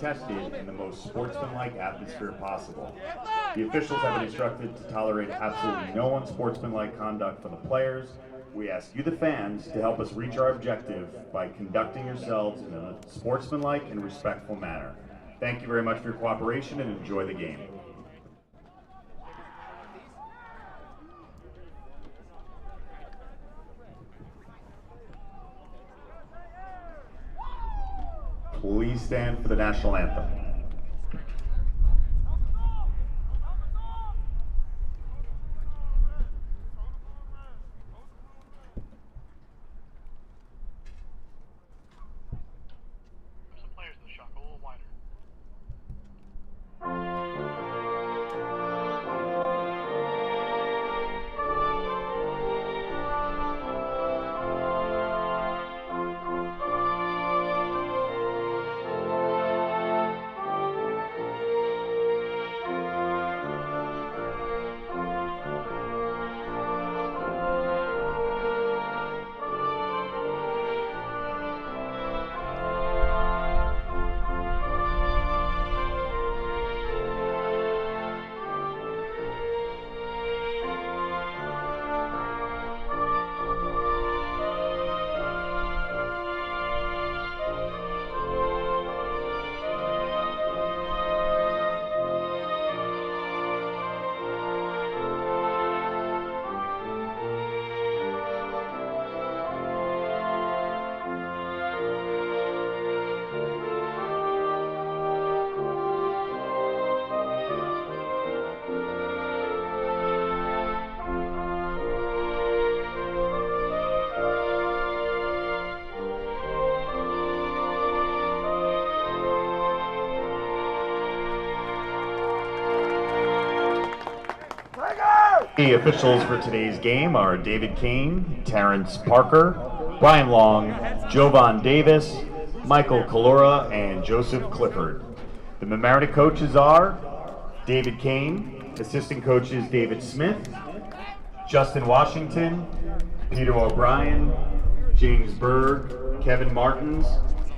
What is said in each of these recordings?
contested in the most sportsmanlike atmosphere possible. The officials have been instructed to tolerate absolutely no unsportsmanlike conduct from the players. We ask you, the fans, to help us reach our objective by conducting yourselves in a sportsmanlike and respectful manner. Thank you very much for your cooperation and enjoy the game. Please stand for the national anthem. Some players in the shot a little wider. The officials for today's game are David Kane, Terrence Parker, Brian Long, Jovan Davis, Michael Kalora, and Joseph Clifford. The Mamaroneck coaches are David Kane, assistant coaches David Smith, Justin Washington, Peter O'Brien, James Berg, Kevin Martins,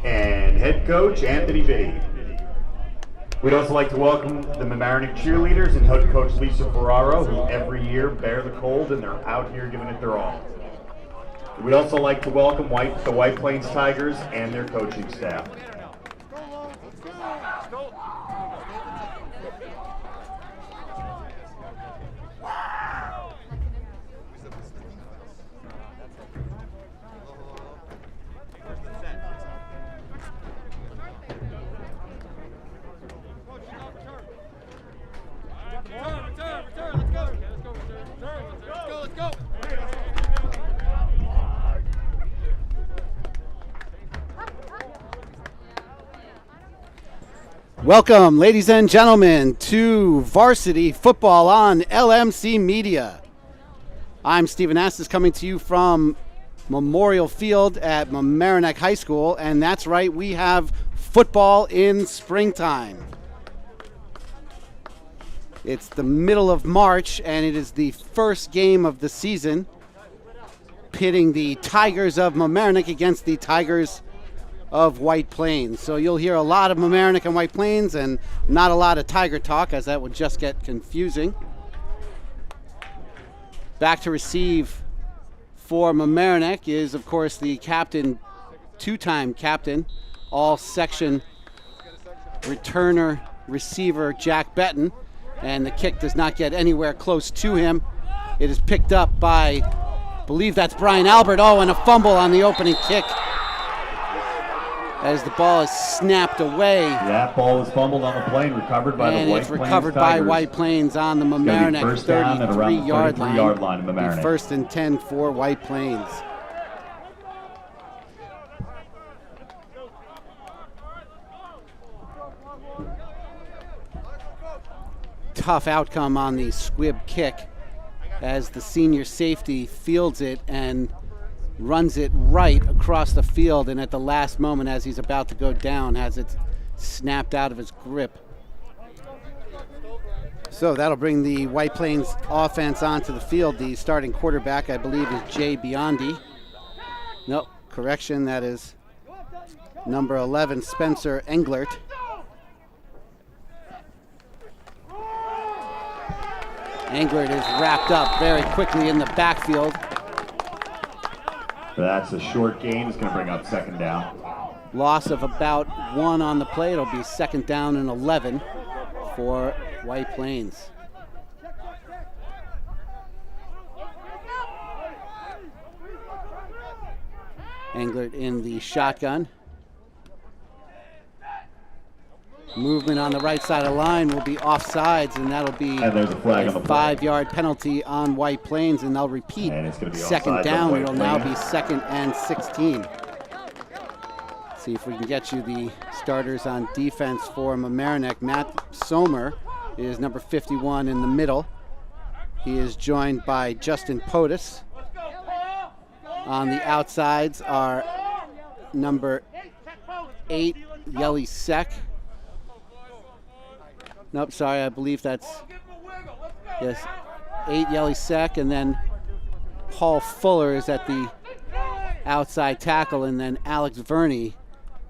and head coach Anthony Biddy. We'd also like to welcome the Mamaroneck cheerleaders and head coach Lisa Ferraro, who every year bear the cold and they're out here giving it their all. We'd also like to welcome the White Plains Tigers and their coaching staff. Welcome, ladies and gentlemen, to Varsity Football on LMC Media. I'm Stephen Astis, coming to you from Memorial Field at Mamaroneck High School, and that's right, we have football in springtime. It's the middle of March, and it is the first game of the season, pitting the Tigers of Mamaroneck against the Tigers of White Plains. So you'll hear a lot of Mamaroneck and White Plains and not a lot of Tiger talk, as that would just get confusing. Back to receive for Mamaroneck is, of course, the captain, two-time captain, all-section returner receiver Jack Betton, and the kick does not get anywhere close to him. It is picked up by, I believe that's Brian Albert. Oh, and a fumble on the opening kick, as the ball is snapped away. That ball was fumbled on the play and recovered by the White Plains Tigers. And it's recovered by White Plains on the Mamaroneck 33-yard line of Mamaroneck. First and 10 for White Plains. Tough outcome on the squib kick, as the senior safety fields it and runs it right across the field, and at the last moment, as he's about to go down, has it snapped out of his grip. So that'll bring the White Plains offense onto the field. The starting quarterback, I believe, is Jay Biondi. Nope, correction, that is number 11, Spencer Englert. Englert is wrapped up very quickly in the backfield. That's a short gain. It's going to bring up second down. Loss of about 1 on the play. It'll be second down and 11 for White Plains. Englert in the shotgun. Movement on the right side of the line will be offsides, and that'll be there's a flag on the play. 5-yard penalty on White Plains, and they'll repeat. And it's going to be second offsides down. on White It'll now Plains. be 2nd and 16. See if we can get you the starters on defense for Mamaroneck. Matt Sommer is number 51 in the middle. He is joined by Justin Potus. On the outsides are number 8, Yeli Sek. Nope, sorry, I believe that's, yes, 8, Yeli Sek, and then Paul Fuller is at the outside tackle, and then Alex Verney,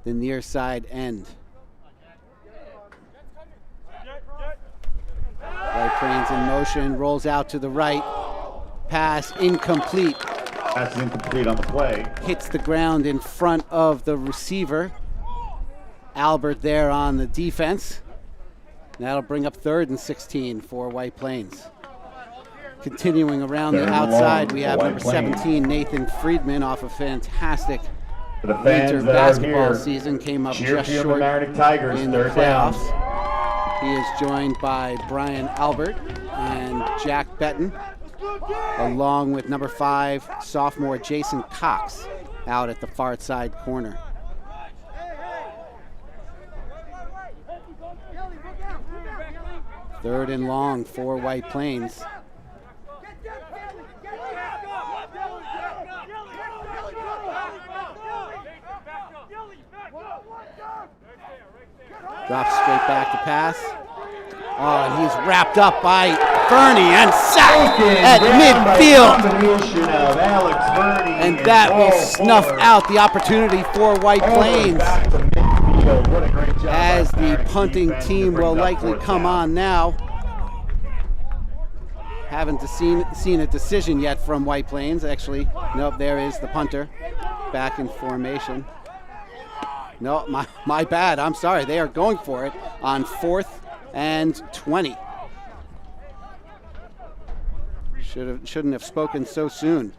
the near side end. White Plains in motion, rolls out to the right, pass incomplete. That's incomplete on the play. Hits the ground in front of the receiver. Albert there on the defense. That'll bring up 3rd and 16 for White Plains. Continuing around the outside, we have number 17, Nathan Friedman, off a fantastic For the fans winter that are basketball here, season. Came up cheer just for your short Mamaroneck Tigers, in the third down. playoffs. He is joined by Brian Albert and Jack Betton, along with number 5, sophomore Jason Cox, out at the far side corner. Third and long for White Plains. Drops straight back to pass. Oh, and he's wrapped up by Verney and sacked at midfield. Combination of Alex Verney And that will Paul snuff Fuller. out the opportunity for White Plains, Back to midfield. What a great job as by the Mamaroneck punting defense to team bring will up likely fourth come down. on now. Haven't seen a decision yet from White Plains. Actually, nope, there is the punter back in formation. No, my bad. I'm sorry. They are going for it on 4th and 20. Shouldn't have spoken so soon.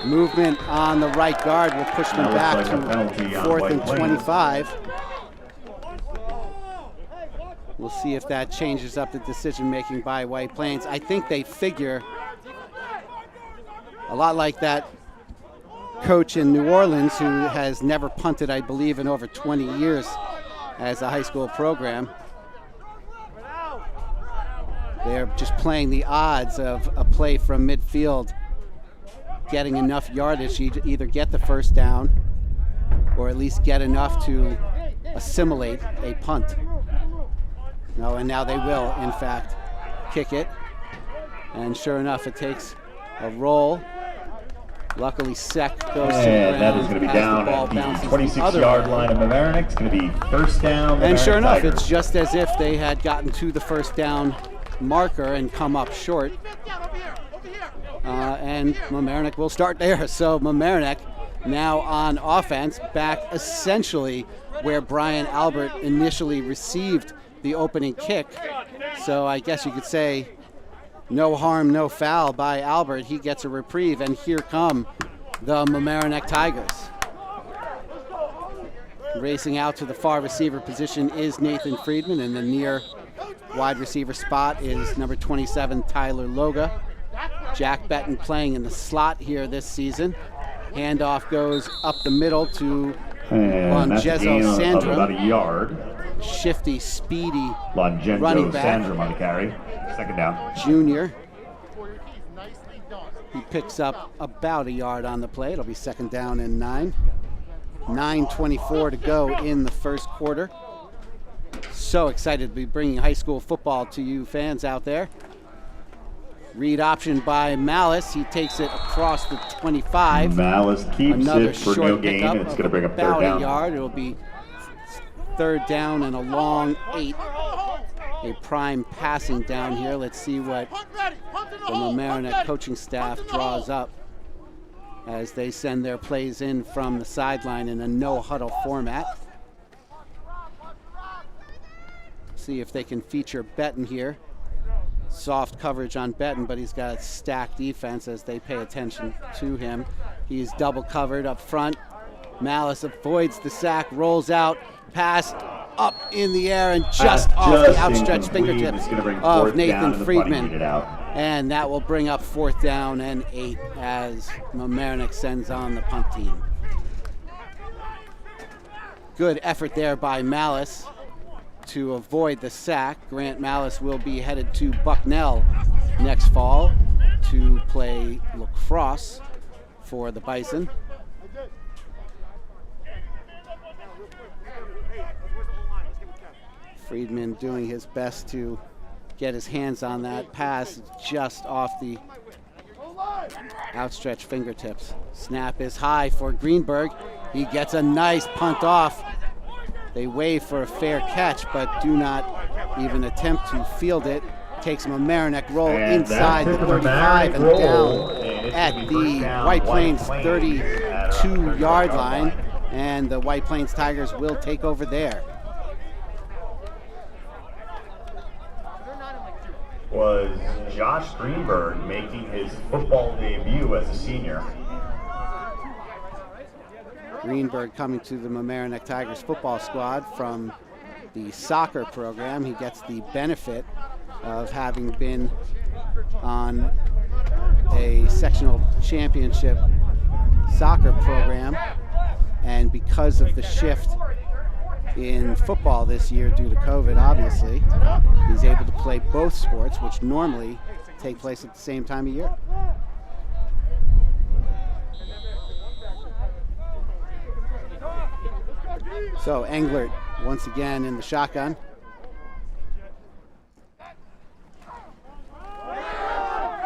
Movement on the right guard will push them Now back looks to like a penalty on 4th White and Plains. 25. We'll see if that changes up the decision-making by White Plains. I think they figure a lot like that coach in New Orleans who has never punted, I believe, in over 20 years as a high school program. They're just playing the odds of a play from midfield getting enough yardage to either get the first down or at least get enough to assimilate a punt. No, and now they will, in fact, kick it. And sure enough, it takes a roll. Luckily, Sek goes to the And that ground is going to be as down the ball at the bounces the 26-yard other way. line of Mamaroneck. It's going to be first down. And sure Mamaroneck enough, Tigers. it's just as if they had gotten to the first down marker and come up short. And Mamaroneck will start there. So Mamaroneck now on offense, back essentially where Brian Albert initially received the opening kick. So I guess you could say no harm, no foul by Albert. He gets a reprieve, and here come the Mamaroneck Tigers. Racing out to the far receiver position is Nathan Friedman, and the near wide receiver spot is number 27, Tyler Loga. Jack Betton playing in the slot here this season. Handoff goes up the middle to And that's a gain Longezo of about Sandrum. a yard. Shifty, speedy Longezo running back. Sandrum on the carry. Second down. junior. He picks up about a yard on the play. It'll be second down and 9. 9:24 to go in the first quarter. So excited to be bringing high school football to you fans out there. Read option by Malice. He takes it across the 25. Malice keeps Another it for short no gain. pickup It's of going to bring up third about a down. yard. It'll be third down and a long 8. a prime passing down here. Let's see what the Mamaroneck coaching staff draws up as they send their plays in from the sideline in a no-huddle format. See if they can feature Betton here. Soft coverage on Betton, but he's got a stacked defense as they pay attention to him. He's double covered up front. Malice avoids the sack, rolls out, pass up in the air and just off the outstretched fingertips of Nathan Friedman. And that will bring up 4th down and 8 as Mamaroneck sends on the punt team. Good effort there by Malice to avoid the sack. Grant Malice will be headed to Bucknell next fall to play lacrosse for the Bison. Friedman doing his best to get his hands on that pass just off the outstretched fingertips. Snap is high for Greenberg. He gets a nice punt off. They wave for a fair catch, but do not even attempt to field it. Takes Mamaroneck roll inside the 35 and down at the White Plains 32-yard line, and the White Plains Tigers will take over there. Was Josh Greenberg making his football debut as a senior. Greenberg coming to the Mamaroneck Tigers football squad from the soccer program. He gets the benefit of having been on a sectional championship soccer program, and because of the shift in football this year due to COVID, obviously, he's able to play both sports, which normally take place at the same time of year. So Englert once again in the shotgun.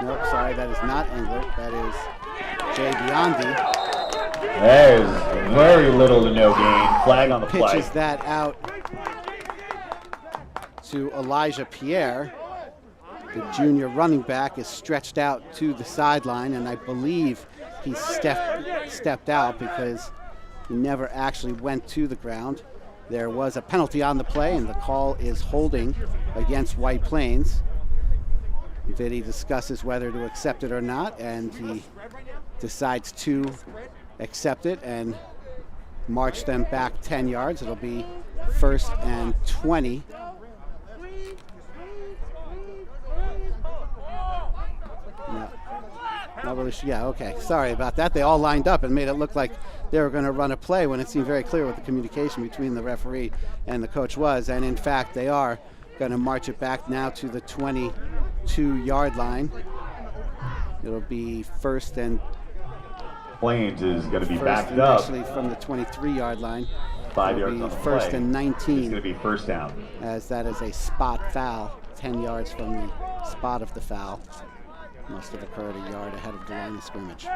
Nope, sorry, that is not Englert. That is Jay Biondi. There's very little to no gain. Flag on the play. Pitches that out to Elijah Pierre. The junior running back is stretched out to the sideline, and I believe he stepped out because he never actually went to the ground. There was a penalty on the play, and the call is holding against White Plains. Vitti discusses whether to accept it or not, and he decides to accept it and march them back 10 yards. It'll be 1st and 20. Yeah, okay. Sorry about that. They all lined up and made it look like they were going to run a play when it seemed very clear what the communication between the referee and the coach was. And in fact, they are going to march it back now to the 22-yard line. It'll be 1st and Plains is going to be backed up. Actually, from the 23-yard line. 5 yards on the 1st play. and 19. It's going to be 1st down. As that is a spot foul, 10 yards from the spot of the foul. Must have occurred a yard ahead of the line of scrimmage.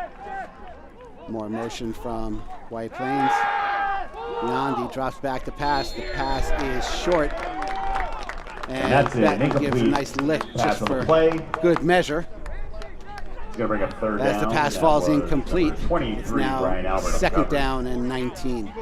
More motion from White Plains. Biondi drops back to pass. The pass is short. And that's it. that gives a nice lick just for good measure. He's going to bring up 3rd down. As the pass falls incomplete, 23, it's now Brian Albert 2nd down and 19.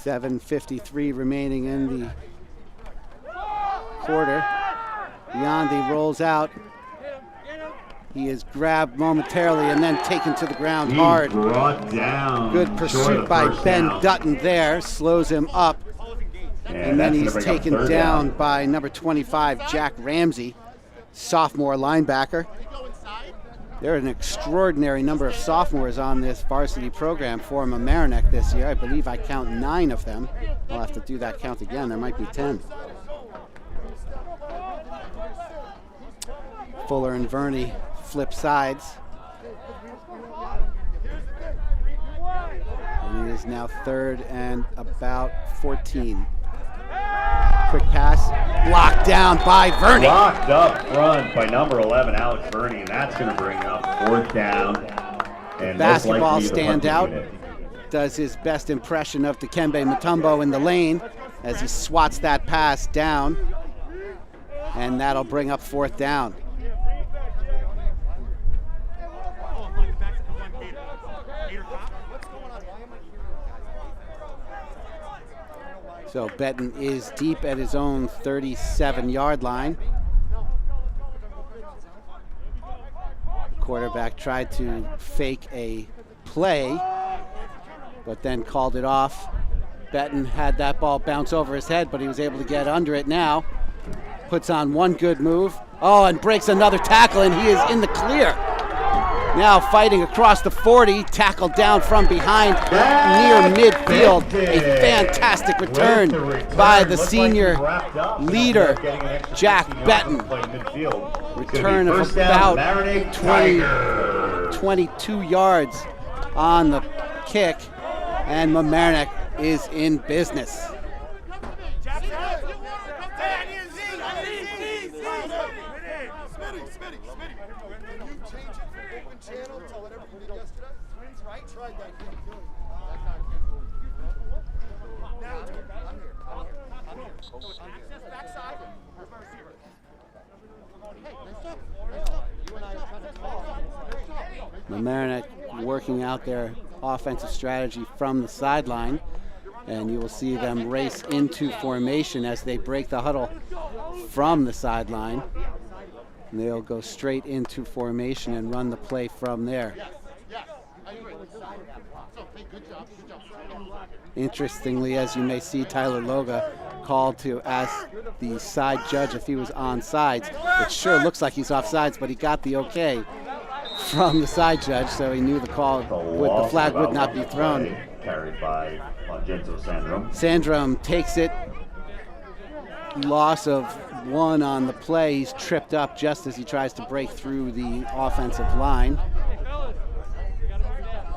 .7:53 remaining in the quarter. Biondi rolls out. He is grabbed momentarily and then taken to the ground hard. Brought down. Good pursuit by Ben Dutton there. Slows him up. And then he's taken down by number 25, Jack Ramsey, sophomore linebacker. There are an extraordinary number of sophomores on this varsity program for Mamaroneck this year. I believe I count 9 of them. I'll have to do that count again. There might be 10. Fuller and Verney flip sides. is now 3rd and about 14. Quick pass, blocked down by Verney. Blocked up front by number 11, Alex Verney, and that's going to bring up 4th down. And Basketball standout does his best impression of Dikembe Mutombo in the lane as he swats that pass down, and that'll bring up 4th down. So Benton is deep at his own 37-yard line. Quarterback tried to fake a play, but then called it off. Benton had that ball bounce over his head, but he was able to get under it now. Puts on one good move. Oh, and breaks another tackle, and he is in the clear. Now fighting across the 40, tackled down from behind near midfield. A fantastic return by the senior leader, Jack Benton. Return of about 22 yards on the kick, and Mamaroneck is in business. Mamaroneck working out their offensive strategy from the sideline, and you will see them race into formation as they break the huddle from the sideline. And they'll go straight into formation and run the play from there. Interestingly, as you may see, Tyler Loga called to ask the side judge if he was onside. It sure looks like he's offsides, but he got the okay from the side judge, so he knew the flag would not be thrown. Carried by Genzo Sandrum. Sandrum takes it. Loss of 1 on the play. He's tripped up just as he tries to break through the offensive line.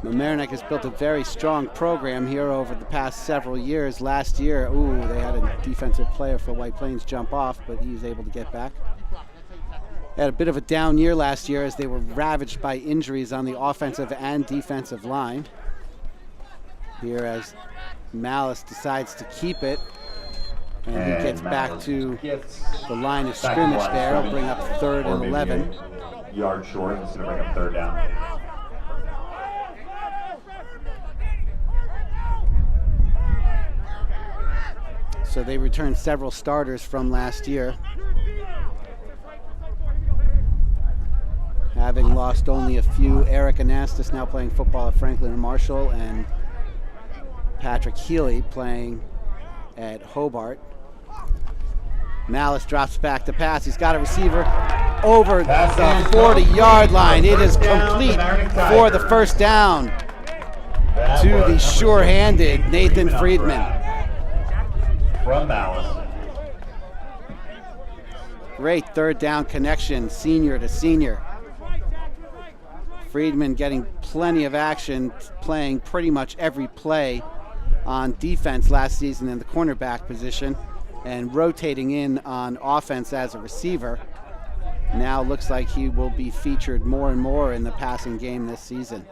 Mamaroneck has built a very strong program here over the past several years. Last year, they had a defensive player for White Plains jump off, but he was able to get back. They had a bit of a down year last year as they were ravaged by injuries on the offensive and defensive line. Here as Malice decides to keep it, and he gets back to the line of scrimmage there. He'll bring up 3rd and 11. Yard short, it's going to bring up 3rd down. So they returned several starters from last year, having lost only a few. Eric Anastas now playing football at Franklin and Marshall, and Patrick Healy playing at Hobart. Malice drops back to pass. He's got a receiver over the 40-yard line. It is complete for the 1st down to the sure-handed Nathan Friedman. From Malice. Great 3rd down connection, senior to senior. Friedman getting plenty of action, playing pretty much every play on defense last season in the cornerback position, and rotating in on offense as a receiver. Now looks like he will be featured more and more in the passing game this season.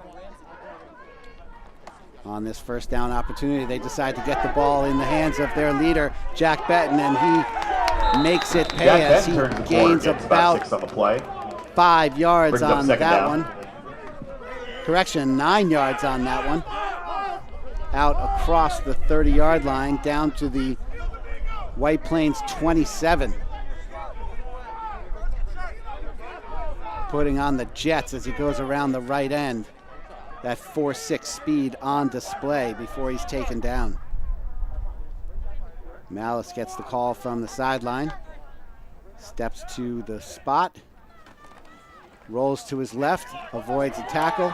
On this 1st down opportunity, they decide to get the ball in the hands of their leader, Jack Benton, and he makes it pay as he gains about 5 yards on that one. Correction, 9 yards on that one. Out across the 30-yard line, down to the White Plains 27. Putting on the jets as he goes around the right end. That 4.6 speed on display before he's taken down. Malice gets the call from the sideline. Steps to the spot. Rolls to his left, avoids a tackle.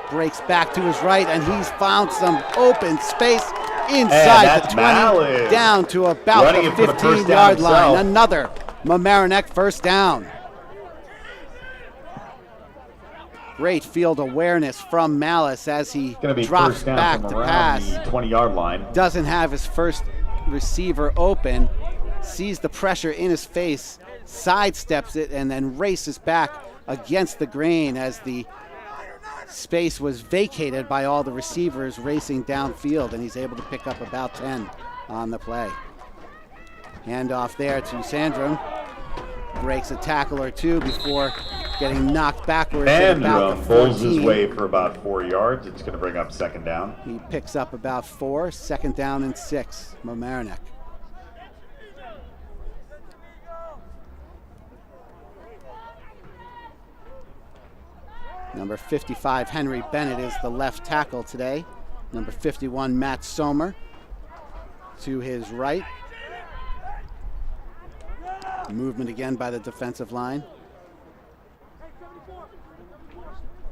Breaks back to his right, and he's found some open space inside the 20, Malice down to about the 15-yard line. Another Mamaroneck 1st down. Great field awareness from Malice as he Going to be drops first down back from to around pass. the 20-yard line. Doesn't have his first receiver open, sees the pressure in his face, sidesteps it, and then races back against the grain as the space was vacated by all the receivers racing downfield, and he's able to pick up about 10 on the play. Handoff there to Sandrum. Breaks a tackle or two before getting knocked backwards at about the 14. Pulls his way for about 4 yards. It's going to bring up second down. He picks up about 4, second down and 6, Mamaroneck. Number 55, Henry Bennett, is the left tackle today. Number 51, Matt Sommer to his right. Movement again by the defensive line.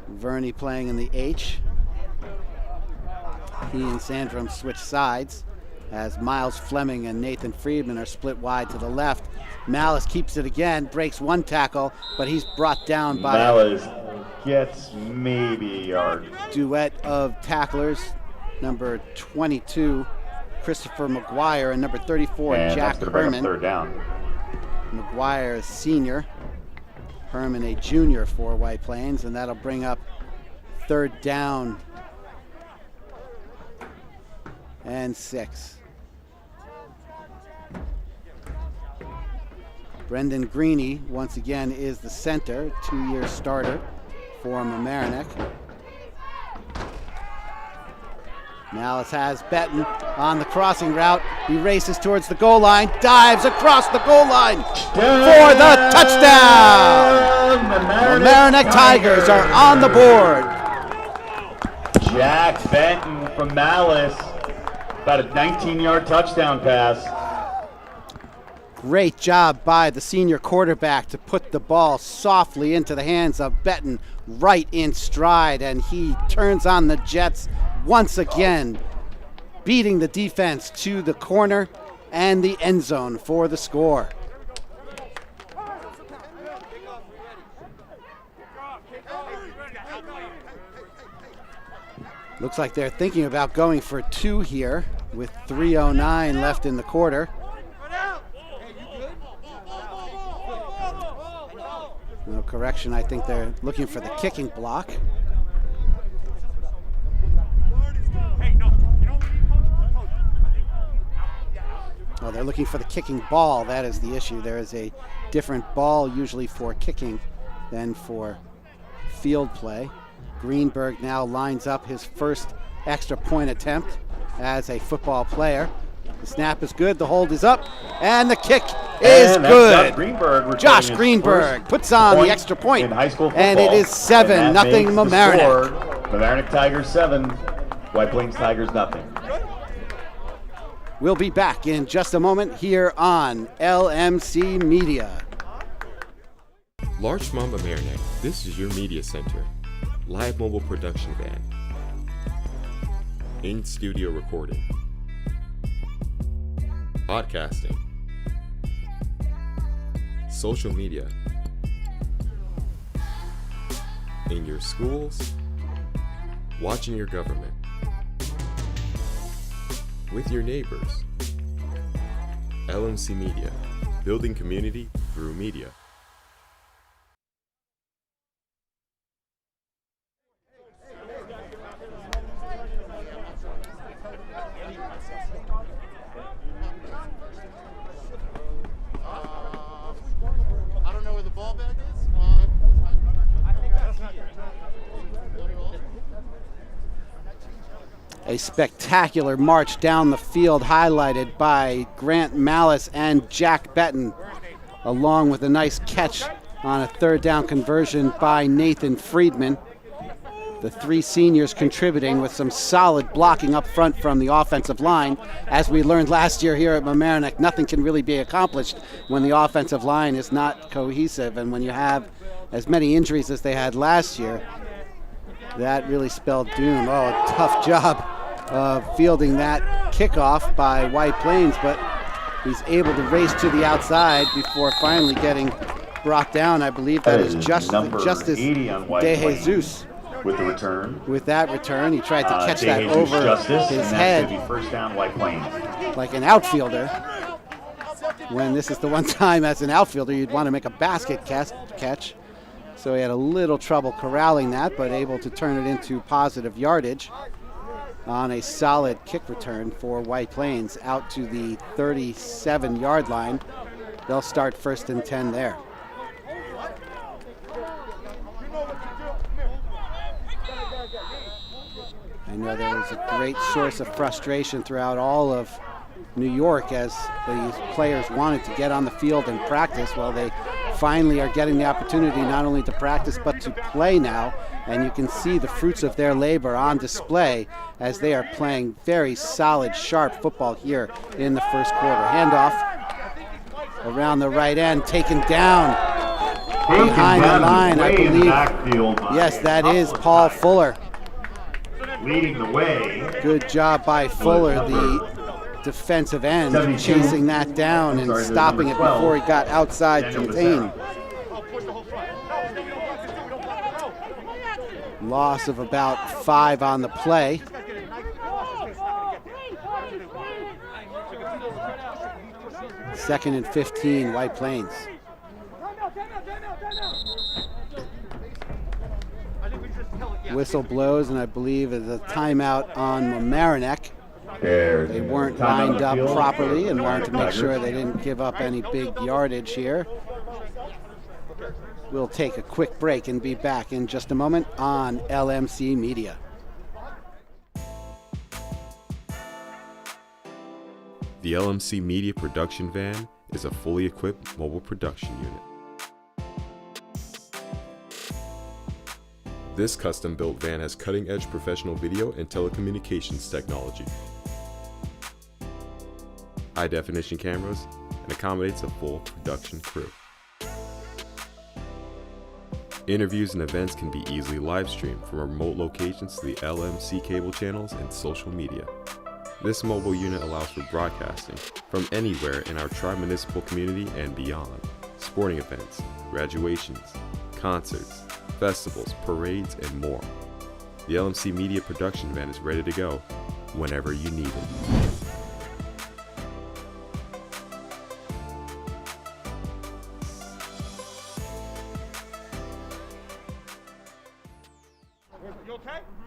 Verney playing in the H. He and Sandrum switch sides as Miles Fleming and Nathan Friedman are split wide to the left. Malice keeps it again, breaks one tackle, but he's brought down by Malice gets maybe a yard. Duet of tacklers, number 22, Christopher McGuire, and number 34, And Jack that's going to bring up Herman. third down. McGuire, a senior, Herman, a junior for White Plains, and that'll bring up third down and 6. Brendan Greeny, once again, is the center, 2-year starter for Mamaroneck. Malice has Benton on the crossing route. He races towards the goal line, dives across the goal line for the touchdown! Mamaroneck Tigers are on the board. Jack Benton from Malice. About a 19-yard touchdown pass. Great job by the senior quarterback to put the ball softly into the hands of Benton right in stride, and he turns on the Jets once again, beating the defense to the corner and the end zone for the score. Looks like they're thinking about going for 2 here with 3:09 left in the quarter. No correction, I think they're looking for the kicking block. Oh, they're looking for the kicking ball. That is the issue. There is a different ball usually for kicking than for field play. Greenberg now lines up his first extra point attempt as a football player. The snap is good, the hold is up, and the kick is good. Josh Greenberg puts on the extra point, in high school football, and it is 7-0 Mamaroneck. Mamaroneck Tigers 7, White Plains Tigers nothing. We'll be back in just a moment here on LMC Media. Larchmont Mamaroneck, this is your media center. Live mobile production van. In-studio recording. Podcasting. Social media. In your schools. Watching your government. With your neighbors. LMC Media. Building community through media. I don't know where the ball bag is. A spectacular march down the field highlighted by Grant Malice and Jack Benton, along with a nice catch on a third down conversion by Nathan Friedman. The 3 seniors contributing with some solid blocking up front from the offensive line. As we learned last year here at Mamaroneck, nothing can really be accomplished when the offensive line is not cohesive, and when you have as many injuries as they had last year, that really spelled doom. Oh, a tough job of fielding that kickoff by White Plains, but he's able to race to the outside before finally getting brought down. I believe that is number Justice 80 on White De Plains Jesus. with the return. With that return, he tried to catch De that Jesus over Justice, his and that's head going to be first down White Plains. like an outfielder. When this is the one time as an outfielder you'd want to make a basket catch. So he had a little trouble corralling that, but able to turn it into positive yardage on a solid kick return for White Plains out to the 37-yard line. They'll start 1st and 10 there. I know there was a great source of frustration throughout all of New York as these players wanted to get on the field and practice. Well, they finally are getting the opportunity not only to practice but to play now, and you can see the fruits of their labor on display as they are playing very solid, sharp football here in the first quarter. Handoff around the right end, taken down behind the line, I believe. Yes, that is Paul Fuller. Leading the way. Good job by Fuller, the defensive end, chasing that down and stopping it before he got outside contained. Loss of about 5 on the play. Second and 15, White Plains. Whistle blows, and I believe is a timeout on Mamaroneck. They weren't lined up properly and wanted to make sure they didn't give up any big yardage here. We'll take a quick break and be back in just a moment on LMC Media. The LMC Media production van is a fully equipped mobile production unit. This custom-built van has cutting-edge professional video and telecommunications technology, high-definition cameras, and accommodates a full production crew. Interviews and events can be easily live-streamed from remote locations to the LMC cable channels and social media. This mobile unit allows for broadcasting from anywhere in our tri-municipal community and beyond. Sporting events, graduations, concerts, festivals, parades, and more. The LMC Media production van is ready to go whenever you need it.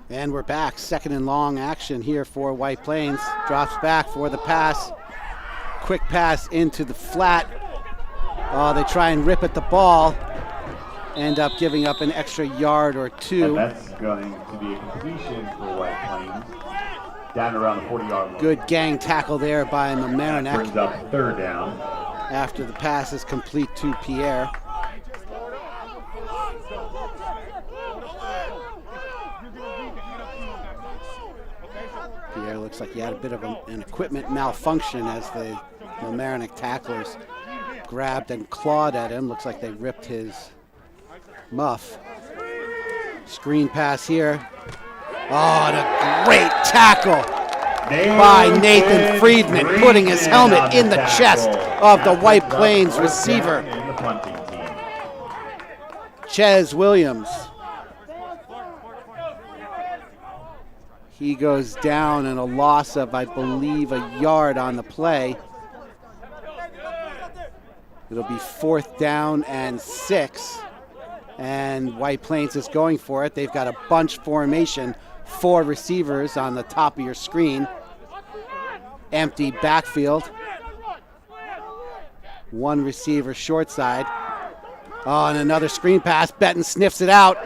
And we're back. Second and long action here for White Plains. Drops back for the pass. Quick pass into the flat. Oh, they try and rip at the ball. End up giving up an extra yard or two. And that's going to be a completion for White Plains. Down around the 40-yard line. Good gang tackle there by Mamaroneck. Brings up 3rd down. After the pass is complete to Pierre. Pierre looks like he had a bit of an equipment malfunction as the Mamaroneck tacklers grabbed and clawed at him. Looks like they ripped his muff. Screen pass here. Oh, and a great tackle by Nathan Friedman, putting his helmet in the chest of the White Plains receiver, Ches Williams. He goes down and a loss of, I believe, a yard on the play. It'll be 4th down and 6. And White Plains is going for it. They've got a bunch formation, 4 receivers on the top of your screen. Empty backfield. 1 receiver short side. Oh, and another screen pass. Benton sniffs it out.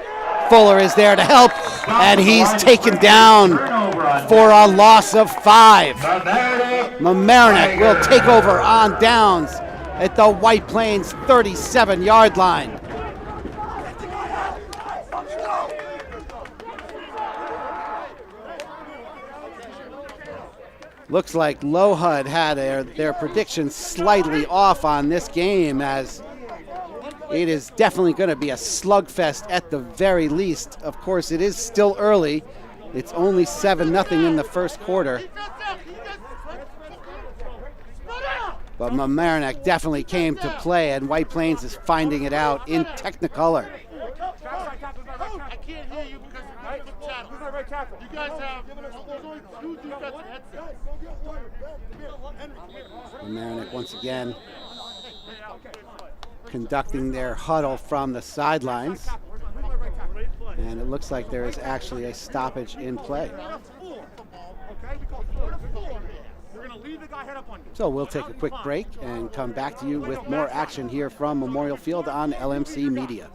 Fuller is there to help, and he's taken down for a loss of 5. Mamaroneck will take over on downs at the White Plains 37-yard line. Looks like LoHUD had their predictions slightly off on this game, as it is definitely going to be a slugfest at the very least. Of course, it is still early. It's only 7-0 in the first quarter. But Mamaroneck definitely came to play, and White Plains is finding it out in Technicolor. I can't hear you because of the channel. You guys have only 2 defensive headsets. Mamaroneck once again conducting their huddle from the sidelines. And it looks like there is actually a stoppage in play. So we'll take a quick break and come back to you with more action here from Memorial Field on LMC Media.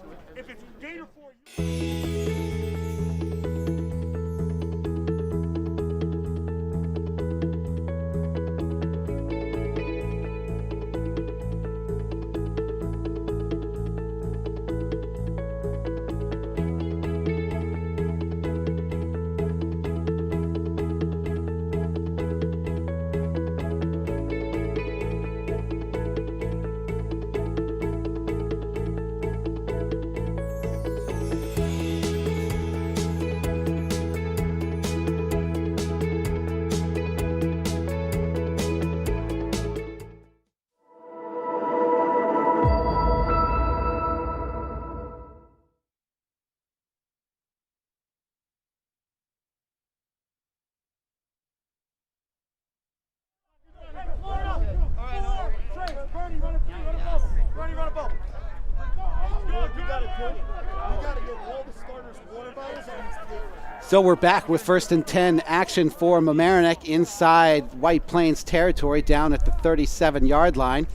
So we're back with 1st and 10 action for Mamaroneck inside White Plains territory down at the 37-yard line.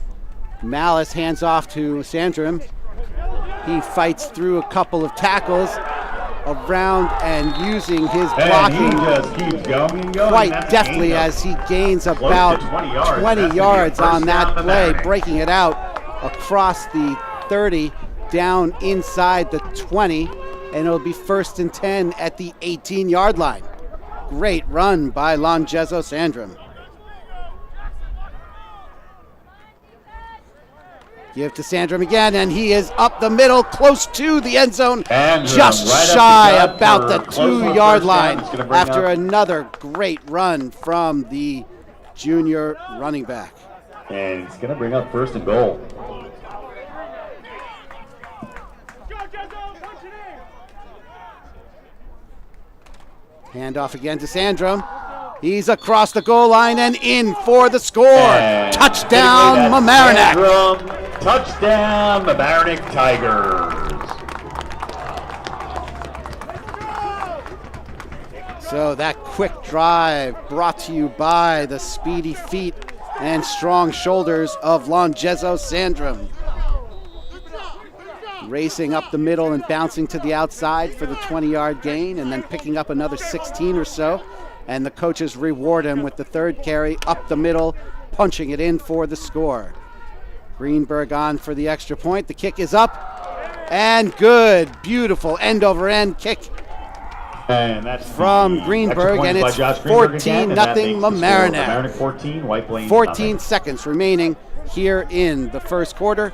Malice hands off to Sandrum. He fights through a couple of tackles around and using his blocking And he just keeps going and going. quite That's deftly gained as he gains close to about 20 yards. 20 That's gonna be a yards first on that down play, Mamaroneck. breaking it out across the 30 down inside the 20, and it'll be 1st and 10 at the 18-yard line. Great run by Longezo Sandrum. Give to Sandrum again, and he is up the middle, close to the end zone, And just right up the shy gut about for the a close one 2-yard first down. line It's gonna bring after up- another great run from the junior running back. And it's going to bring up 1st and goal. Handoff again to Sandrum. He's across the goal line and in for the score. And Touchdown, anyway, Mamaroneck. that's Sandrum. Touchdown, Mamaroneck Tigers. So that quick drive brought to you by the speedy feet and strong shoulders of Longezo Sandrum. Racing up the middle and bouncing to the outside for the 20-yard gain, and then picking up another 16 or so. And the coaches reward him with the 3rd carry up the middle, punching it in for the score. Greenberg on for the extra point. The kick is up and good. Beautiful end-over-end kick And that's from the Greenberg, extra point and by it's Josh Greenberg again, 14-0 and that makes the score Mamaroneck. Mamaroneck 14, White Plains 14 nothing. seconds remaining here in the first quarter.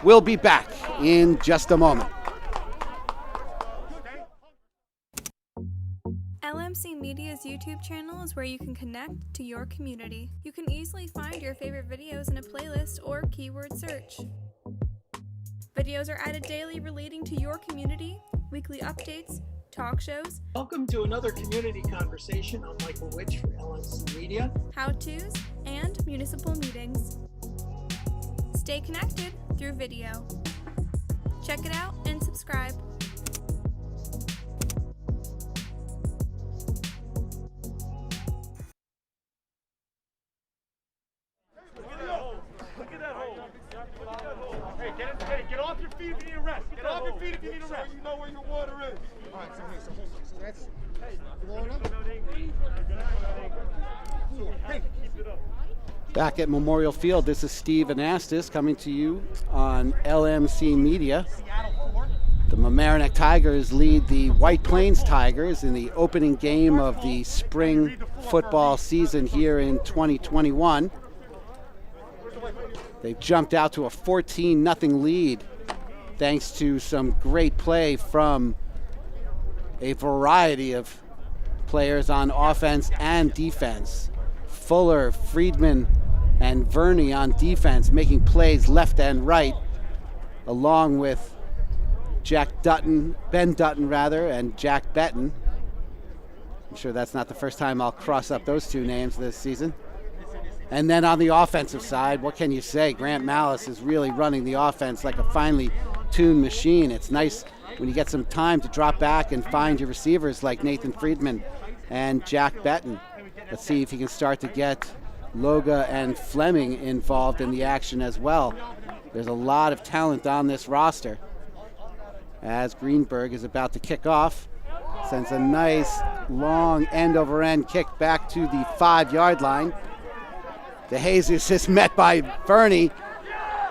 We'll be back in just a moment. LMC Media's YouTube channel is where you can connect to your community. You can easily find your favorite videos in a playlist or keyword search. Videos are added daily relating to your community, weekly updates, talk shows, Welcome to another community conversation. I'm Michael Witch for LMC Media. how-tos, and municipal meetings. Stay connected through video. Check it out and subscribe. Hey, get off your feet if you need a rest. Get off your feet if you need a rest. You know where your water is. All right, so here, so hold on. That's it. Florida. Hey. Back at Memorial Field, this is Steve Anastas coming to you on LMC Media. The Mamaroneck Tigers lead the White Plains Tigers in the opening game of the spring football season here in 2021. They've jumped out to a 14-0 lead thanks to some great play from a variety of players on offense and defense. Fuller, Friedman, and Verney on defense, making plays left and right, along with Ben Dutton, and Jack Betton. I'm sure that's not the first time I'll cross up those two names this season. And then on the offensive side, what can you say? Grant Malice is really running the offense like a finely tuned machine. It's nice when you get some time to drop back and find your receivers like Nathan Friedman and Jack Betton. Let's see if he can start to get Loga and Fleming involved in the action as well. There's a lot of talent on this roster. As Greenberg is about to kick off, sends a nice long end-over-end kick back to the 5-yard line. DeJesus is met by Verney,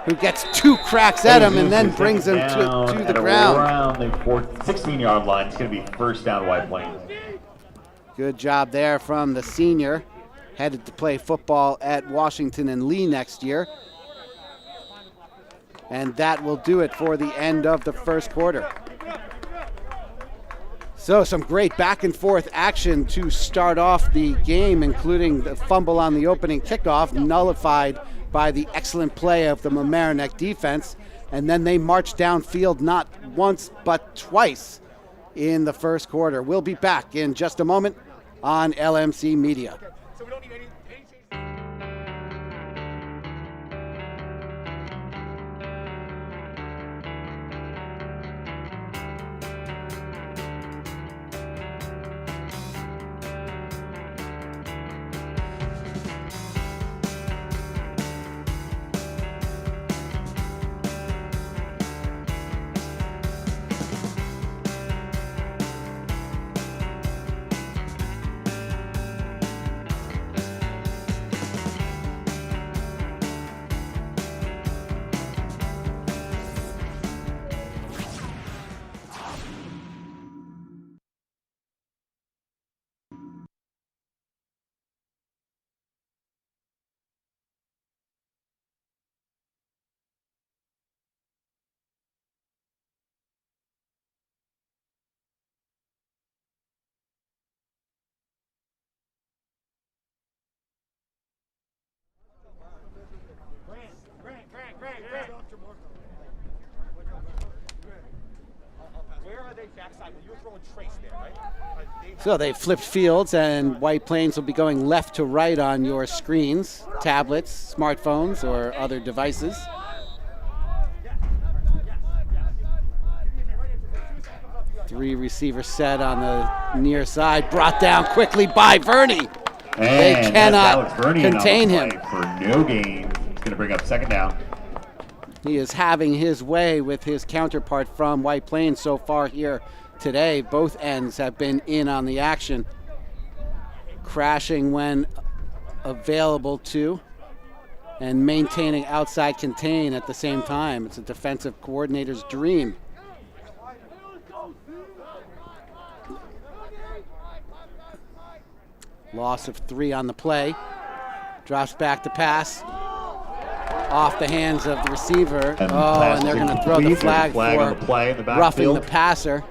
who gets 2 cracks at him and then brings him to the ground. Around the 16-yard line. It's going to be first down, White Plains. Good job there from the senior, headed to play football at Washington and Lee next year. And that will do it for the end of the first quarter. So some great back and forth action to start off the game, including the fumble on the opening kickoff, nullified by the excellent play of the Mamaroneck defense. And then they marched downfield not once but twice in the first quarter. We'll be back in just a moment on LMC Media. So we don't need any Where are they backside? You were throwing trace there, right? So they flipped fields, and White Plains will be going left to right on your screens, tablets, smartphones, or other devices. Three receiver set on the near side, brought down quickly by Verney. They cannot contain him. For no gain. It's going to bring up second down. He is having his way with his counterpart from White Plains so far here today. Both ends have been in on the action, crashing when available to, and maintaining outside contain at the same time. It's a defensive coordinator's dream. Loss of 3 on the play. Drops back to pass. Off the hands of the receiver. And they're going to throw the flag for roughing the passer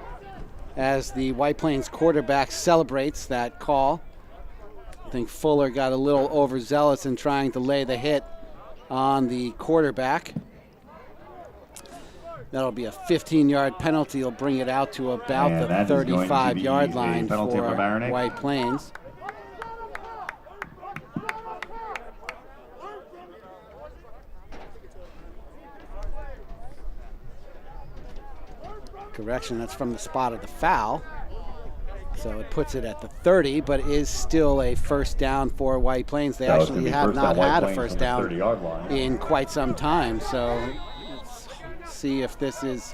as the White Plains quarterback celebrates that call. I think Fuller got a little overzealous in trying to lay the hit on the quarterback. That'll be a 15-yard penalty. He'll bring it out to about the 35-yard line for White Plains. Correction, that's from the spot of the foul. So it puts it at the 30, but is still a first down for White Plains. They actually have not had a first down in quite some time. So let's see if this is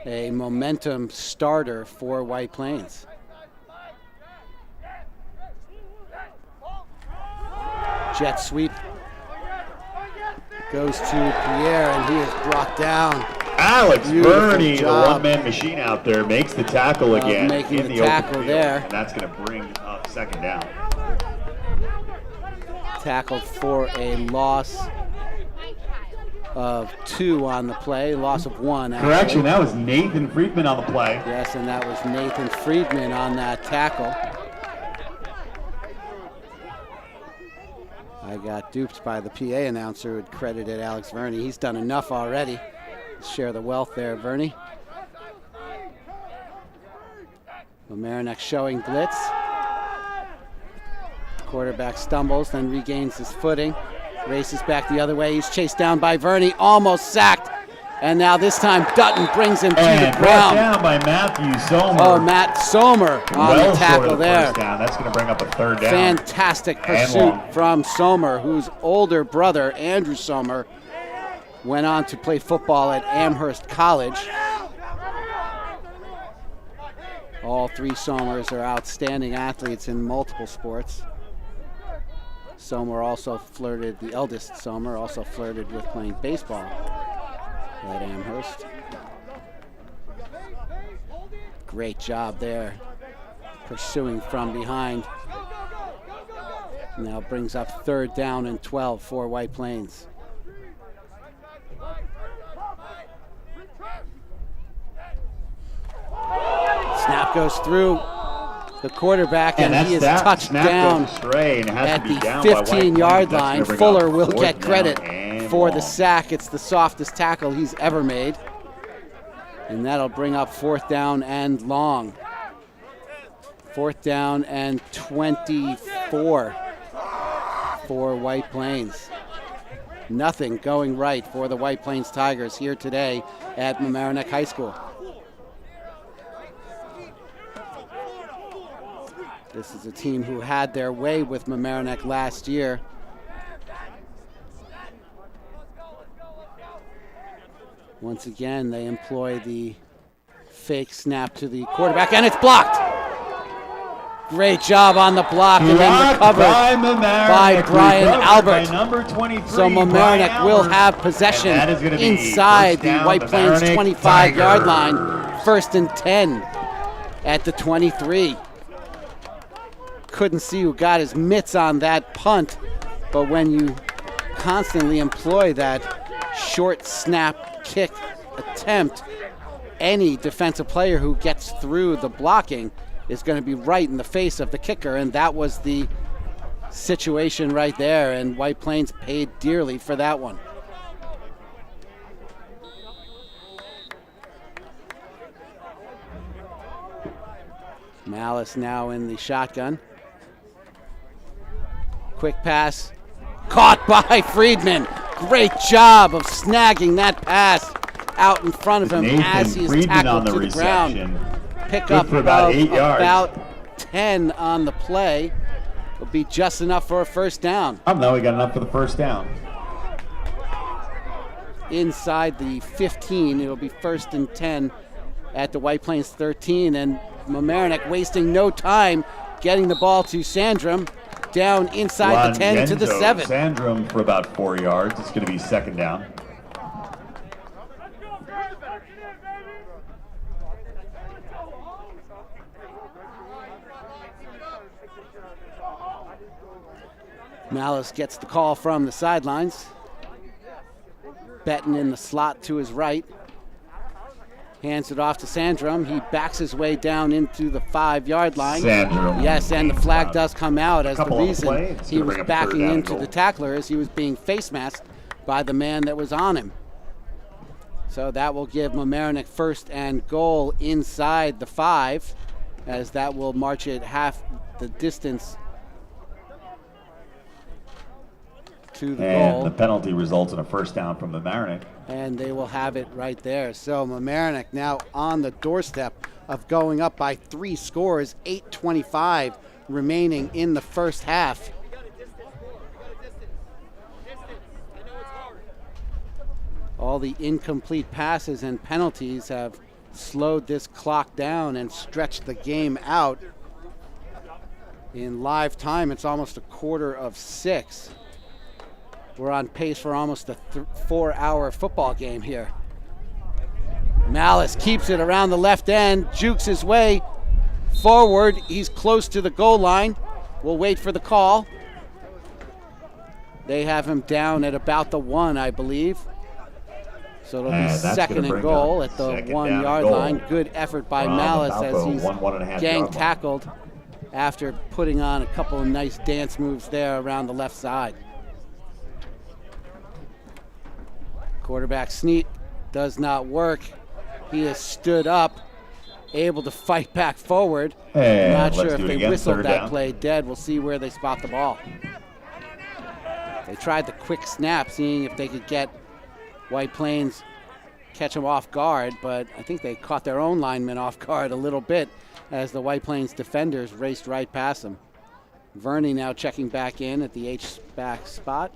a momentum starter for White Plains. Jet sweep goes to Pierre, and he is brought down. Alex Verney, the one-man machine out there, makes the tackle again. Making the tackle there. And that's going to bring up second down. Tackled for a loss of 2 on the play, loss of 1. Actually. Correction, that was Nathan Friedman on the play. Yes, and that was Nathan Friedman on that tackle. I got duped by the PA announcer who had credited Alex Verney. He's done enough already. Share the wealth there, Verney. Mamaroneck showing blitz. Quarterback stumbles, then regains his footing. Races back the other way. He's chased down by Verney, almost sacked. And now this time Dutton brings him to the ground. Down by Matthew Sommer. Oh, Matt Sommer on the tackle there. First down. That's going to bring up a third down. Fantastic pursuit from Sommer, whose older brother, Andrew Sommer, went on to play football at Amherst College. All three Sommers are outstanding athletes in multiple sports. Sommer also flirted, the eldest Sommer also flirted with playing baseball at Amherst. Great job there, pursuing from behind. Now brings up third down and 12 for White Plains. Snap goes through the quarterback, and he is touched down at the 15-yard line. Fuller will get credit for the sack. It's the softest tackle he's ever made. And that'll bring up fourth down and long. Fourth down and 24 for White Plains. Nothing going right for the White Plains Tigers here today at Mamaroneck High School. This is a team who had their way with Mamaroneck last year. Once again, they employ the fake snap to the quarterback, and it's blocked. Great job on the block, and then recovered by Brian Albert. So Mamaroneck will have possession inside the White Plains 25-yard line. First and 10 at the 23. Couldn't see who got his mitts on that punt, but when you constantly employ that short snap kick attempt, any defensive player who gets through the blocking is going to be right in the face of the kicker, and that was the situation right there, and White Plains paid dearly for that one. Malice now in the shotgun. Quick pass, caught by Friedman. Great job of snagging that pass out in front of him as he is tackled to the ground. Pick up about 8 yards. About 10 on the play. Will be just enough for a first down. No, we got enough for the first down. Inside the 15, it'll be first and 10 at the White Plains 13, and Mamaroneck wasting no time getting the ball to Sandrum. Down inside the 10 to the 7. Sandrum for about 4 yards. It's going to be second down. Malice gets the call from the sidelines. Betton in the slot to his right. Hands it off to Sandrum. He backs his way down into the 5-yard line. Sandrum. Yes, and the flag does come out as the reason he was backing into the tackler is he was being face masked by the man that was on him. So that will give Mamaroneck first and goal inside the 5, as that will march it half the distance to the goal. And the penalty results in a first down from Mamaroneck. And they will have it right there. So Mamaroneck now on the doorstep of going up by 3 scores, 8:25 remaining in the first half. All the incomplete passes and penalties have slowed this clock down and stretched the game out. In live time, it's almost 1:45. We're on pace for almost a 4-hour football game here. Malice keeps it around the left end, jukes his way forward. He's close to the goal line. We'll wait for the call. They have him down at about the 1, I believe. So it'll be second and goal at the 1-yard line. Good effort by Malice as he's gang tackled after putting on a couple of nice dance moves there around the left side. Quarterback sneak does not work. He is stood up, able to fight back forward. And Not sure let's if do it they again, whistled third that down. play dead. We'll see where they spot the ball. They tried the quick snap, seeing if they could get White Plains, catch them off guard, but I think they caught their own linemen off guard a little bit as the White Plains defenders raced right past them. Verney now checking back in at the H-back spot.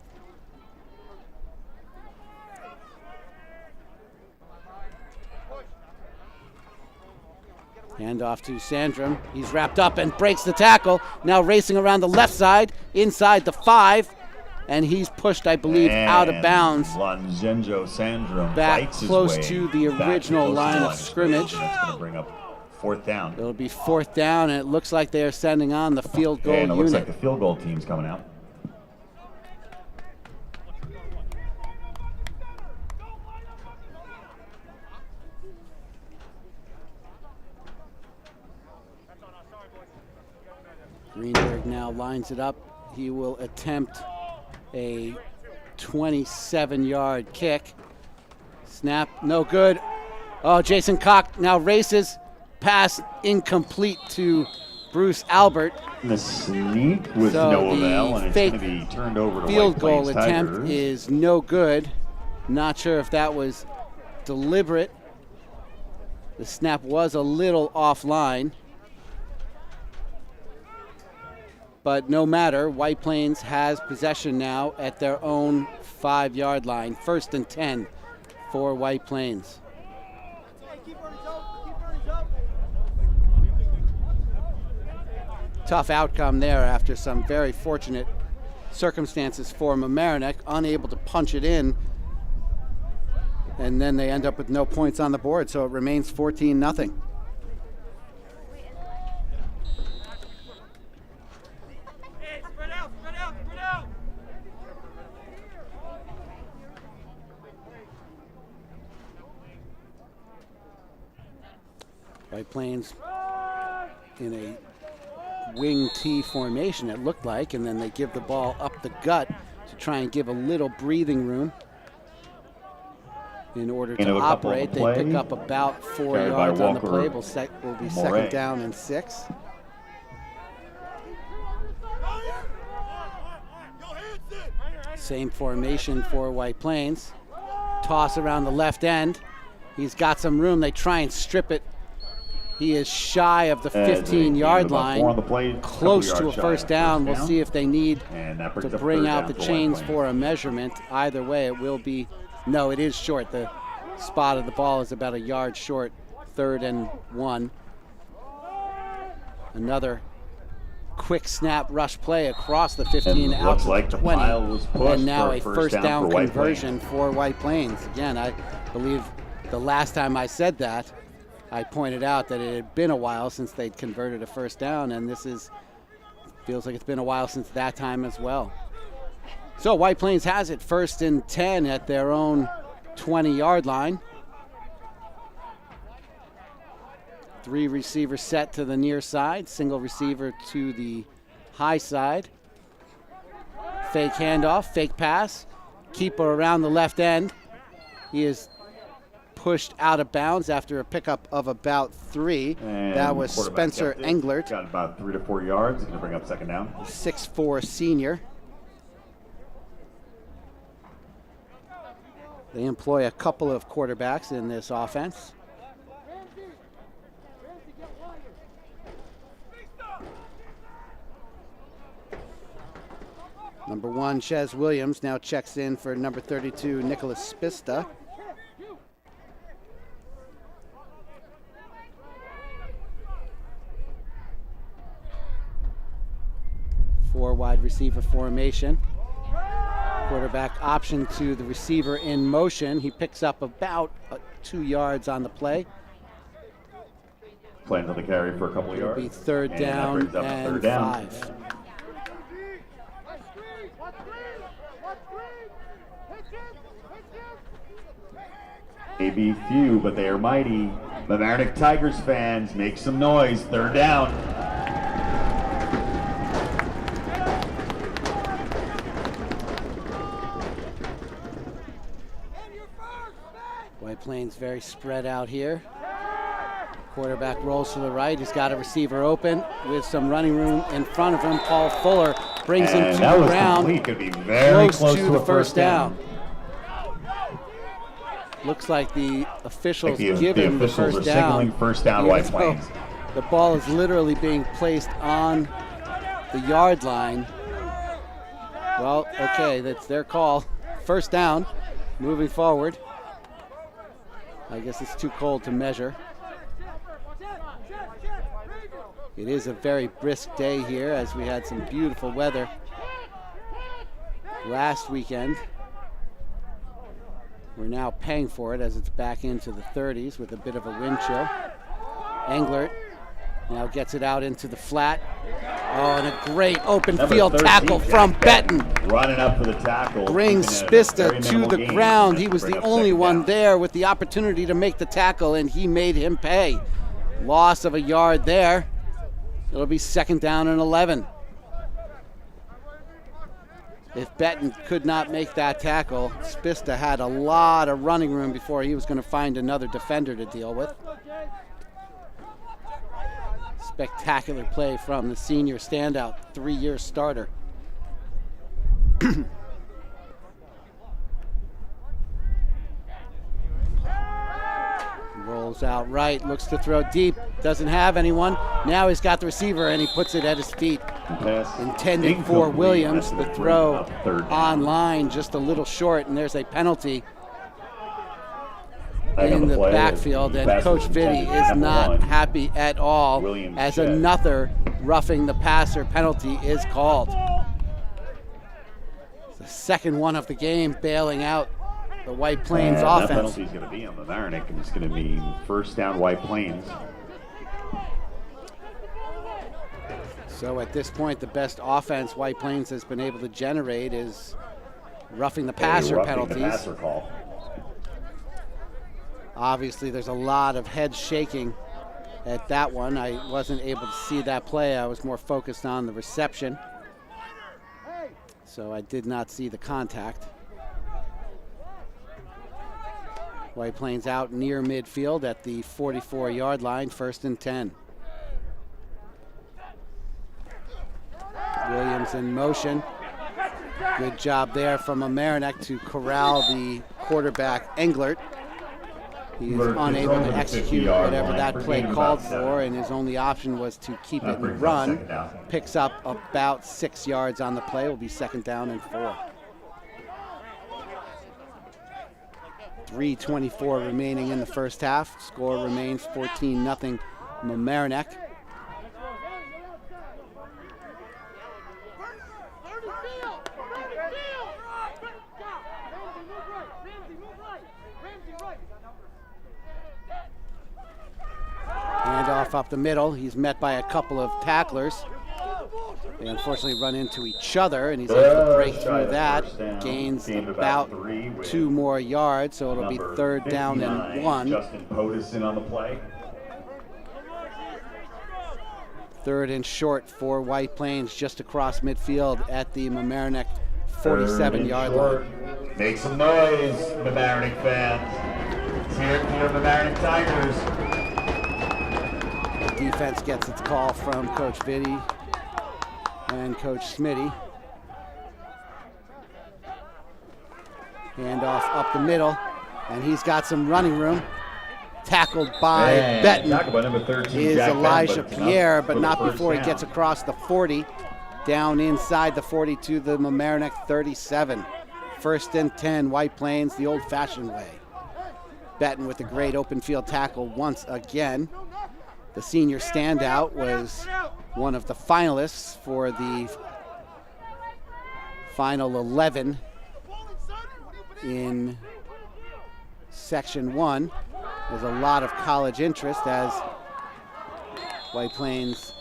Handoff to Sandrum. He's wrapped up and breaks the tackle. Now racing around the left side, inside the 5, and he's pushed, I believe, out of bounds. Langenjo Sandrum Back fights his close way to the back original close to line the of scrimmage. That's going to bring up fourth down. It'll be fourth down, and it looks like they are sending on the field goal And it looks unit. like the field goal team's coming out. Greenberg now lines it up. He will attempt a 27-yard kick. Snap, no good. Oh, Jason Koch now races. Pass incomplete to Bruce Albert. And the sneak with So no the avail, and it's fake going to be turned over to Field White goal Plains attempt Tigers. is no good. Not sure if that was deliberate. The snap was a little offline. But no matter, White Plains has possession now at their own 5-yard line. 1st and 10 for White Plains. Tough outcome there after some very fortunate circumstances for Mamaroneck, unable to punch it in. And then they end up with no points on the board, so it remains 14-0. White Plains in a wing T formation, it looked like, and then they give the ball up the gut to try and give a little breathing room in order to Into a couple on operate. the They play. pick up about 4 Carried by yards on the Walker play. Will be second Moray. down and 6. Same formation for White Plains. Toss around the left end. He's got some room. They try and strip it. He is shy of the 15-yard line, On the play, close couple to a yards shy first of down. We'll see if they need And that brings to up bring third out down the for chains White for Plains. a measurement. Either way, it will be, no, it is short. The spot of the ball is about a yard short. 3rd and 1. Another quick snap rush play across the 15 And out looks to like the the 20. pile was pushed And now for a first down for White conversion Plains. for White Plains. Again, I believe the last time I said that, I pointed out that it had been a while since they'd converted a first down, and feels like it's been a while since that time as well. So White Plains has it 1st and 10 at their own 20-yard line. 3 receivers set to the near side, single receiver to the high side. Fake handoff, fake pass, keeper around the left end. He is pushed out of bounds after a pickup of about 3. And That was quarterback Spencer kept it. Englert, Got about 3 to 4 yards. Going to bring up second down. 6'4" senior. They employ a couple of quarterbacks in this offense. Number 1, Ches Williams, now checks in for number 32, Nicholas Spista. Four wide receiver formation. Quarterback option to the receiver in motion. He picks up about 2 yards on the play. Playing on the carry for a couple of It'll yards. be 3rd And that down brings up and third down. 5. May be few, but they are mighty. Mamaroneck Tigers fans, make some noise. 3rd down. White Plains very spread out here. Quarterback rolls to the right. He's got a receiver open with some running room in front of him. Paul Fuller brings him to the ground. Could be very close to to the a first down. Looks like the officials give him the first down. Signaling first down, White Plains. The ball is literally being placed on the yard line. Well, okay, that's their call. First down, moving forward. I guess it's too cold to measure. It is a very brisk day here, as we had some beautiful weather last weekend. We're now paying for it as it's back into the 30s with a bit of a wind chill. Englert now gets it out into the flat. Oh, and a great open field 13, tackle from Benton. Running up for the tackle. Brings Spista to the ground. He was the only one there with the opportunity to make the tackle, and he made him pay. Loss of a yard there. It'll be second down and 11. If Benton could not make that tackle, Spista had a lot of running room before he was going to find another defender to deal with. Spectacular play from the senior standout, 3-year starter. Rolls out right, looks to throw deep, doesn't have anyone. Now he's got the receiver and he puts it at his feet. Intended for Williams. The throw on line just a little short, and there's a penalty in the backfield, and Coach Vitti is not happy at all as another roughing the passer penalty is called. It's the second one of the game, bailing out the White Plains offense. That penalty is going to be on Mamaroneck, and it's going to mean first down White Plains. So at this point, the best offense White Plains has been able to generate is roughing the passer penalties. The passer call. Obviously, there's a lot of head shaking at that one. I wasn't able to see that play. I was more focused on the reception. So I did not see the contact. White Plains out near midfield at the 44-yard line, 1st and 10. Williams in motion. Good job there from Mamaroneck to corral the quarterback Englert. He is unable to execute whatever that play called for, and his only option was to keep it and run. Picks up about 6 yards on the play. Will be second down and 4. 3:24 remaining in the first half. Score remains 14-0 Mamaroneck. Handoff up the middle. He's met by a couple of tacklers. They unfortunately run into each other, and he's able to break through that. Gains about 2 more yards, so it'll be 3rd down and 1. Justin Podison on the play. 3rd and short for White Plains, just across midfield at the Mamaroneck 47-yard line. Make some noise, Mamaroneck fans. It's here for your Mamaroneck Tigers. Defense gets its call from Coach Vitti and Coach Smitty. Handoff up the middle, and he's got some running room. Tackled by Benton number 13, is Jack Elijah Benton, Pierre, but not first before he down. gets across the 40. Down inside the 40 to the Mamaroneck 37. 1st and 10, White Plains, the old-fashioned way. Benton with a great open field tackle once again. The senior standout was one of the finalists for the final 11 in Section 1. There's a lot of college interest as White Plains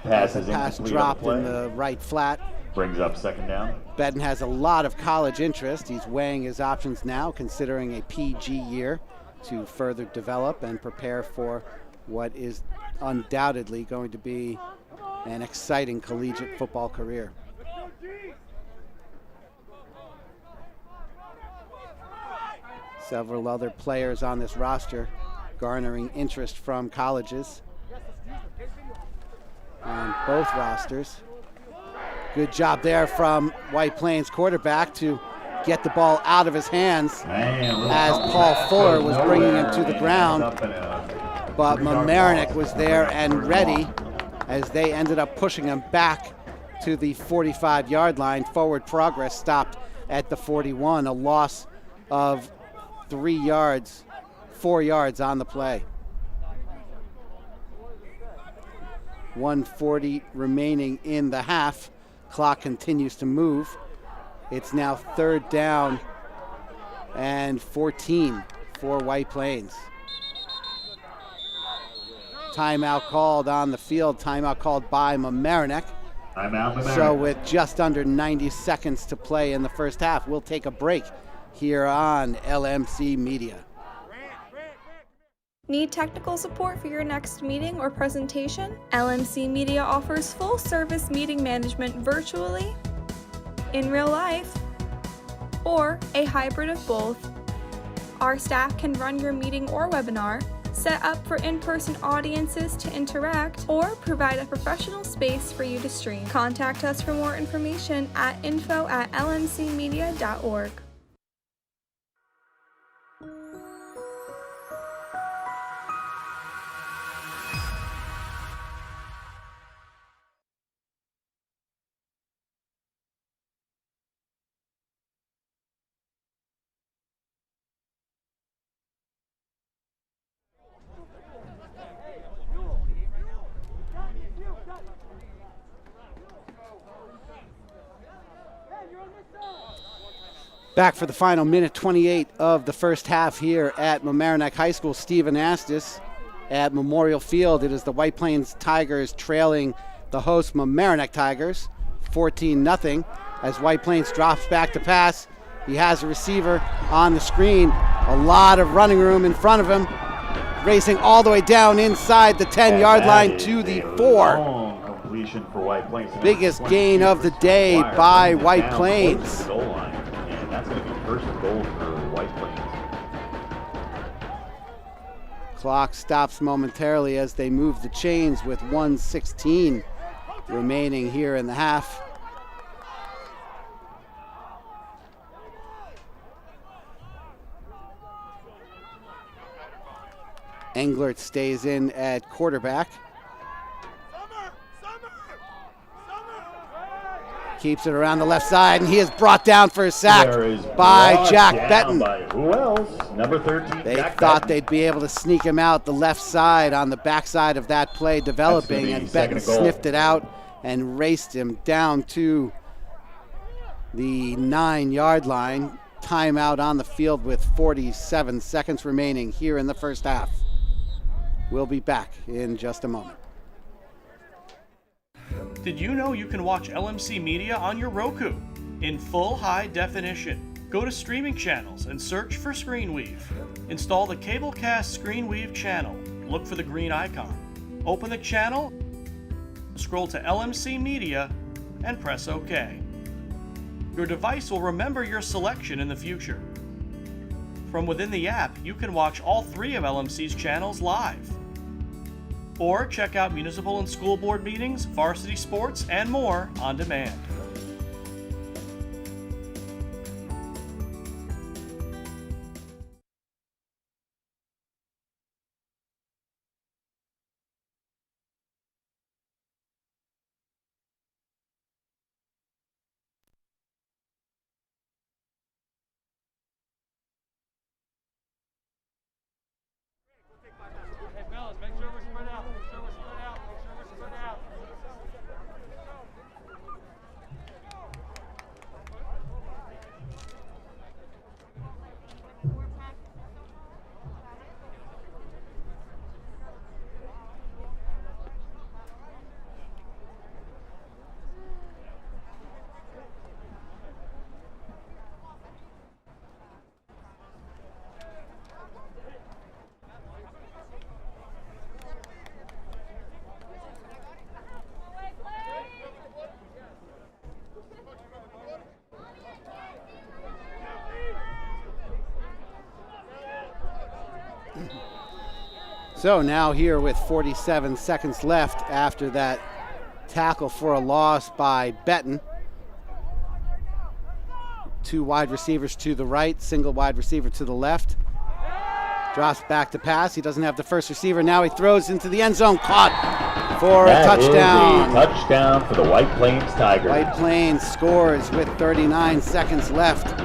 has a pass dropped in the right flat. Brings up second down. Benton has a lot of college interest. He's weighing his options now, considering a PG year to further develop and prepare for what is undoubtedly going to be an exciting collegiate football career. Several other players on this roster garnering interest from colleges on both rosters. Good job there from White Plains quarterback to get the ball out of his hands as Paul Fuller was bringing him to the ground. But Mamaroneck was there and ready as they ended up pushing him back to the 45-yard line. Forward progress stopped at the 41, a loss of 4 yards on the play. 1:40 remaining in the half. Clock continues to move. It's now 3rd down and 14 for White Plains. Timeout called on the field, timeout called by Mamaroneck. So with just under 90 seconds to play in the first half, we'll take a break here on LMC Media. Need technical support for your next meeting or presentation? LMC Media offers full-service meeting management virtually, in real life, or a hybrid of both. Our staff can run your meeting or webinar, set up for in-person audiences to interact, or provide a professional space for you to stream. Contact us for more information at info@lmcmedia.org. Back for the final minute 28 of the first half here at Mamaroneck High School. Stephen Astis at Memorial Field. It is the White Plains Tigers trailing the host Mamaroneck Tigers 14-0 as White Plains drops back to pass. He has a receiver on the screen. A lot of running room in front of him. Racing all the way down inside the 10-yard line to the 4. Completion for White Plains. Biggest gain of the day by White Plains. That's going to be first and goal for White Plains. Clock stops momentarily as they move the chains with 1:16 remaining here in the half. Englert stays in at quarterback. Keeps it around the left side, and he is brought down for a sack by Jack Benton. Who else? Number 13, They Jack thought Benton. they'd be able to sneak him out the left side on the backside of that play developing, be and second Benton and goal. sniffed it out and raced him down to the 9-yard line. Timeout on the field with 47 seconds remaining here in the first half. We'll be back in just a moment. Did you know you can watch LMC Media on your Roku in full high definition? Go to streaming channels and search for ScreenWeave. Install the Cablecast ScreenWeave channel. Look for the green icon. Open the channel, scroll to LMC Media, and press OK. Your device will remember your selection in the future. From within the app, you can watch all 3 of LMC's channels live. Or check out municipal and school board meetings, varsity sports, and more on demand. Hey, fellas, make sure we're spread out. Make sure we're spread out. Make sure we're spread out. So now here with 47 seconds left after that tackle for a loss by Betton. Two wide receivers to the right, single wide receiver to the left. Drops back to pass. He doesn't have the first receiver. Now he throws into the end zone. Caught for a touchdown. Is a touchdown for the White Plains Tigers. White Plains scores with 39 seconds left.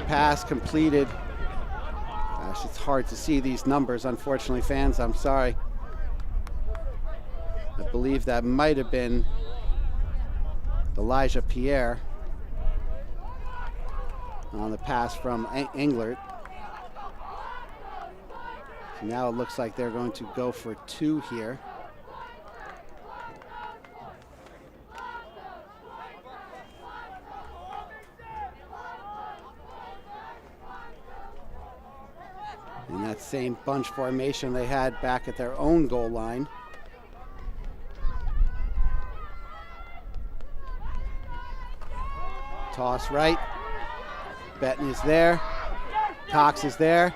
Pass completed. Gosh, it's hard to see these numbers, unfortunately, fans. I'm sorry. I believe that might have been Elijah Pierre on the pass from Englert. So now it looks like they're going to go for two here. In that same bunch formation they had back at their own goal line. Toss right. Betton is there. Cox is there.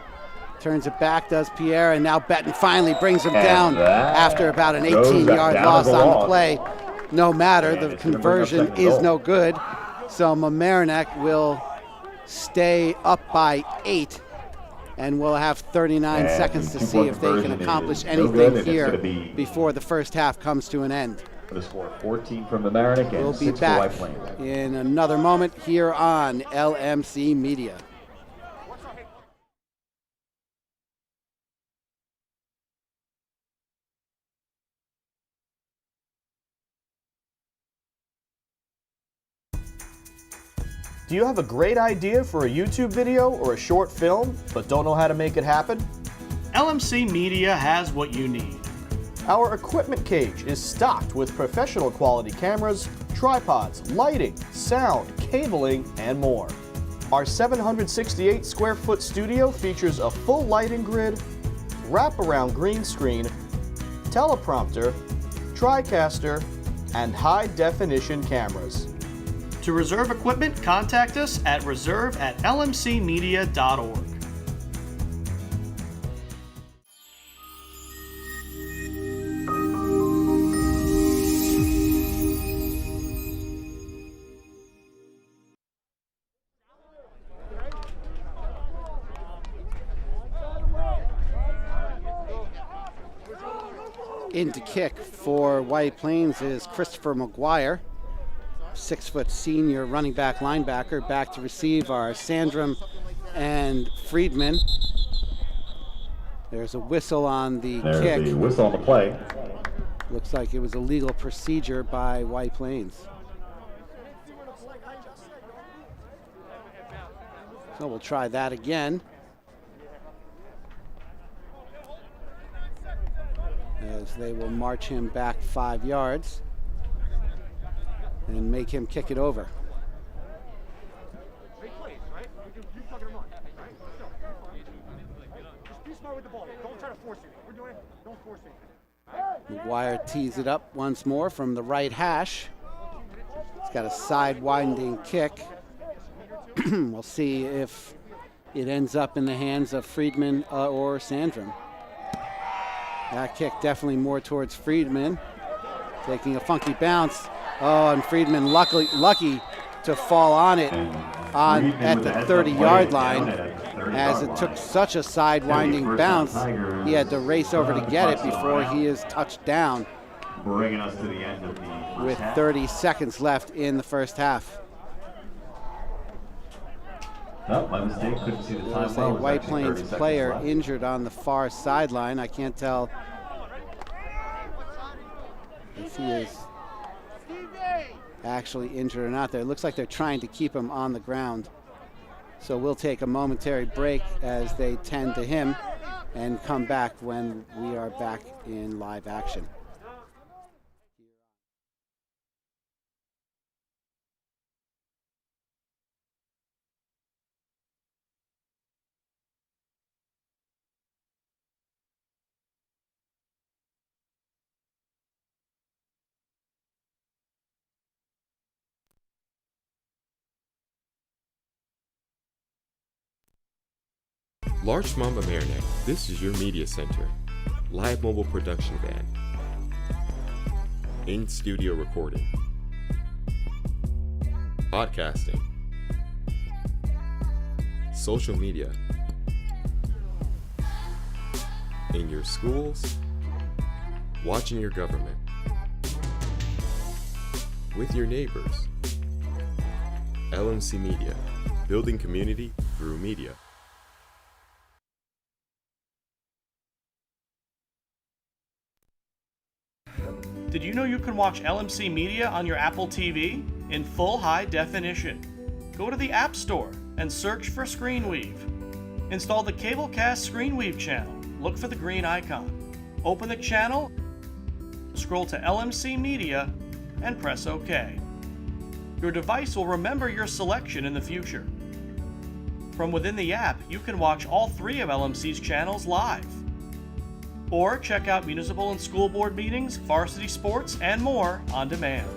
Turns it back, does Pierre, and now Betton finally brings him down after about an 18-yard loss on the play. No matter, the conversion is no good. So Mamaroneck will stay up by 8, and we'll have 39 seconds to see if they can accomplish anything here before the first half comes to an end. For the score, 14 from Mamaroneck and We'll be 6 for back White Plains. in another moment here on LMC Media. Do you have a great idea for a YouTube video or a short film, but don't know how to make it happen? LMC Media has what you need. Our equipment cage is stocked with professional quality cameras, tripods, lighting, sound, cabling, and more. Our 768 square foot studio features a full lighting grid, wraparound green screen, teleprompter, TriCaster, and high definition cameras. To reserve equipment, contact us at reserve@lmcmedia.org. In to kick for White Plains is Christopher McGuire, 6-foot senior running back linebacker. Back to receive are Sandrum and Friedman. There's a whistle on the kick. There's the whistle on the play. Looks like it was a legal procedure by White Plains. So we'll try that again. As they will march him back 5 yards and make him kick it over. Make plays, right? You fucking run, right? Just be smart with the ball. Don't try to force it. We're doing it. Don't force it. McGuire tees it up once more from the right hash. He's got a side winding kick. We'll see if it ends up in the hands of Friedman or Sandrum. That kick definitely more towards Friedman. Taking a funky bounce. Oh, and Friedman lucky to fall on it at the 30-yard line. As it took such a side-winding bounce, he had to race over to get it before he is touched down. Bringing us to the end of the first With half. 30 seconds left in the first half. No, my mistake. Couldn't see the time There's well. a It was White actually 30 Plains seconds player left. injured on the far sideline. I can't tell if he is actually injured or not. There, it looks like they're trying to keep him on the ground. So we'll take a momentary break as they tend to him and come back when we are back in live action. Large Mamaroneck, this is your media center. Live mobile production van. In-studio recording. Podcasting. Social media. In your schools. Watching your government. With your neighbors. LMC Media. Building community through media. Did you know you can watch LMC Media on your Apple TV in full high definition? Go to the App Store and search for ScreenWeave. Install the Cablecast ScreenWeave channel. Look for the green icon. Open the channel, scroll to LMC Media, and press OK. Your device will remember your selection in the future. From within the app, you can watch all 3 of LMC's channels live. Or check out municipal and school board meetings, varsity sports, and more on demand.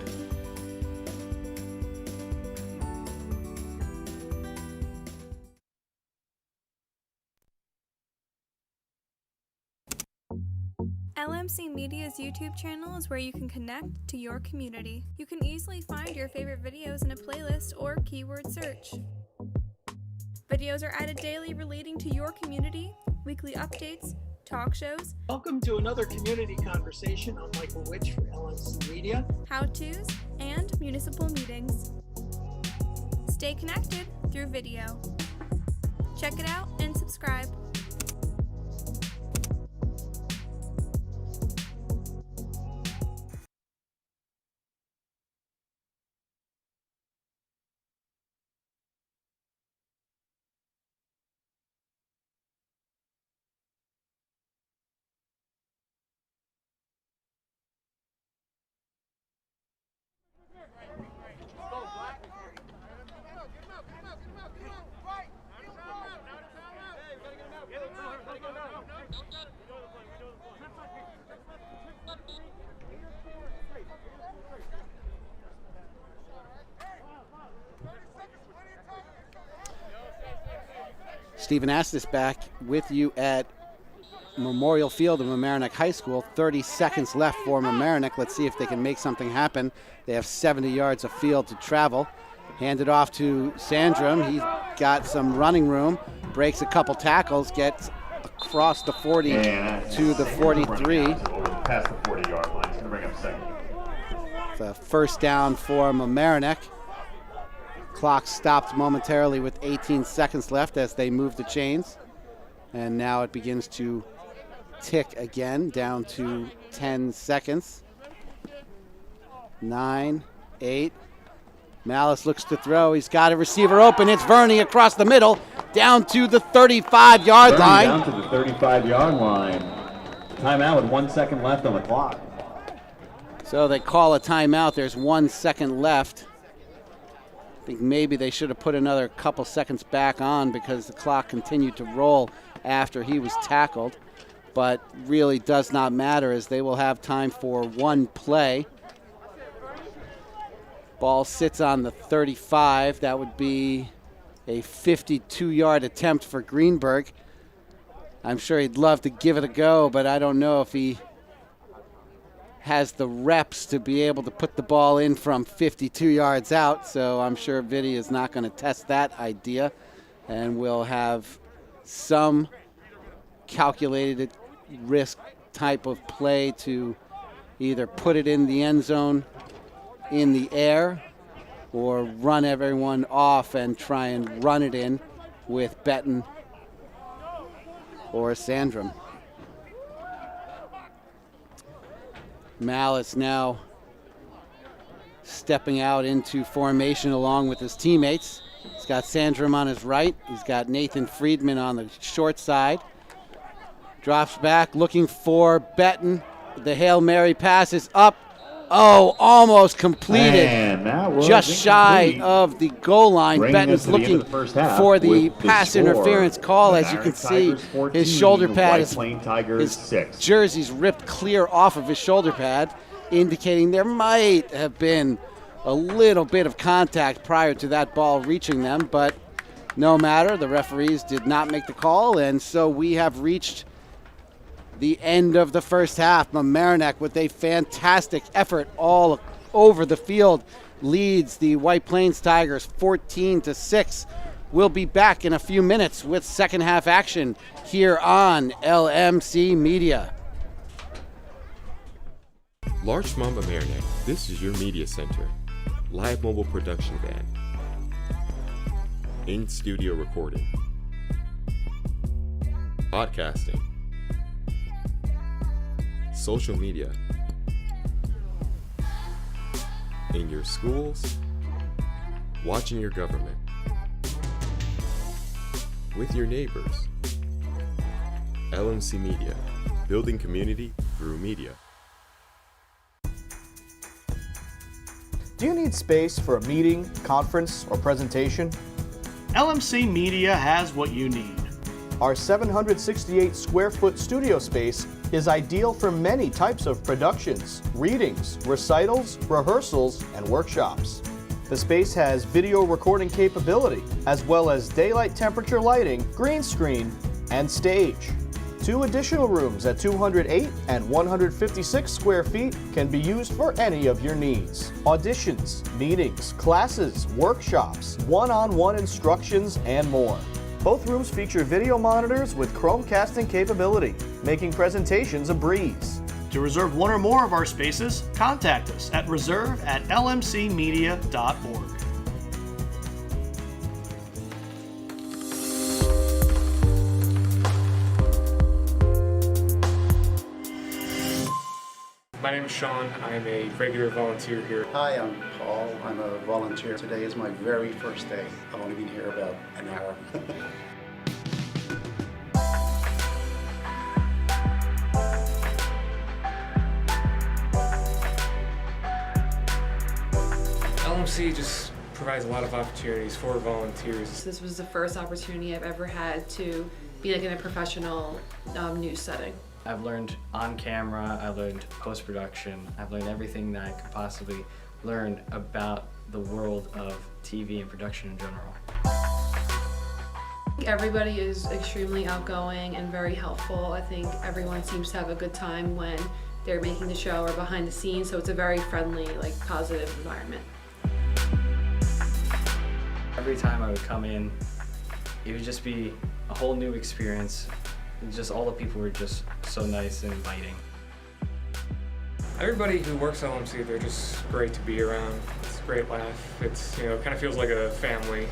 LMC Media's YouTube channel is where you can connect to your community. You can easily find your favorite videos in a playlist or keyword search. Videos are added daily relating to your community, weekly updates, talk shows, Welcome to another community conversation. I'm Michael Witch for LMC Media. how-tos, and municipal meetings. Stay connected through video. Check it out and subscribe. Stephen Astis back with you at Memorial Field of Mamaroneck High School. 30 seconds left for Mamaroneck. Let's see if they can make something happen. They have 70 yards of field to travel. Hand it off to Sandrum. He's got some running room, breaks a couple tackles, gets across the 40 to the 43. Past the 40-yard line. He's going to bring up second. The first down for Mamaroneck. Clock stopped momentarily with 18 seconds left as they move the chains. And now it begins to tick again down to 10 seconds. 9, 8. Malice looks to throw. He's got a receiver open. It's Verney across the middle down to the 35-yard line. Down to the 35-yard line. Timeout with 1 second left on the clock. So they call a timeout. There's 1 second left. I think maybe they should have put another couple seconds back on because the clock continued to roll after he was tackled. But really does not matter as they will have time for one play. Ball sits on the 35. That would be a 52-yard attempt for Greenberg. I'm sure he'd love to give it a go, but I don't know if he has the reps to be able to put the ball in from 52 yards out, so I'm sure Vidi is not going to test that idea, and we'll have some calculated risk type of play to either put it in the end zone in the air or run everyone off and try and run it in with Benton or Sandrum. Malice now stepping out into formation along with his teammates. He's got Sandrum on his right. He's got Nathan Friedman on the short side. Drops back looking for Benton. The Hail Mary pass is up. Oh, almost completed. Just shy of the goal line. Benton's looking for the pass interference call. As you can see, his shoulder pad is, his jersey's ripped clear off of his shoulder pad, indicating there might have been a little bit of contact prior to that ball reaching them, but No matter, the referees did not make the call, and so we have reached the end of the first half. Mamaroneck, with a fantastic effort all over the field, leads the White Plains Tigers 14-6. We'll be back in a few minutes with second half action here on LMC Media. Larchmont Mamaroneck, this is your media center. Live mobile production van. In-studio recording. Podcasting. Social media. In your schools. Watching your government. With your neighbors. LMC Media. Building community through media. Do you need space for a meeting, conference, or presentation? LMC Media has what you need. Our 768 square foot studio space is ideal for many types of productions, readings, recitals, rehearsals, and workshops. The space has video recording capability, as well as daylight temperature lighting, green screen, and stage. 2 additional rooms at 208 and 156 square feet can be used for any of your needs. Auditions, meetings, classes, workshops, one-on-one instructions, and more. Both rooms feature video monitors with Chromecasting capability, making presentations a breeze. To reserve one or more of our spaces, contact us at reserve@lmcmedia.org. My name is Sean. I'm a regular volunteer here. Hi, I'm Paul. I'm a volunteer. Today is my very first day. I've only been here about an hour. LMC just provides a lot of opportunities for volunteers. This was the first opportunity I've ever had to be like in a professional news setting. I've learned on camera, I learned post-production, I've learned everything that I could possibly learn about the world of TV and production in general. Everybody is extremely outgoing and very helpful. I think everyone seems to have a good time when they're making the show or behind the scenes, so it's a very friendly, like, positive environment. Every time I would come in, it would just be a whole new experience. And just all the people were just so nice and inviting. Everybody who works at LMC, they're just great to be around. It's a great laugh. It's, it kind of feels like a family.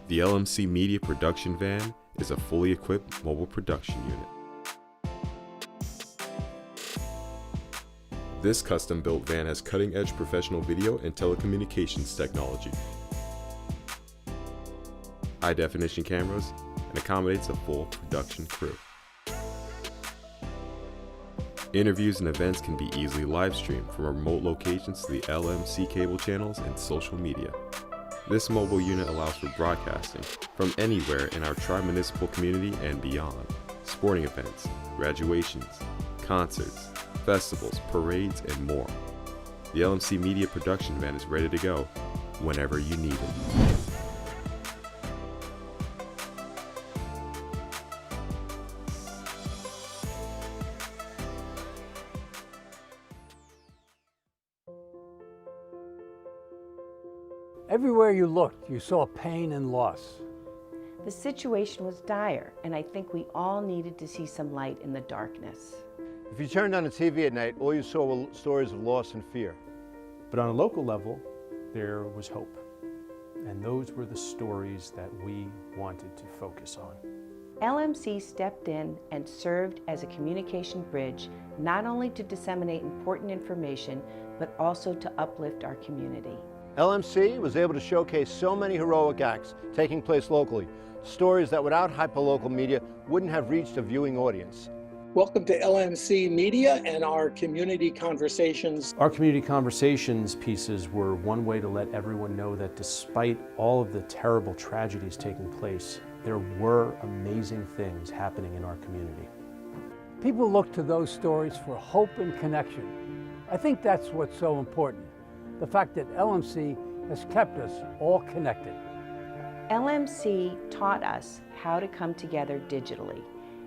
The LMC Media Production Van is a fully equipped mobile production unit. This custom-built van has cutting-edge professional video and telecommunications technology, high-definition cameras, and accommodates a full production crew. Interviews and events can be easily live-streamed from remote locations to the LMC cable channels and social media. This mobile unit allows for broadcasting from anywhere in our tri-municipal community and beyond. Sporting events, graduations, concerts, festivals, parades, and more. The LMC Media Production Van is ready to go whenever you need it. Everywhere you looked, you saw pain and loss. The situation was dire, and I think we all needed to see some light in the darkness. If you turned on the TV at night, all you saw were stories of loss and fear. But on a local level, there was hope. And those were the stories that we wanted to focus on. LMC stepped in and served as a communication bridge, not only to disseminate important information, but also to uplift our community. LMC was able to showcase so many heroic acts taking place locally, stories that without hyperlocal media wouldn't have reached a viewing audience. Welcome to LMC Media and our community conversations. Our community conversations pieces were one way to let everyone know that despite all of the terrible tragedies taking place, there were amazing things happening in our community. People look to those stories for hope and connection. I think that's what's so important. The fact that LMC has kept us all connected. LMC taught us how to come together digitally.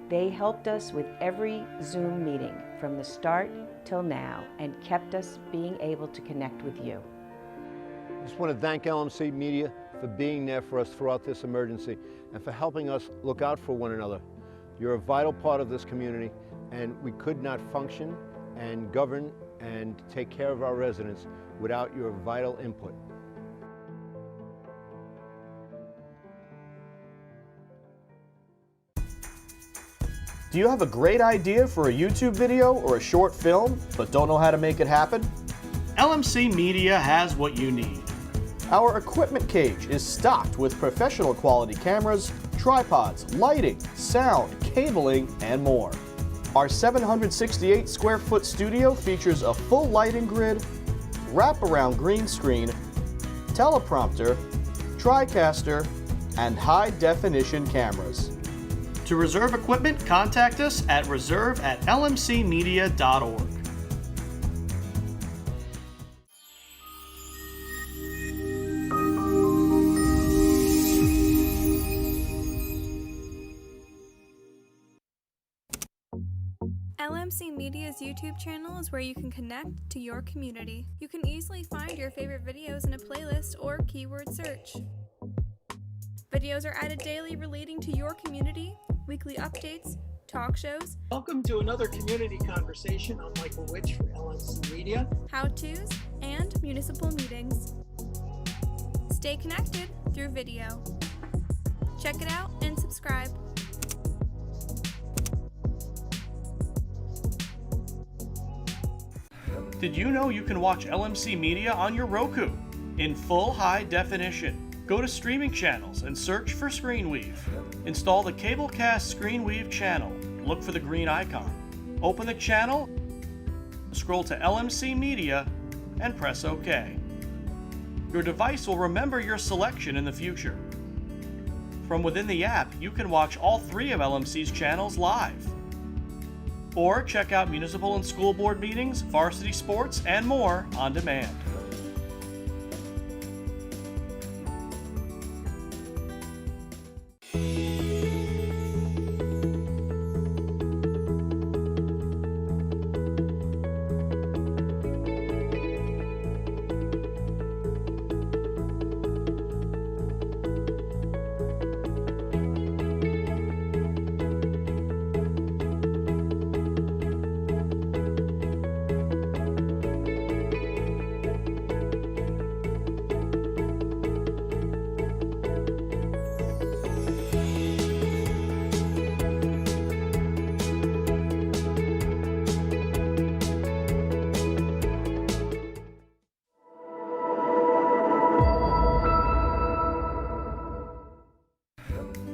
They helped us with every Zoom meeting from the start till now and kept us being able to connect with you. I just want to thank LMC Media for being there for us throughout this emergency and for helping us look out for one another. You're a vital part of this community, and we could not function and govern and take care of our residents without your vital input. Do you have a great idea for a YouTube video or a short film, but don't know how to make it happen? LMC Media has what you need. Our equipment cage is stocked with professional quality cameras, tripods, lighting, sound, cabling, and more. Our 768 square foot studio features a full lighting grid, wraparound green screen, teleprompter, TriCaster, and high definition cameras. To reserve equipment, contact us at reserve@lmcmedia.org. LMC Media's YouTube channel is where you can connect to your community. You can easily find your favorite videos in a playlist or keyword search. Videos are added daily relating to your community, weekly updates, talk shows, Welcome to another community conversation. I'm Michael Witch for LMC Media. how-tos, and municipal meetings. Stay connected through video. Check it out and subscribe. Did you know you can watch LMC Media on your Roku in full high definition? Go to streaming channels and search for ScreenWeave. Install the Cablecast ScreenWeave channel. Look for the green icon. Open the channel, scroll to LMC Media, and press OK. Your device will remember your selection in the future. From within the app, you can watch all 3 of LMC's channels live. Or check out municipal and school board meetings, varsity sports, and more on demand.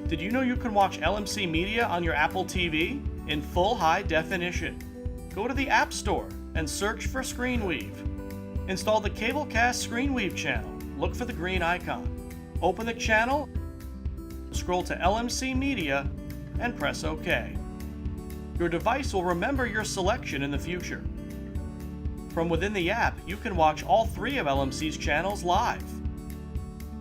Did you know you can watch LMC Media on your Apple TV in full high definition? Go to the App Store and search for ScreenWeave. Install the Cablecast ScreenWeave channel. Look for the green icon. Open the channel, scroll to LMC Media, and press OK. Your device will remember your selection in the future. From within the app, you can watch all 3 of LMC's channels live.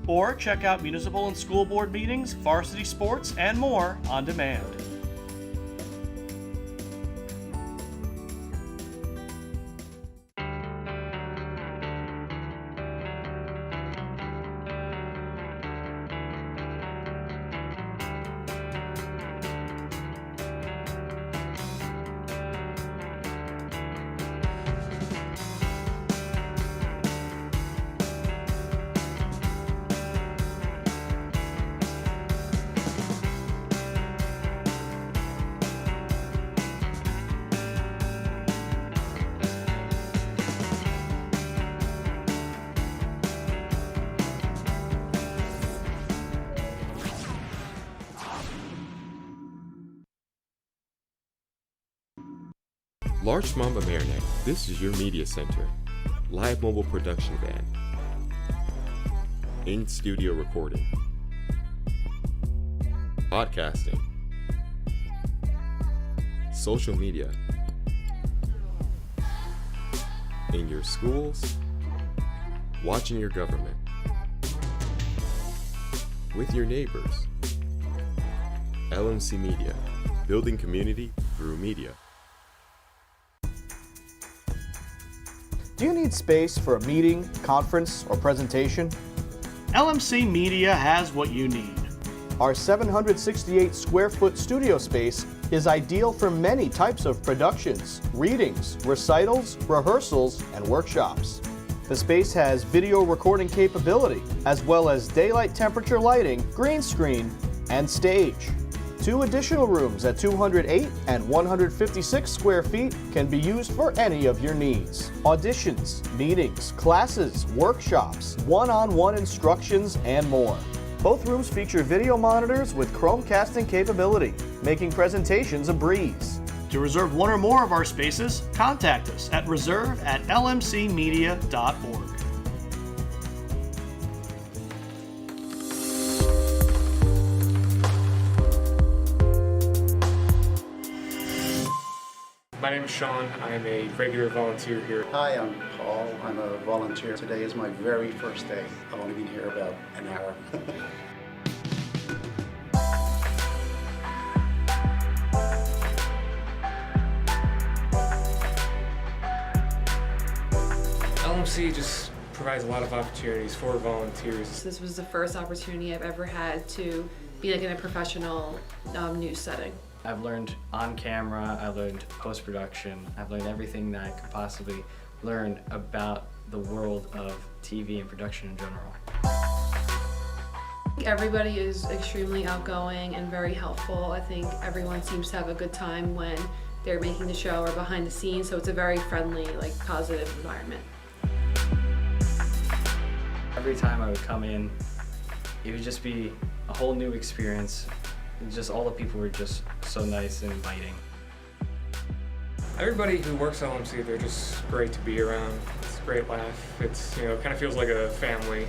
Or check out municipal and school board meetings, varsity sports, and more on demand. Large Mamaroneck, this is your media center. Live mobile production van. In-studio recording. Podcasting. Social media. In your schools. Watching your government. With your neighbors. LMC Media. Building community through media. Do you need space for a meeting, conference, or presentation? LMC Media has what you need. Our 768 square foot studio space is ideal for many types of productions, readings, recitals, rehearsals, and workshops. The space has video recording capability, as well as daylight temperature lighting, green screen, and stage. 2 additional rooms at 208 and 156 square feet can be used for any of your needs. Auditions, meetings, classes, workshops, one-on-one instructions, and more. Both rooms feature video monitors with Chromecasting capability, making presentations a breeze. To reserve one or more of our spaces, contact us at reserve@lmcmedia.org. My name is Sean. I'm a regular volunteer here. Hi, I'm Paul. I'm a volunteer. Today is my very first day. I've only been here about an hour. LMC just provides a lot of opportunities for volunteers. This was the first opportunity I've ever had to be like in a professional news setting. I've learned on camera, I learned post-production, I've learned everything that I could possibly learn about the world of TV and production in general. Everybody is extremely outgoing and very helpful. I think everyone seems to have a good time when they're making the show or behind the scenes, so it's a very friendly, like, positive environment. Every time I would come in, it would just be a whole new experience. Just all the people were just so nice and inviting. Everybody who works at LMC, they're just great to be around. It's a great laugh. It's, it kind of feels like a family.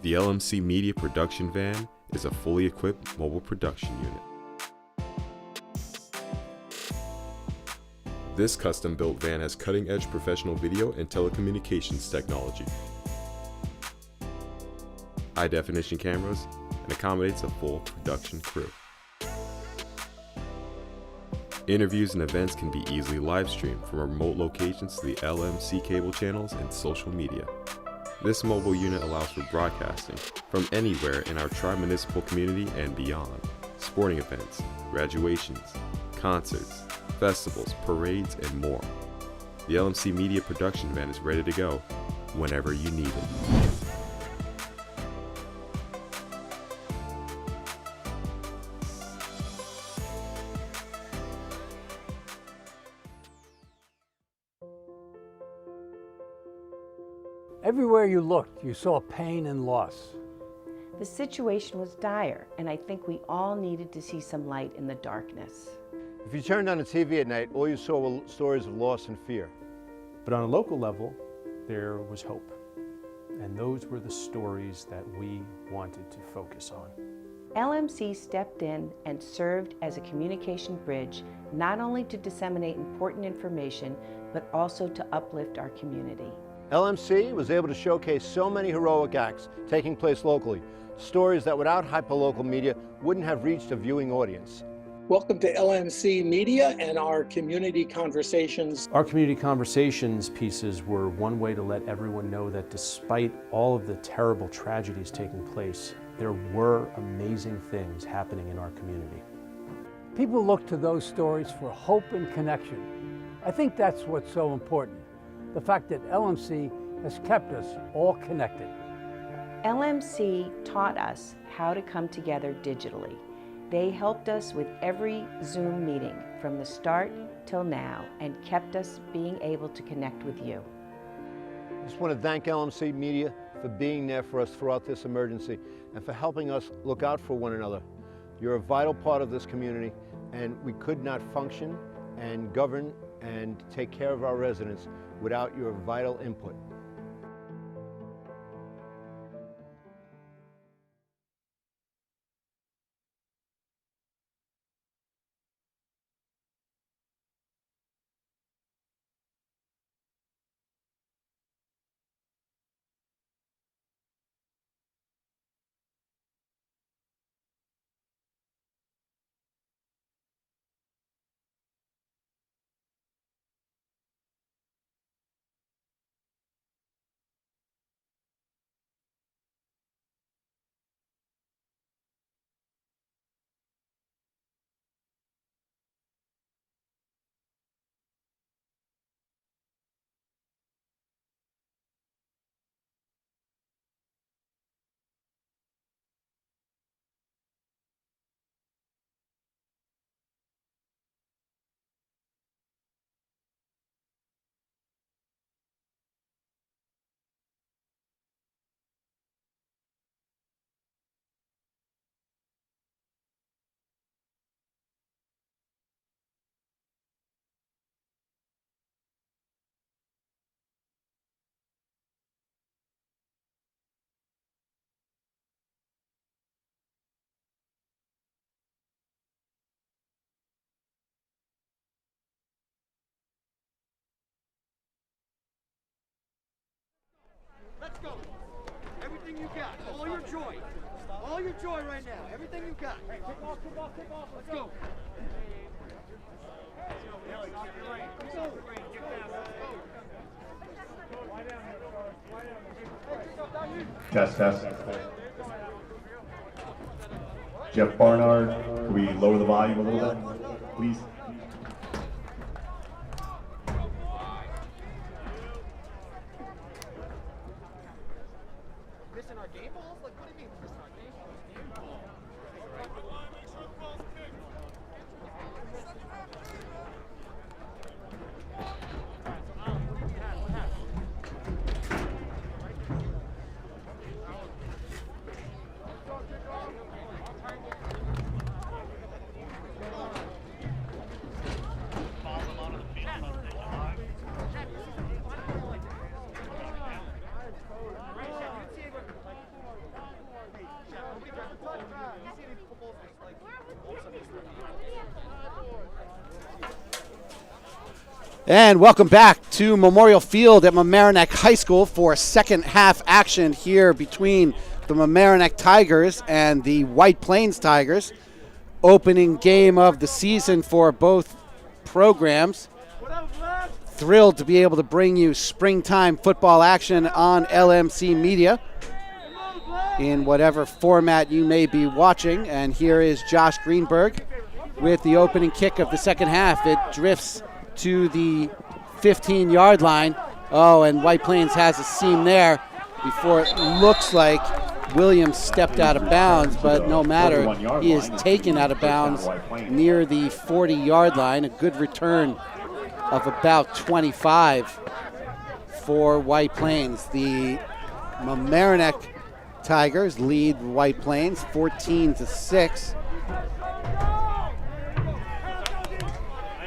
The LMC Media Production Van is a fully equipped mobile production unit. This custom-built van has cutting-edge professional video and telecommunications technology, high-definition cameras, and accommodates a full production crew. Interviews and events can be easily live-streamed from remote locations to the LMC cable channels and social media. This mobile unit allows for broadcasting from anywhere in our tri-municipal community and beyond. Sporting events, graduations, concerts, festivals, parades, and more. The LMC Media Production Van is ready to go whenever you need it. Everywhere you looked, you saw pain and loss. The situation was dire, and I think we all needed to see some light in the darkness. If you turned on the TV at night, all you saw were stories of loss and fear. But on a local level, there was hope. And those were the stories that we wanted to focus on. LMC stepped in and served as a communication bridge, not only to disseminate important information, but also to uplift our community. LMC was able to showcase so many heroic acts taking place locally, stories that without hyperlocal media wouldn't have reached a viewing audience. Welcome to LMC Media and our community conversations. Our community conversations pieces were one way to let everyone know that despite all of the terrible tragedies taking place, there were amazing things happening in our community. People look to those stories for hope and connection. I think that's what's so important. The fact that LMC has kept us all connected. LMC taught us how to come together digitally. They helped us with every Zoom meeting from the start till now and kept us being able to connect with you. I just want to thank LMC Media for being there for us throughout this emergency and for helping us look out for one another. You're a vital part of this community, and we could not function and govern and take care of our residents without your vital input. Let's go. Everything you got. All your joy. All your joy right now. Everything you got. Hey, kick off, kick off, kick off. Let's go. Test, test. Jeff Barnard, can we lower the volume a little bit, please? Missing our game balls? Like, what do you mean missing our game balls? Game ball. And welcome back to Memorial Field at Mamaroneck High School for second half action here between the Mamaroneck Tigers and the White Plains Tigers. Opening game of the season for both programs. Thrilled to be able to bring you springtime football action on LMC Media in whatever format you may be watching. And here is Josh Greenberg with the opening kick of the second half. It drifts to the 15-yard line. Oh, and White Plains has a seam there before it looks like Williams stepped out of bounds, but no matter, he is taken out of bounds near the 40-yard line. A good return of about 25 for White Plains. The Mamaroneck Tigers lead White Plains 14-6.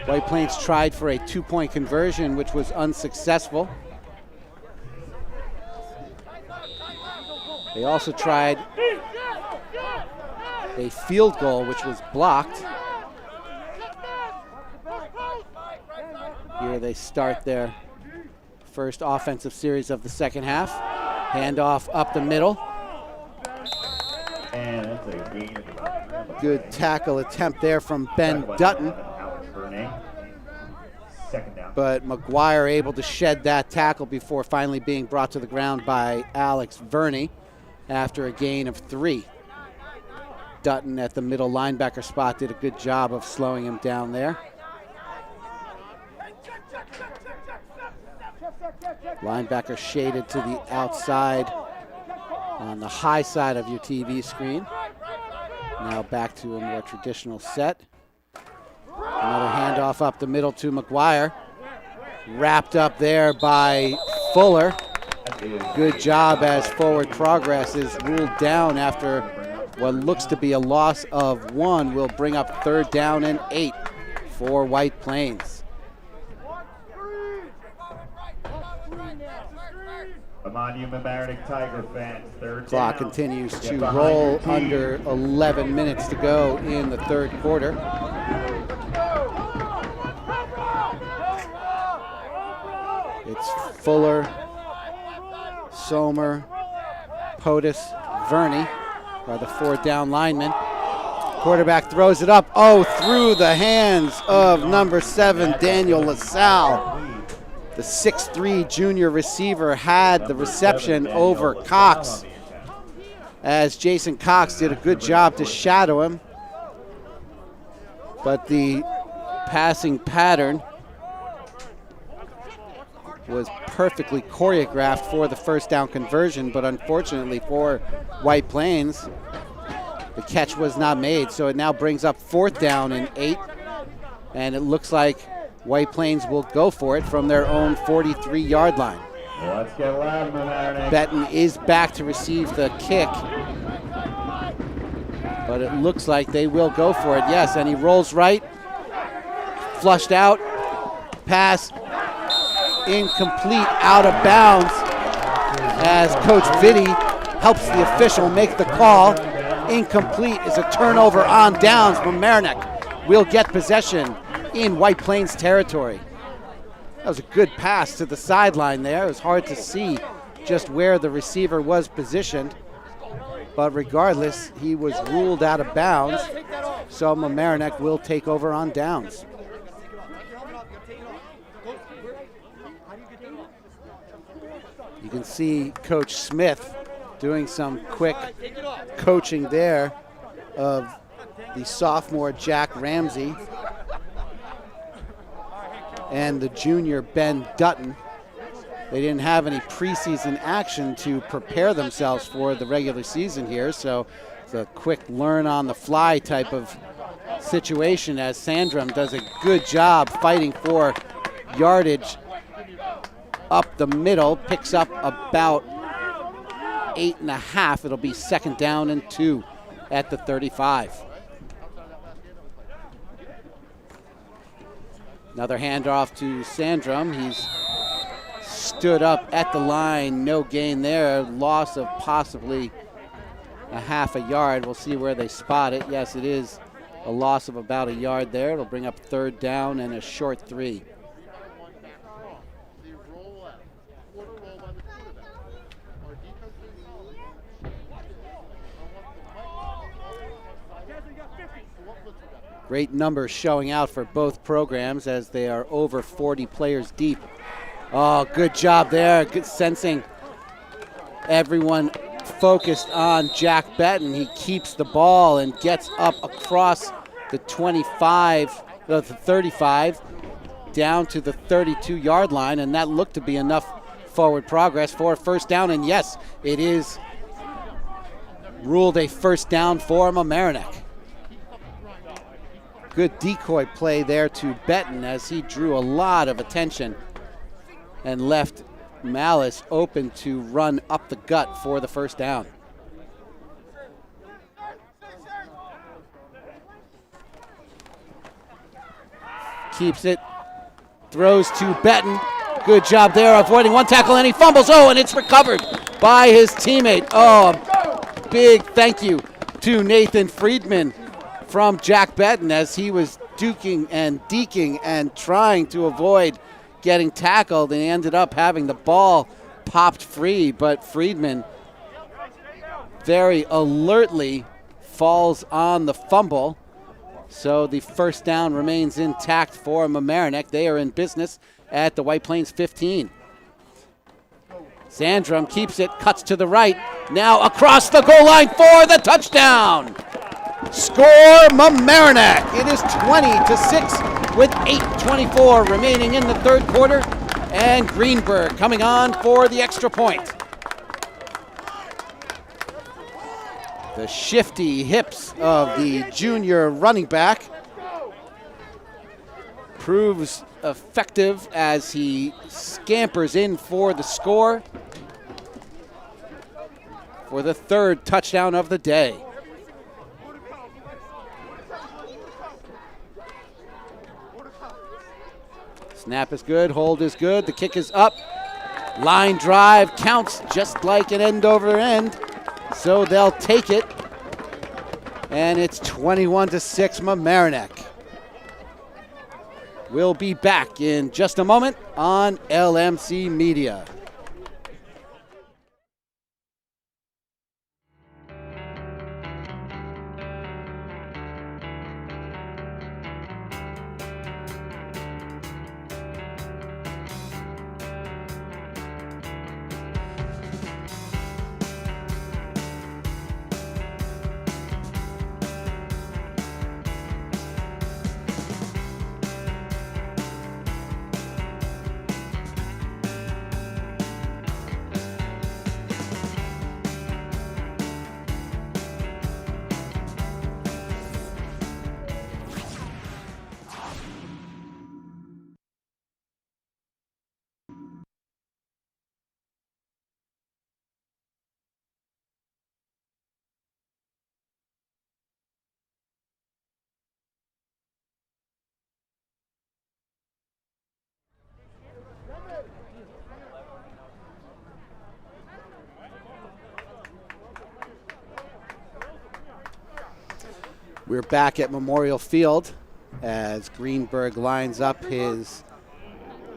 White Plains tried for a two-point conversion, which was unsuccessful. They also tried a field goal, which was blocked. Here they start their first offensive series of the second half. Handoff up the middle. And that's a gain. Good tackle attempt there from Ben Dutton. Second down. But McGuire able to shed that tackle before finally being brought to the ground by Alex Verney after a gain of 3. Dutton at the middle linebacker spot did a good job of slowing him down there. Linebacker shaded to the outside on the high side of your TV screen. Now back to a more traditional set. Another handoff up the middle to McGuire. Wrapped up there by Fuller. Good job as forward progress is ruled down after what looks to be a loss of 1. Will bring up 3rd down and 8 for White Plains. Among you Mamaroneck Tiger fans, 3rd Clock down. continues Get to behind roll your team. under 11 minutes to go in the 3rd quarter. It's Fuller, Sommer, POTUS, Verney are the 4th down linemen. Quarterback throws it up, through the hands of number 7, Daniel LaSalle. The 6'3" junior receiver had the reception over Cox, as Jason Cox did a good job to shadow him. But the passing pattern was perfectly choreographed for the 1st down conversion, but unfortunately for White Plains, the catch was not made. So it now brings up 4th down and 8, and it looks like White Plains will go for it from their own 43-yard line. Let's get loud, Mamaroneck. Benton is back to receive the kick, but it looks like they will go for it. Yes, and he rolls right, flushed out, pass incomplete, out of bounds, as Coach Vitti helps the official make the call. Incomplete is a turnover on downs. Mamaroneck will get possession in White Plains territory. That was a good pass to the sideline there. It was hard to see just where the receiver was positioned, but regardless, he was ruled out of bounds, so Mamaroneck will take over on downs. You can see Coach Smith doing some quick coaching there of the sophomore Jack Ramsey and the junior Ben Dutton. They didn't have any preseason action to prepare themselves for the regular season here, so it's a quick learn on the fly type of situation, as Sandrum does a good job fighting for yardage up the middle, picks up about 8.5. It'll be 2nd down and 2 at the 35. Another handoff to Sandrum. He's stood up at the line, no gain there. Loss of possibly a half a yard. We'll see where they spot it. Yes, it is a loss of about a yard there. It'll bring up 3rd down and a short 3. Great numbers showing out for both programs as they are over 40 players deep. Oh, good job there. Good sensing everyone focused on Jack Benton. He keeps the ball and gets up across the 25, the 35, down to the 32-yard line, and that looked to be enough forward progress for a 1st down. And yes, it is ruled a 1st down for Mamaroneck. Good decoy play there to Benton as he drew a lot of attention and left Malice open to run up the gut for the 1st down. Keeps it, throws to Benton. Good job there, avoiding one tackle, and he fumbles. And it's recovered by his teammate. Big thank you to Nathan Friedman from Jack Benton as he was duking and deking and trying to avoid getting tackled, and he ended up having the ball popped free, but Friedman very alertly falls on the fumble. So the 1st down remains intact for Mamaroneck. They are in business at the White Plains 15. Sandrum keeps it, cuts to the right, now across the goal line for the touchdown. Score Mamaroneck. It is 20-6 with 8:24 remaining in the 3rd quarter, and Greenberg coming on for the extra point. The shifty hips of the junior running back proves effective as he scampers in for the score for the 3rd touchdown of the day. Snap is good, hold is good, the kick is up. Line drive counts just like an end over end, so they'll take it. And it's 21-6 Mamaroneck. We'll be back in just a moment on LMC Media. We're back at Memorial Field as Greenberg lines up his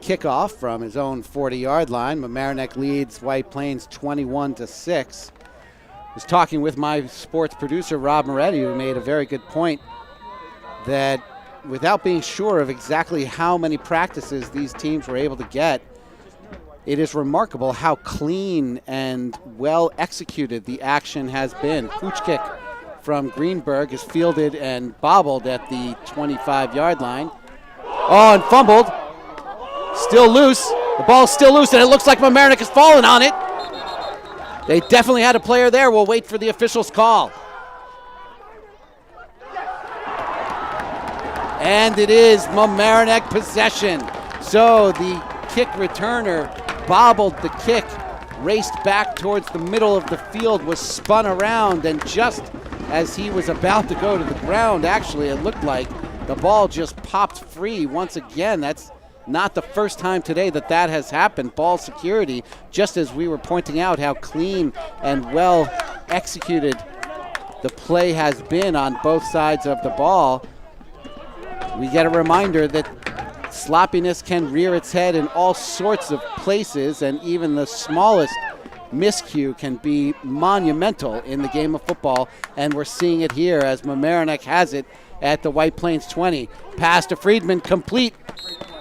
kickoff from his own 40-yard line. Mamaroneck leads White Plains 21-6. I was talking with my sports producer, Rob Moretti, who made a very good point that without being sure of exactly how many practices these teams were able to get, it is remarkable how clean and well executed the action has been. Pooch kick from Greenberg is fielded and bobbled at the 25-yard line. Oh, and fumbled. Still loose. The ball's still loose, and it looks like Mamaroneck has fallen on it. They definitely had a player there. We'll wait for the official's call. And it is Mamaroneck possession. So the kick returner bobbled the kick, raced back towards the middle of the field, was spun around, and just as he was about to go to the ground, actually, it looked like the ball just popped free once again. That's not the first time today that that has happened. Ball security, just as we were pointing out how clean and well executed the play has been on both sides of the ball. We get a reminder that sloppiness can rear its head in all sorts of places, and even the smallest miscue can be monumental in the game of football, and we're seeing it here as Mamaroneck has it at the White Plains 20. Pass to Friedman, complete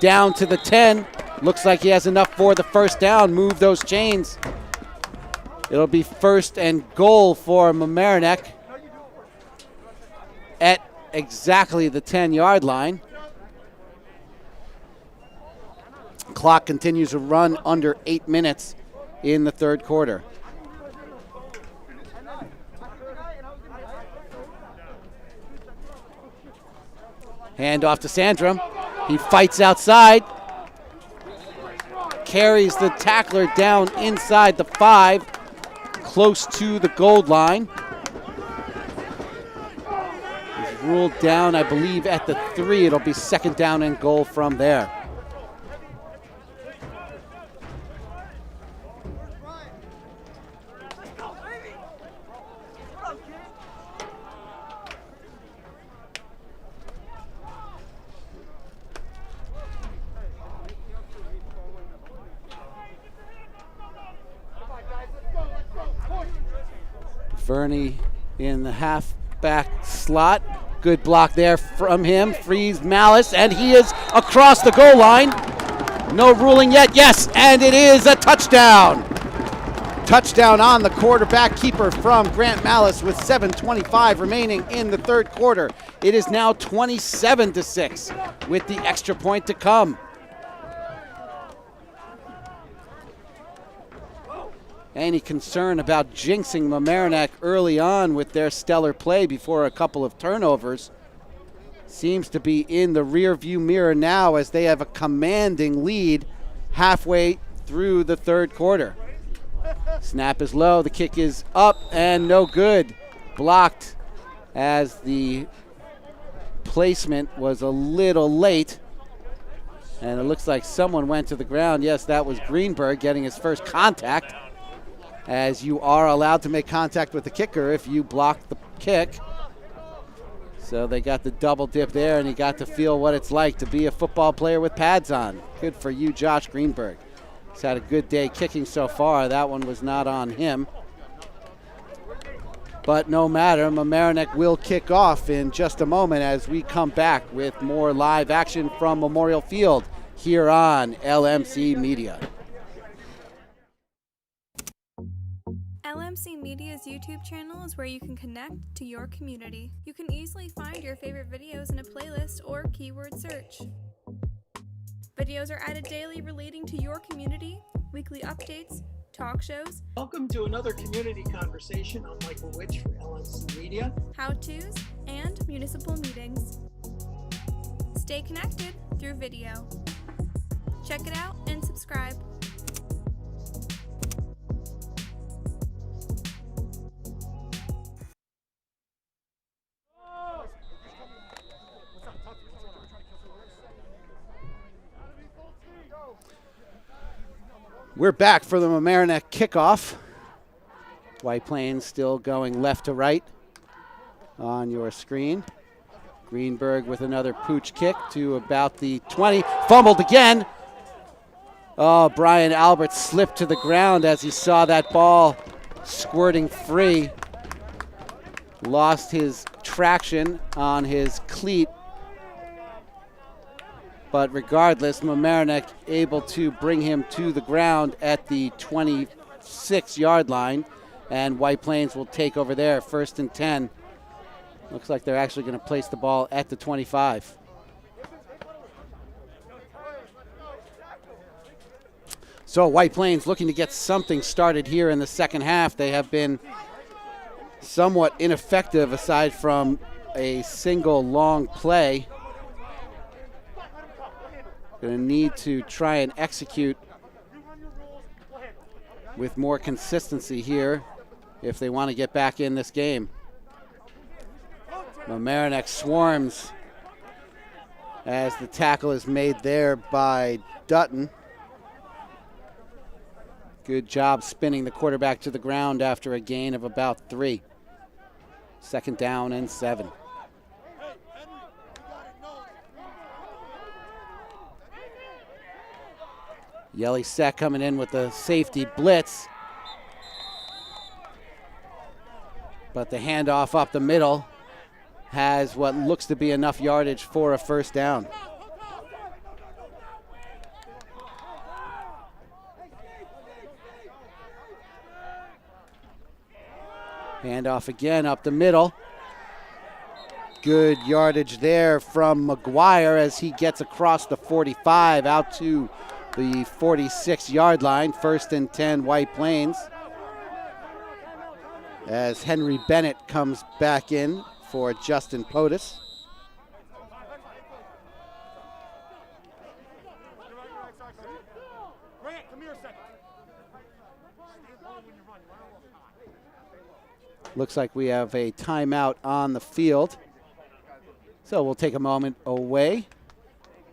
down to the 10. Looks like he has enough for the first down. Move those chains. It'll be 1st and goal for Mamaroneck at exactly the 10-yard line. Clock continues to run under 8 minutes in the 3rd quarter. Hand off to Sandrum. He fights outside. Carries the tackler down inside the 5, close to the goal line. He's ruled down, I believe, at the 3. It'll be 2nd down and goal from there. Bernie in the halfback slot. Good block there from him. Frees Malice, and he is across the goal line. No ruling yet. Yes, and it is a touchdown. Touchdown on the quarterback keeper from Grant Malice with 7:25 remaining in the 3rd quarter. It is now 27-6 with the extra point to come. any concern about jinxing Mamaroneck early on with their stellar play before a couple of turnovers seems to be in the rear view mirror now, as they have a commanding lead halfway through the third quarter. Snap is low, the kick is up and no good. Blocked as the placement was a little late. And it looks like someone went to the ground. Yes, that was Greenberg getting his first contact, as you are allowed to make contact with the kicker if you block the kick. So they got the double dip there, and he got to feel what it's like to be a football player with pads on. Good for you, Josh Greenberg. He's had a good day kicking so far. That one was not on him. But no matter, Mamaroneck will kick off in just a moment as we come back with more live action from Memorial Field here on LMC Media. LMC Media's YouTube channel is where you can connect to your community. You can easily find your favorite videos in a playlist or keyword search. Videos are added daily relating to your community, weekly updates, talk shows. Welcome to another community conversation. I'm Michael Witch for LMC Media. How-tos, and municipal meetings. Stay connected through video. Check it out and subscribe. We're back for the Mamaroneck kickoff. White Plains still going left to right on your screen. Greenberg with another pooch kick to about the 20. Fumbled again. Oh, Brian Albert slipped to the ground as he saw that ball squirting free. Lost his traction on his cleat. But regardless, Mamaroneck able to bring him to the ground at the 26-yard line, and White Plains will take over there, 1st and 10. Looks like they're actually going to place the ball at the 25. So White Plains looking to get something started here in the second half. They have been somewhat ineffective aside from a single long play. Going to need to try and execute with more consistency here if they want to get back in this game. Mamaroneck swarms as the tackle is made there by Dutton. Good job spinning the quarterback to the ground after a gain of about 3. 2nd down and 7. Yelly Sek coming in with the safety blitz. But the handoff up the middle has what looks to be enough yardage for a 1st down. Handoff again up the middle. Good yardage there from McGuire as he gets across the 45 out to the 46-yard line. 1st and 10 White Plains. As Henry Bennett comes back in for Justin Potus. Looks like we have a timeout on the field. So we'll take a moment away,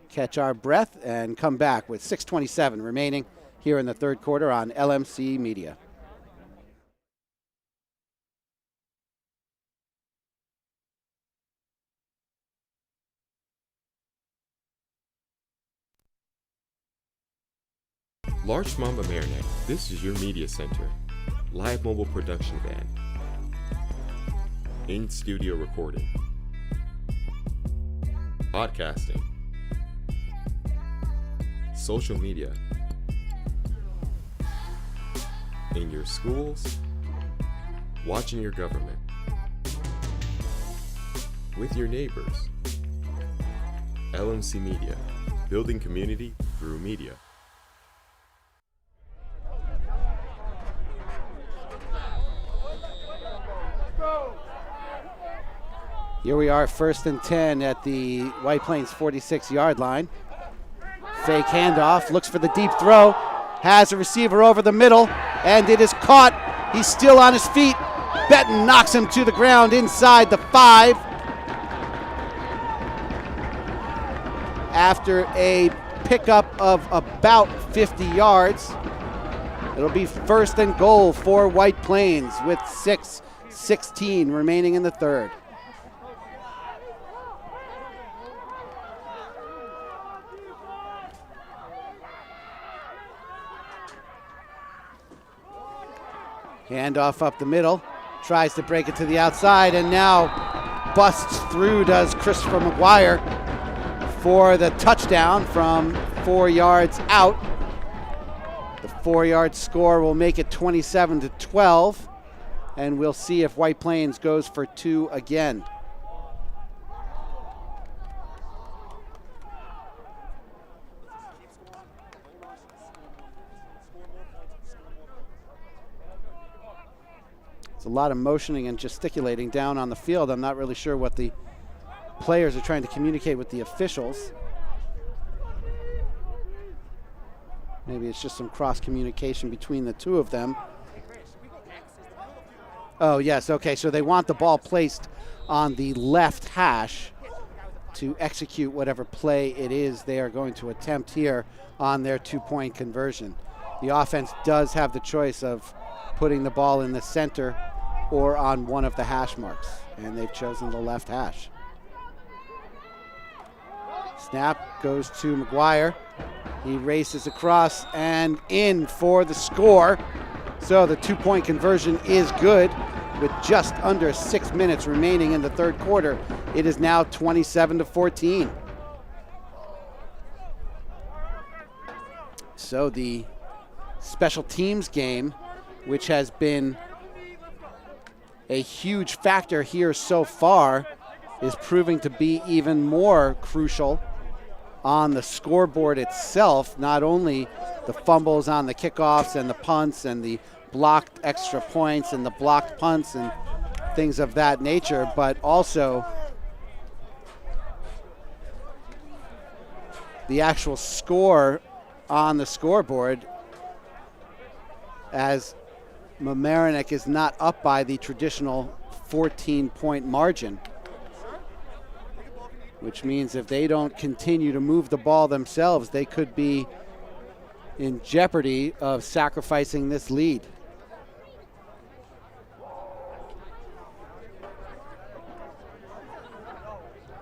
catch our breath, and come back with 6:27 remaining here in the third quarter on LMC Media. Larchmont Mamaroneck, this is your media center. Live mobile production van. In-studio recording. Podcasting. Social media. In your schools. Watching your government. With your neighbors. LMC Media. Building community through media. Here we are, 1st and 10 at the White Plains 46-yard line. Fake handoff, looks for the deep throw, has a receiver over the middle, and it is caught. He's still on his feet. Benton knocks him to the ground inside the 5. After a pickup of about 50 yards, it'll be 1st and goal for White Plains with 6:16 remaining in the 3rd. Handoff up the middle, tries to break it to the outside, and now busts through, does Christopher McGuire, for the touchdown from 4 yards out. The 4-yard score will make it 27-12, and we'll see if White Plains goes for 2 again. It's a lot of motioning and gesticulating down on the field. I'm not really sure what the players are trying to communicate with the officials. Maybe it's just some cross communication between the two of them. Oh, yes, okay, so they want the ball placed on the left hash to execute whatever play it is they are going to attempt here on their 2-point conversion. The offense does have the choice of putting the ball in the center or on one of the hash marks, and they've chosen the left hash. Snap goes to McGuire. He races across and in for the score. So the 2-point conversion is good with just under 6 minutes remaining in the 3rd quarter. It is now 27-14. So the special teams game, which has been a huge factor here so far, is proving to be even more crucial on the scoreboard itself. Not only the fumbles on the kickoffs and the punts and the blocked extra points and the blocked punts and things of that nature, but also the actual score on the scoreboard, as Mamaroneck is not up by the traditional 14-point margin, which means if they don't continue to move the ball themselves, they could be in jeopardy of sacrificing this lead.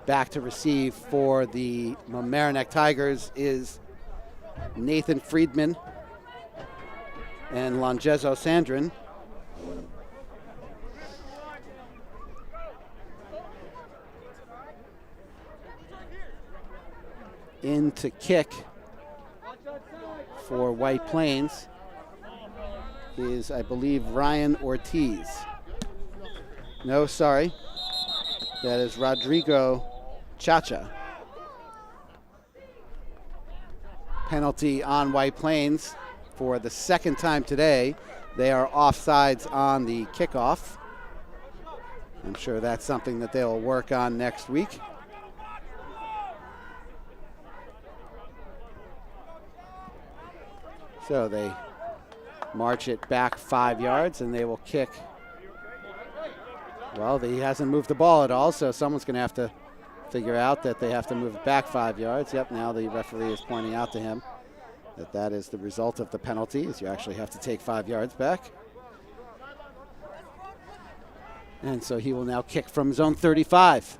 Back to receive for the Mamaroneck Tigers is Nathan Friedman and Longezo Sandrin. In to kick for White Plains is, I believe, Ryan Ortiz. No, sorry. That is Rodrigo Chacha. Penalty on White Plains for the 2nd time today. They are offsides on the kickoff. I'm sure that's something that they'll work on next week. So they march it back 5 yards, and they will kick. Well, he hasn't moved the ball at all, so someone's going to have to figure out that they have to move it back 5 yards. Yep, now the referee is pointing out to him that that is the result of the penalty, is you actually have to take 5 yards back. And so he will now kick from his own 35.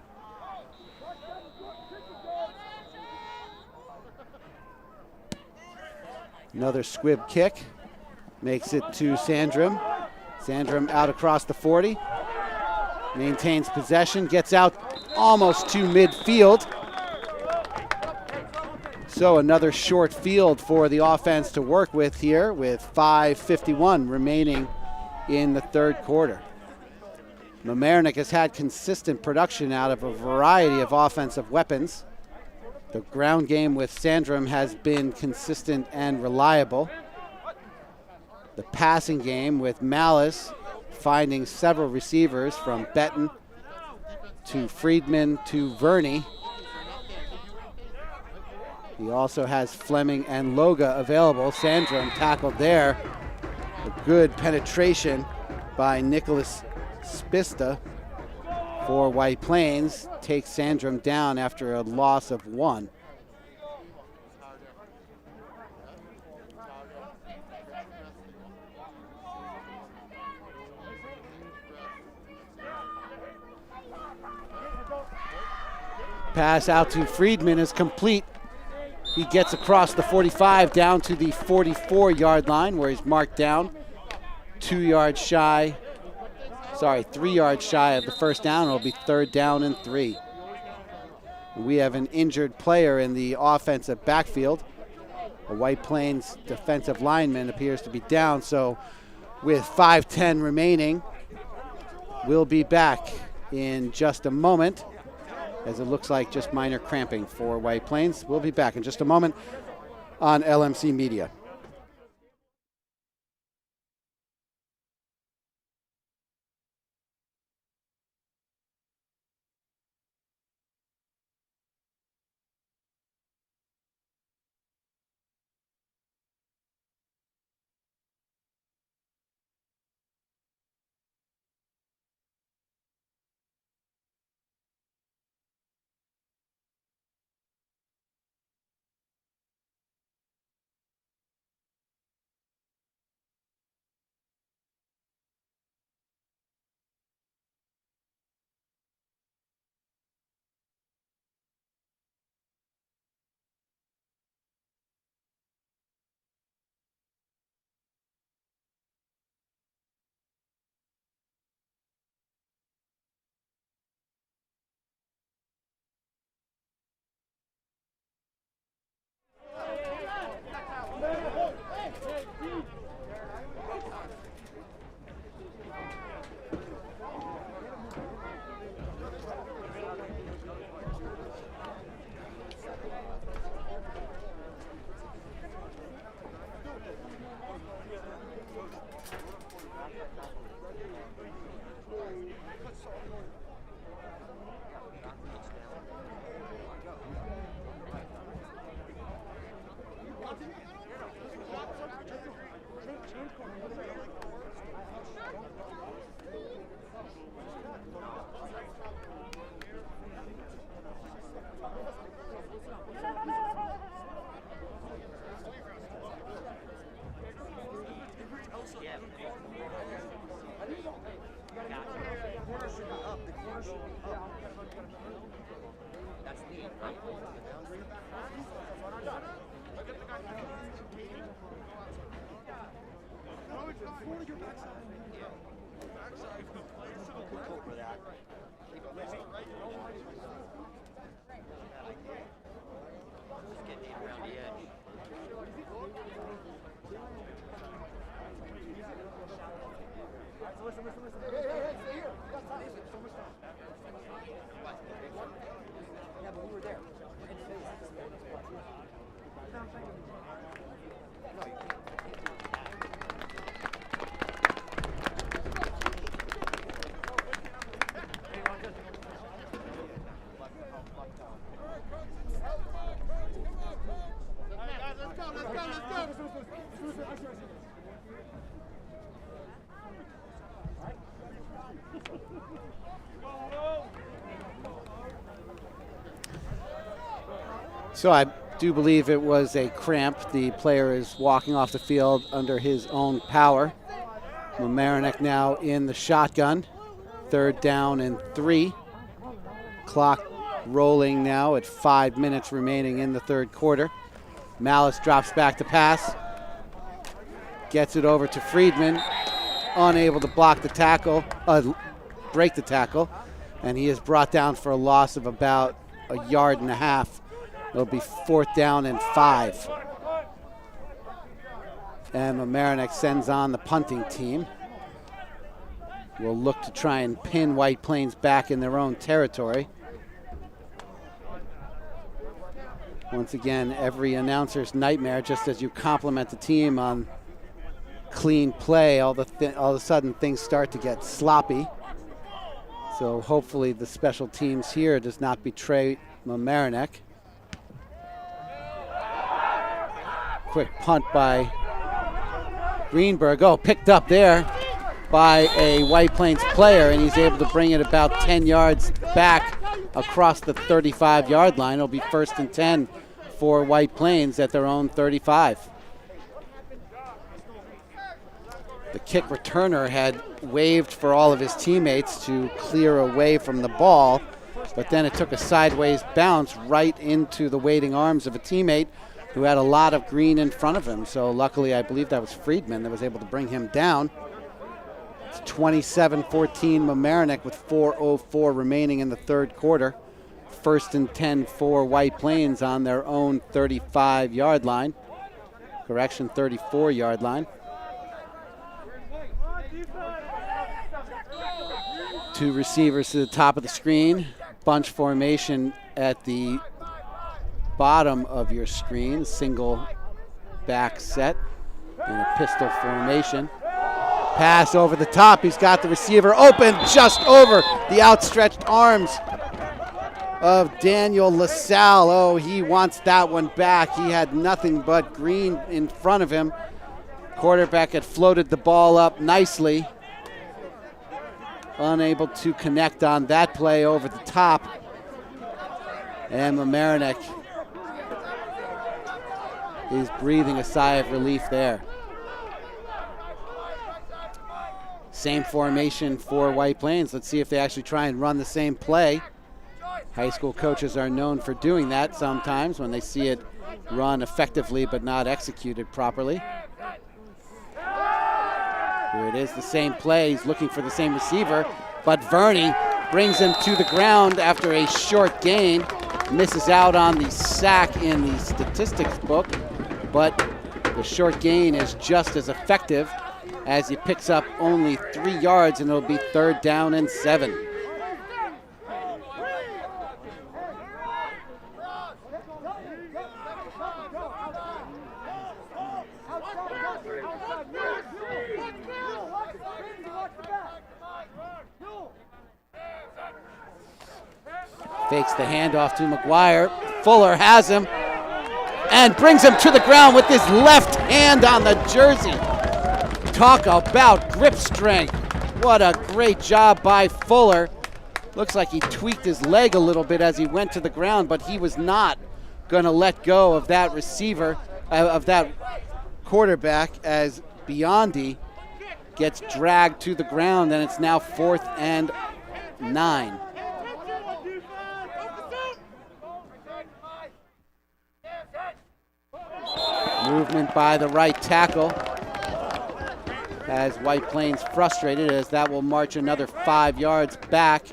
Another squib kick makes it to Sandrim. Sandrim out across the 40. Maintains possession, gets out almost to midfield. So another short field for the offense to work with here with 5:51 remaining in the 3rd quarter. Mamaroneck has had consistent production out of a variety of offensive weapons. The ground game with Sandrim has been consistent and reliable. The passing game with Malice finding several receivers from Benton to Friedman to Verney. He also has Fleming and Loga available. Sandrum tackled there. A good penetration by Nicholas Spista for White Plains. Takes Sandrum down after a loss of 1. Pass out to Friedman is complete. He gets across the 45 down to the 44-yard line where he's marked down. 3 yards shy of the first down. It'll be 3rd down and 3. We have an injured player in the offensive backfield. A White Plains defensive lineman appears to be down, so with 5:10 remaining, we'll be back in just a moment, as it looks like just minor cramping for White Plains. We'll be back in just a moment on LMC Media. So I do believe it was a cramp. The player is walking off the field under his own power. Mamaroneck now in the shotgun. 3rd down and 3. Clock rolling now at 5 minutes remaining in the 3rd quarter. Malice drops back to pass. Gets it over to Friedman. Unable to block the tackle, break the tackle. And he is brought down for a loss of about 1.5 yards. It'll be 4th down and 5. And Mamaroneck sends on the punting team. Will look to try and pin White Plains back in their own territory. Once again, every announcer's nightmare, just as you compliment the team on clean play, all of a sudden things start to get sloppy. So hopefully the special teams here does not betray Mamaroneck. Quick punt by Greenberg. Oh, picked up there by a White Plains player, and he's able to bring it about 10 yards back across the 35-yard line. It'll be 1st and 10 for White Plains at their own 35. The kick returner had waved for all of his teammates to clear away from the ball, but then it took a sideways bounce right into the waiting arms of a teammate who had a lot of green in front of him. So luckily, I believe that was Friedman that was able to bring him down. It's 27-14 Mamaroneck with 4:04 remaining in the third quarter. 1st and 10 for White Plains on their own 35-yard line. Correction, 34-yard line. Two receivers to the top of the screen. Bunch formation at the bottom of your screen. Single back set in a pistol formation. Pass over the top. He's got the receiver open just over the outstretched arms of Daniel LaSalle. Oh, he wants that one back. He had nothing but green in front of him. Quarterback had floated the ball up nicely. Unable to connect on that play over the top. And Mamaroneck is breathing a sigh of relief there. Same formation for White Plains. Let's see if they actually try and run the same play. High school coaches are known for doing that sometimes when they see it run effectively but not executed properly. Here it is, the same play. He's looking for the same receiver, but Verney brings him to the ground after a short gain. Misses out on the sack in the statistics book, but the short gain is just as effective as he picks up only 3 yards, and it'll be 3rd down and 7. Fakes the handoff to McGuire. Fuller has him and brings him to the ground with his left hand on the jersey. Talk about grip strength. What a great job by Fuller. Looks like he tweaked his leg a little bit as he went to the ground, but he was not going to let go of that receiver, of that quarterback, as Biondi gets dragged to the ground, and it's now 4th and 9. Movement by the right tackle has White Plains frustrated, as that will march another 5 yards back,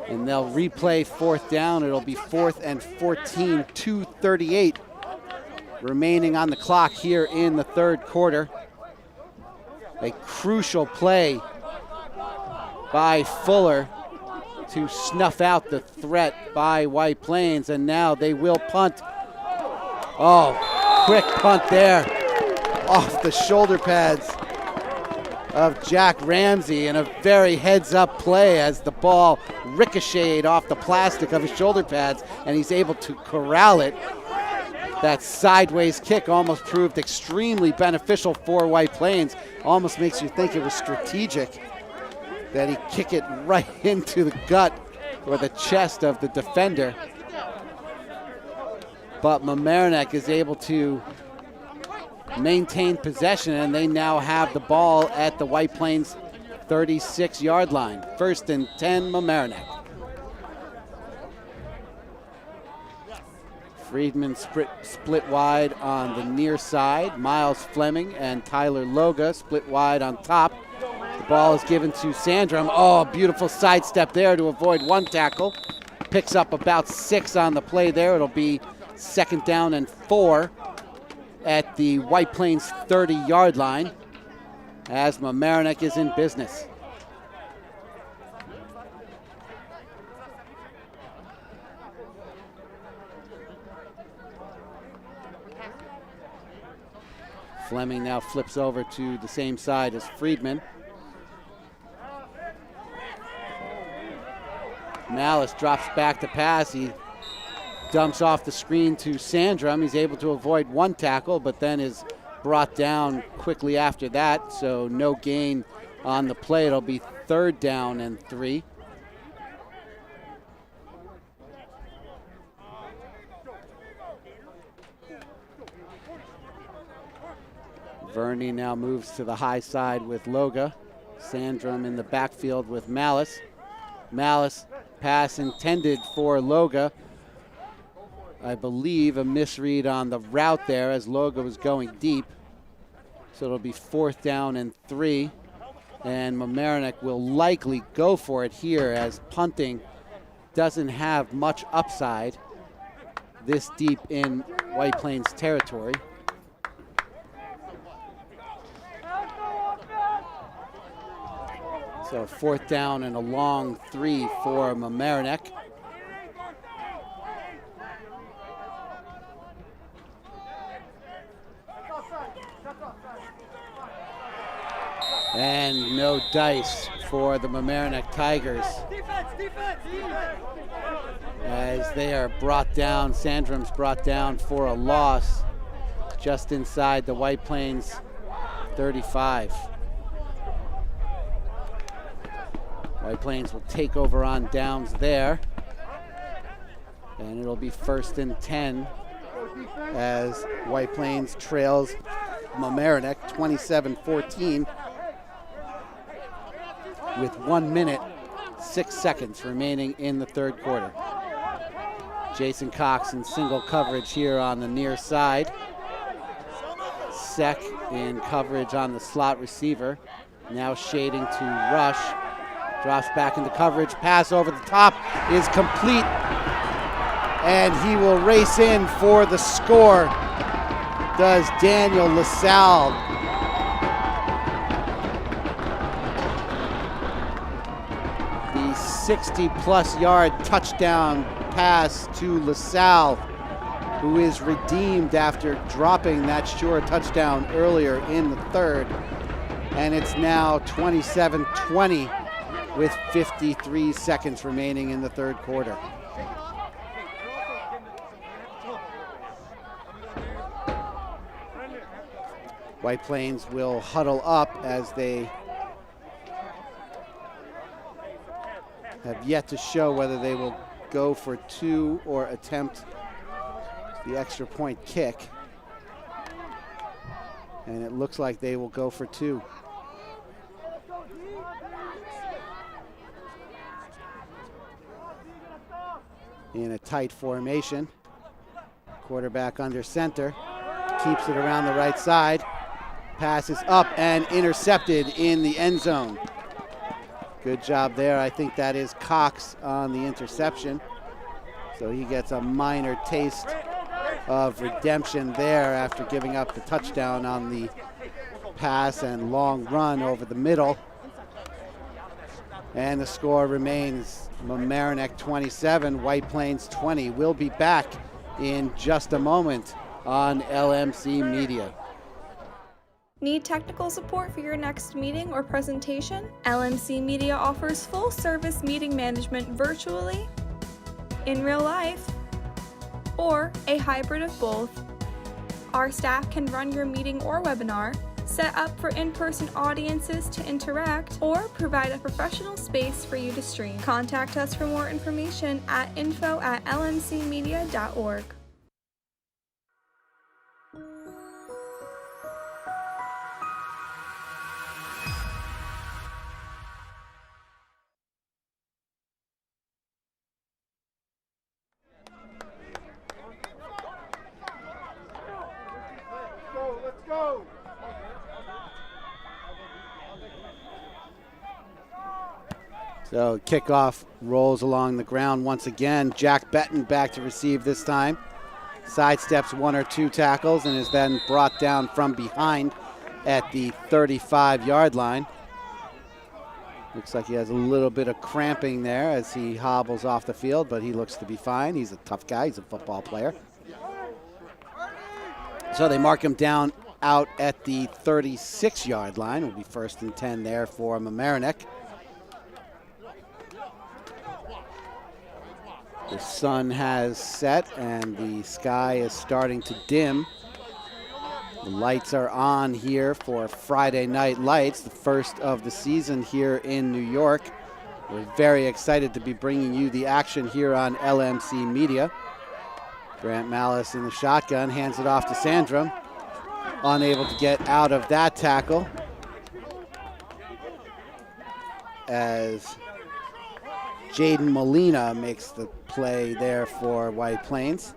and they'll replay 4th down. It'll be 4th and 14, 2:38 remaining on the clock here in the third quarter. A crucial play by Fuller to snuff out the threat by White Plains, and now they will punt. Oh, quick punt there off the shoulder pads of Jack Ramsey, and a very heads-up play as the ball ricocheted off the plastic of his shoulder pads, and he's able to corral it. That sideways kick almost proved extremely beneficial for White Plains. Almost makes you think it was strategic that he kick it right into the gut or the chest of the defender. But Mamaroneck is able to maintain possession, and they now have the ball at the White Plains 36-yard line. 1st and 10, Mamaroneck. Friedman split wide on the near side. Miles Fleming and Tyler Loga split wide on top. The ball is given to Sandrum. Oh, beautiful sidestep there to avoid one tackle. Picks up about 6 on the play there. It'll be 2nd down and 4 at the White Plains 30-yard line as Mamaroneck is in business. Fleming now flips over to the same side as Friedman. Malice drops back to pass. He dumps off the screen to Sandrum. He's able to avoid one tackle, but then is brought down quickly after that, so no gain on the play. It'll be 3rd down and 3. Verney now moves to the high side with Loga. Sandrum in the backfield with Malice. Malice, pass intended for Loga. I believe a misread on the route there as Loga was going deep. So it'll be 4th down and 3. And Mamaroneck will likely go for it here as punting doesn't have much upside this deep in White Plains territory. So 4th down and a long 3 for Mamaroneck. And no dice for the Mamaroneck Tigers as they are brought down. Sandrum's brought down for a loss just inside the White Plains 35. White Plains will take over on downs there, and it'll be 1st and 10 as White Plains trails Mamaroneck 27-14 with 1 minute, 6 seconds remaining in the 3rd quarter. Jason Cox in single coverage here on the near side. Sek in coverage on the slot receiver. Now shading to rush. Drops back into coverage. Pass over the top is complete. And he will race in for the score. Does Daniel LaSalle. The 60-plus yard touchdown pass to LaSalle, who is redeemed after dropping that sure touchdown earlier in the 3rd. And it's now 27-20 with 53 seconds remaining in the 3rd quarter. White Plains will huddle up as they have yet to show whether they will go for 2 or attempt the extra point kick. And it looks like they will go for 2. In a tight formation. Quarterback under center. Keeps it around the right side. Passes up and intercepted in the end zone. Good job there. I think that is Cox on the interception. So he gets a minor taste of redemption there after giving up the touchdown on the pass and long run over the middle. And the score remains Mamaroneck 27, White Plains 20. We'll be back in just a moment on LMC Media. Need technical support for your next meeting or presentation? LMC Media offers full-service meeting management virtually, in real life, or a hybrid of both. Our staff can run your meeting or webinar, set up for in-person audiences to interact, or provide a professional space for you to stream. Contact us for more information at info@lmcmedia.org. Let's go. So kickoff rolls along the ground once again. Jack Betton back to receive this time. Sidesteps 1 or 2 tackles and is then brought down from behind at the 35-yard line. Looks like he has a little bit of cramping there as he hobbles off the field, but he looks to be fine. He's a tough guy. He's a football player. So they mark him down out at the 36-yard line. It will be 1st and 10 there for Mamaroneck. The sun has set and the sky is starting to dim. The lights are on here for Friday Night Lights, the first of the season here in New York. We're very excited to be bringing you the action here on LMC Media. Grant Malice in the shotgun, hands it off to Sandrum. Unable to get out of that tackle as Jaden Molina makes the play there for White Plains.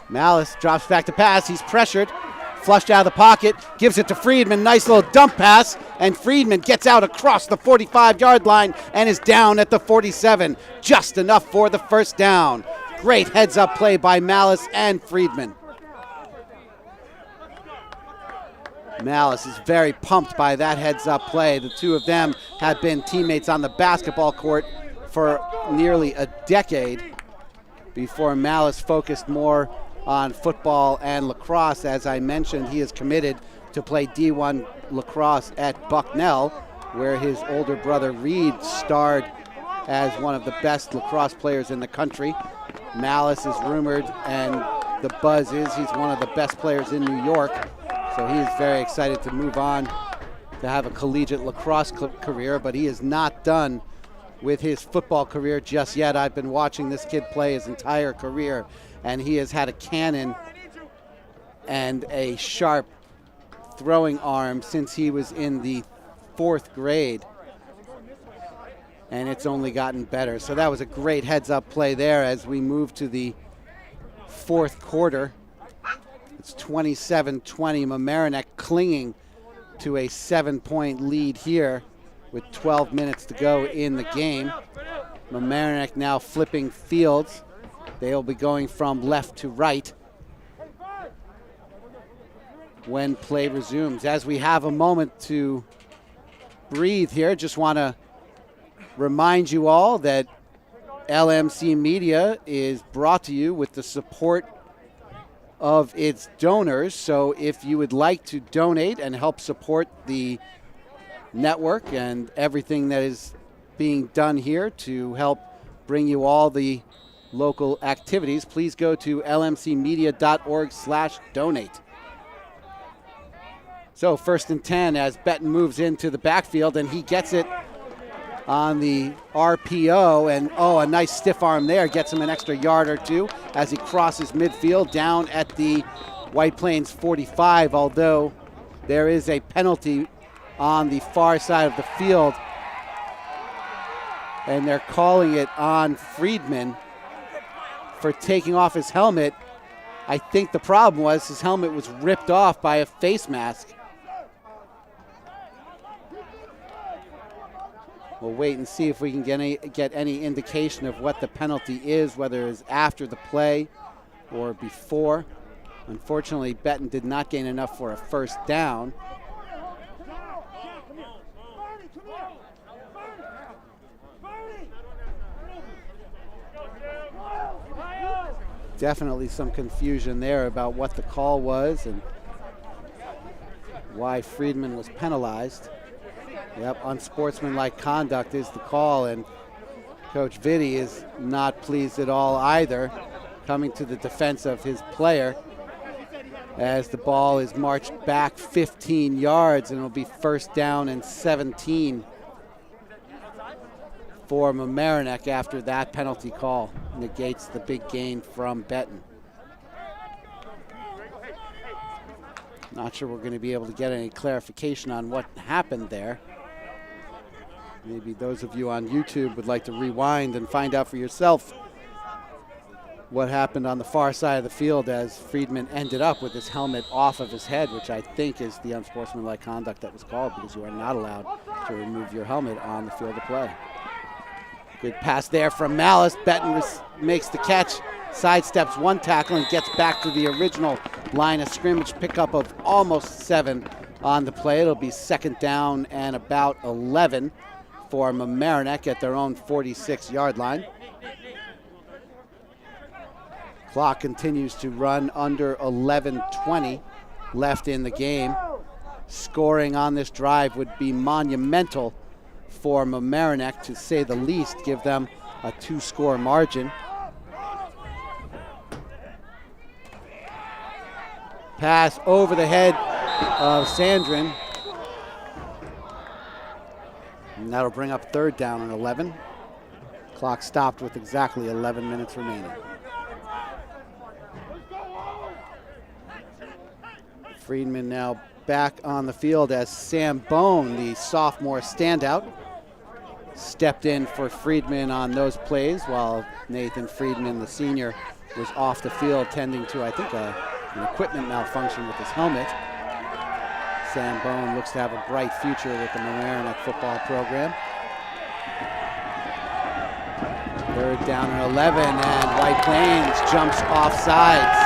Malice drops back to pass. He's pressured. Flushed out of the pocket. Gives it to Friedman. Nice little dump pass. And Friedman gets out across the 45-yard line and is down at the 47. Just enough for the first down. Great heads-up play by Malice and Friedman. Malice is very pumped by that heads-up play. The two of them have been teammates on the basketball court for nearly a decade before Malice focused more on football and lacrosse. As I mentioned, he is committed to play D1 lacrosse at Bucknell, where his older brother Reed starred as one of the best lacrosse players in the country. Malice is rumored, and the buzz is he's one of the best players in New York, so he is very excited to move on to have a collegiate lacrosse career, but he is not done with his football career just yet. I've been watching this kid play his entire career, and he has had a cannon and a sharp throwing arm since he was in the 4th grade, and it's only gotten better. So that was a great heads-up play there as we move to the 4th quarter. It's 27-20, Mamaroneck clinging to a 7-point lead here with 12 minutes to go in the game. Mamaroneck now flipping fields. They'll be going from left to right when play resumes. As we have a moment to breathe here, just want to remind you all that LMC Media is brought to you with the support of its donors. So if you would like to donate and help support the network and everything that is being done here to help bring you all the local activities, please go to lmcmedia.org/donate. So 1st and 10 as Benton moves into the backfield, and he gets it on the RPO, and a nice stiff arm there gets him an extra yard or two as he crosses midfield down at the White Plains 45, although there is a penalty on the far side of the field, and they're calling it on Friedman for taking off his helmet. I think the problem was his helmet was ripped off by a face mask. We'll wait and see if we can get any indication of what the penalty is, whether it's after the play or before. Unfortunately, Benton did not gain enough for a first down. Definitely some confusion there about what the call was and why Friedman was penalized. Yep, unsportsmanlike conduct is the call, and Coach Vitti is not pleased at all either, coming to the defense of his player as the ball is marched back 15 yards, and it'll be 1st down and 17 for Mamaroneck after that penalty call negates the big gain from Benton. Not sure we're going to be able to get any clarification on what happened there. Maybe those of you on YouTube would like to rewind and find out for yourself what happened on the far side of the field as Friedman ended up with his helmet off of his head, which I think is the unsportsmanlike conduct that was called, because you are not allowed to remove your helmet on the field of play. Good pass there from Malice. Benton makes the catch, sidesteps one tackle, and gets back to the original line of scrimmage. Pickup of almost 7 on the play. It'll be 2nd down and about 11 for Mamaroneck at their own 46-yard line. Clock continues to run under 11:20 left in the game. Scoring on this drive would be monumental for Mamaroneck, to say the least, give them a 2-score margin. Pass over the head of Sandrin. And that'll bring up 3rd down and 11. Clock stopped with exactly 11 minutes remaining. Friedman now back on the field as Sam Bone, the sophomore standout, stepped in for Friedman on those plays, while Nathan Friedman, the senior, was off the field tending to, I think, an equipment malfunction with his helmet. Sam Bone looks to have a bright future with the Mamaroneck football program. 3rd down and 11, and White Plains jumps off sides.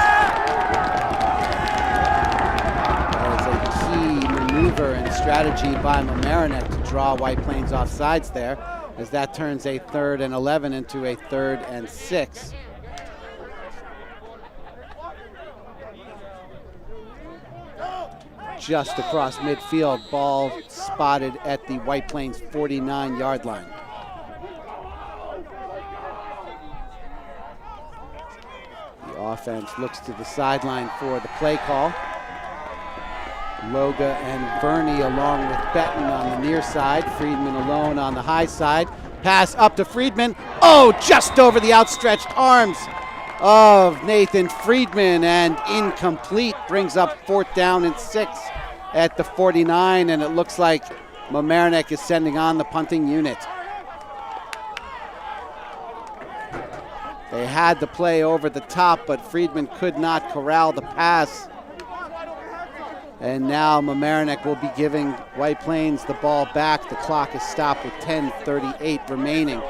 Maneuver and strategy by Mamaroneck to draw White Plains off sides there, as that turns a 3rd and 11 into a 3rd and 6. Just across midfield, ball spotted at the White Plains 49-yard line. The offense looks to the sideline for the play call. Loga and Verney along with Betton on the near side. Friedman alone on the high side. Pass up to Friedman. Oh, just over the outstretched arms of Nathan Friedman, and incomplete. Brings up 4th down and 6 at the 49, and it looks like Mamaroneck is sending on the punting unit. They had the play over the top, but Friedman could not corral the pass. And now Mamaroneck will be giving White Plains the ball back. The clock is stopped with 10:38 remaining.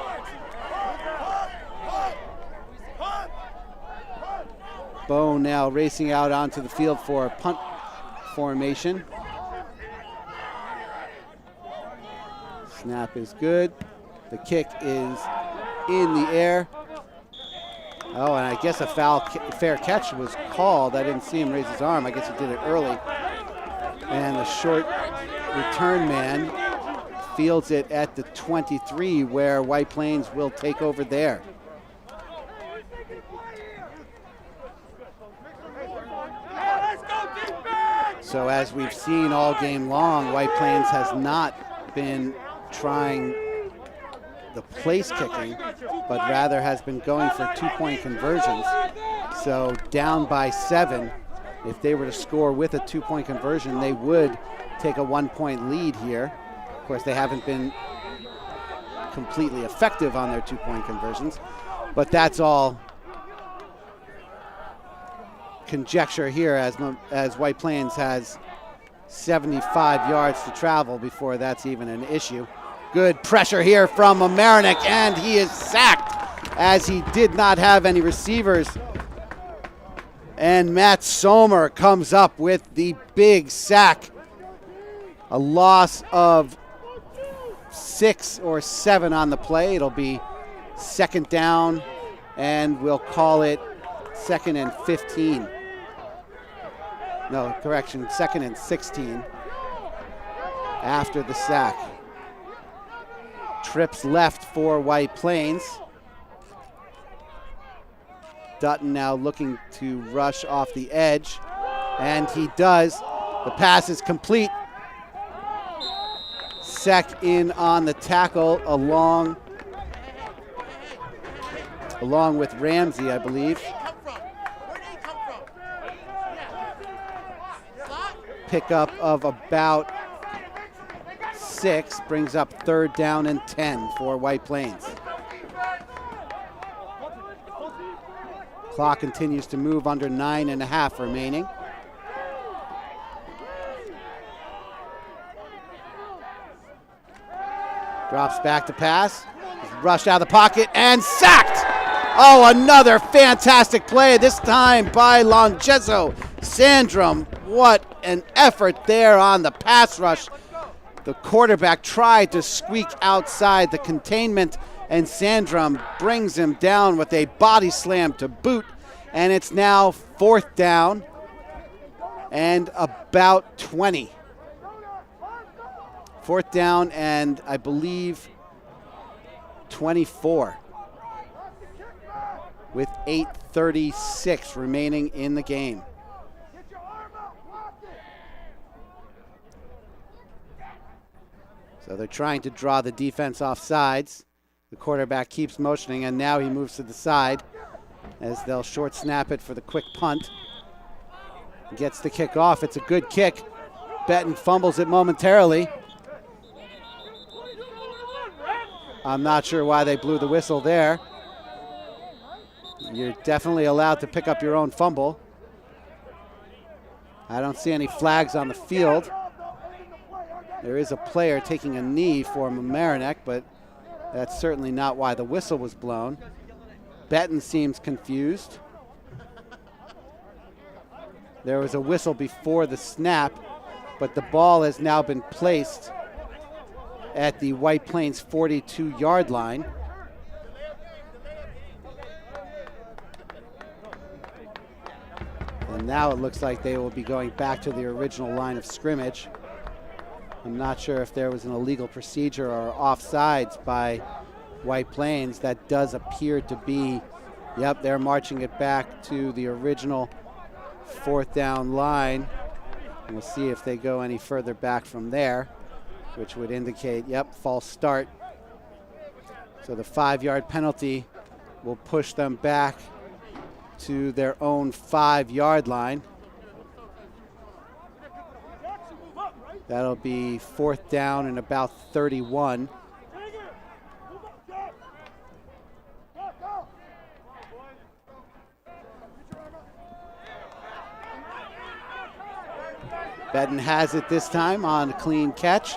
Bone now racing out onto the field for a punt formation. Snap is good. The kick is in the air. Oh, and I guess a fair catch was called. I didn't see him raise his arm. I guess he did it early. And the short return man fields it at the 23, where White Plains will take over there. So as we've seen all game long, White Plains has not been trying the place kicking, but rather has been going for 2-point conversions. So down by 7. If they were to score with a 2-point conversion, they would take a 1-point lead here. Of course, they haven't been completely effective on their 2-point conversions, but that's all conjecture here, as White Plains has 75 yards to travel before that's even an issue. Good pressure here from Mamaroneck, and he is sacked as he did not have any receivers. And Matt Sommer comes up with the big sack. A loss of 6 or 7 on the play. It'll be 2nd down, and we'll call it 2nd and 15. No, correction, 2nd and 16 after the sack. Trips left for White Plains. Dutton now looking to rush off the edge, and he does. The pass is complete. Seck in on the tackle along with Ramsey, I believe. Pickup of about 6 brings up 3rd down and 10 for White Plains. Clock continues to move under 9.5 remaining. Drops back to pass. Rushed out of the pocket and sacked. Oh, another fantastic play, this time by Longezo Sandrum. What an effort there on the pass rush. The quarterback tried to squeak outside the containment, and Sandrum brings him down with a body slam to boot, and it's now 4th down and about 20. 4th down and I believe 24 with 8:36 remaining in the game. So they're trying to draw the defense off sides. The quarterback keeps motioning, and now he moves to the side as they'll short snap it for the quick punt. Gets the kick off. It's a good kick. Benton fumbles it momentarily. I'm not sure why they blew the whistle there. You're definitely allowed to pick up your own fumble. I don't see any flags on the field. There is a player taking a knee for Mamaroneck, but that's certainly not why the whistle was blown. Benton seems confused. There was a whistle before the snap, but the ball has now been placed at the White Plains 42-yard line. And now it looks like they will be going back to the original line of scrimmage. I'm not sure if there was an illegal procedure or offsides by White Plains. That does appear to be, yep, they're marching it back to the original 4th down line. And we'll see if they go any further back from there, which would indicate, yep, false start. So the 5-yard penalty will push them back to their own 5-yard line. That'll be 4th down and about 31. Benton has it this time on a clean catch.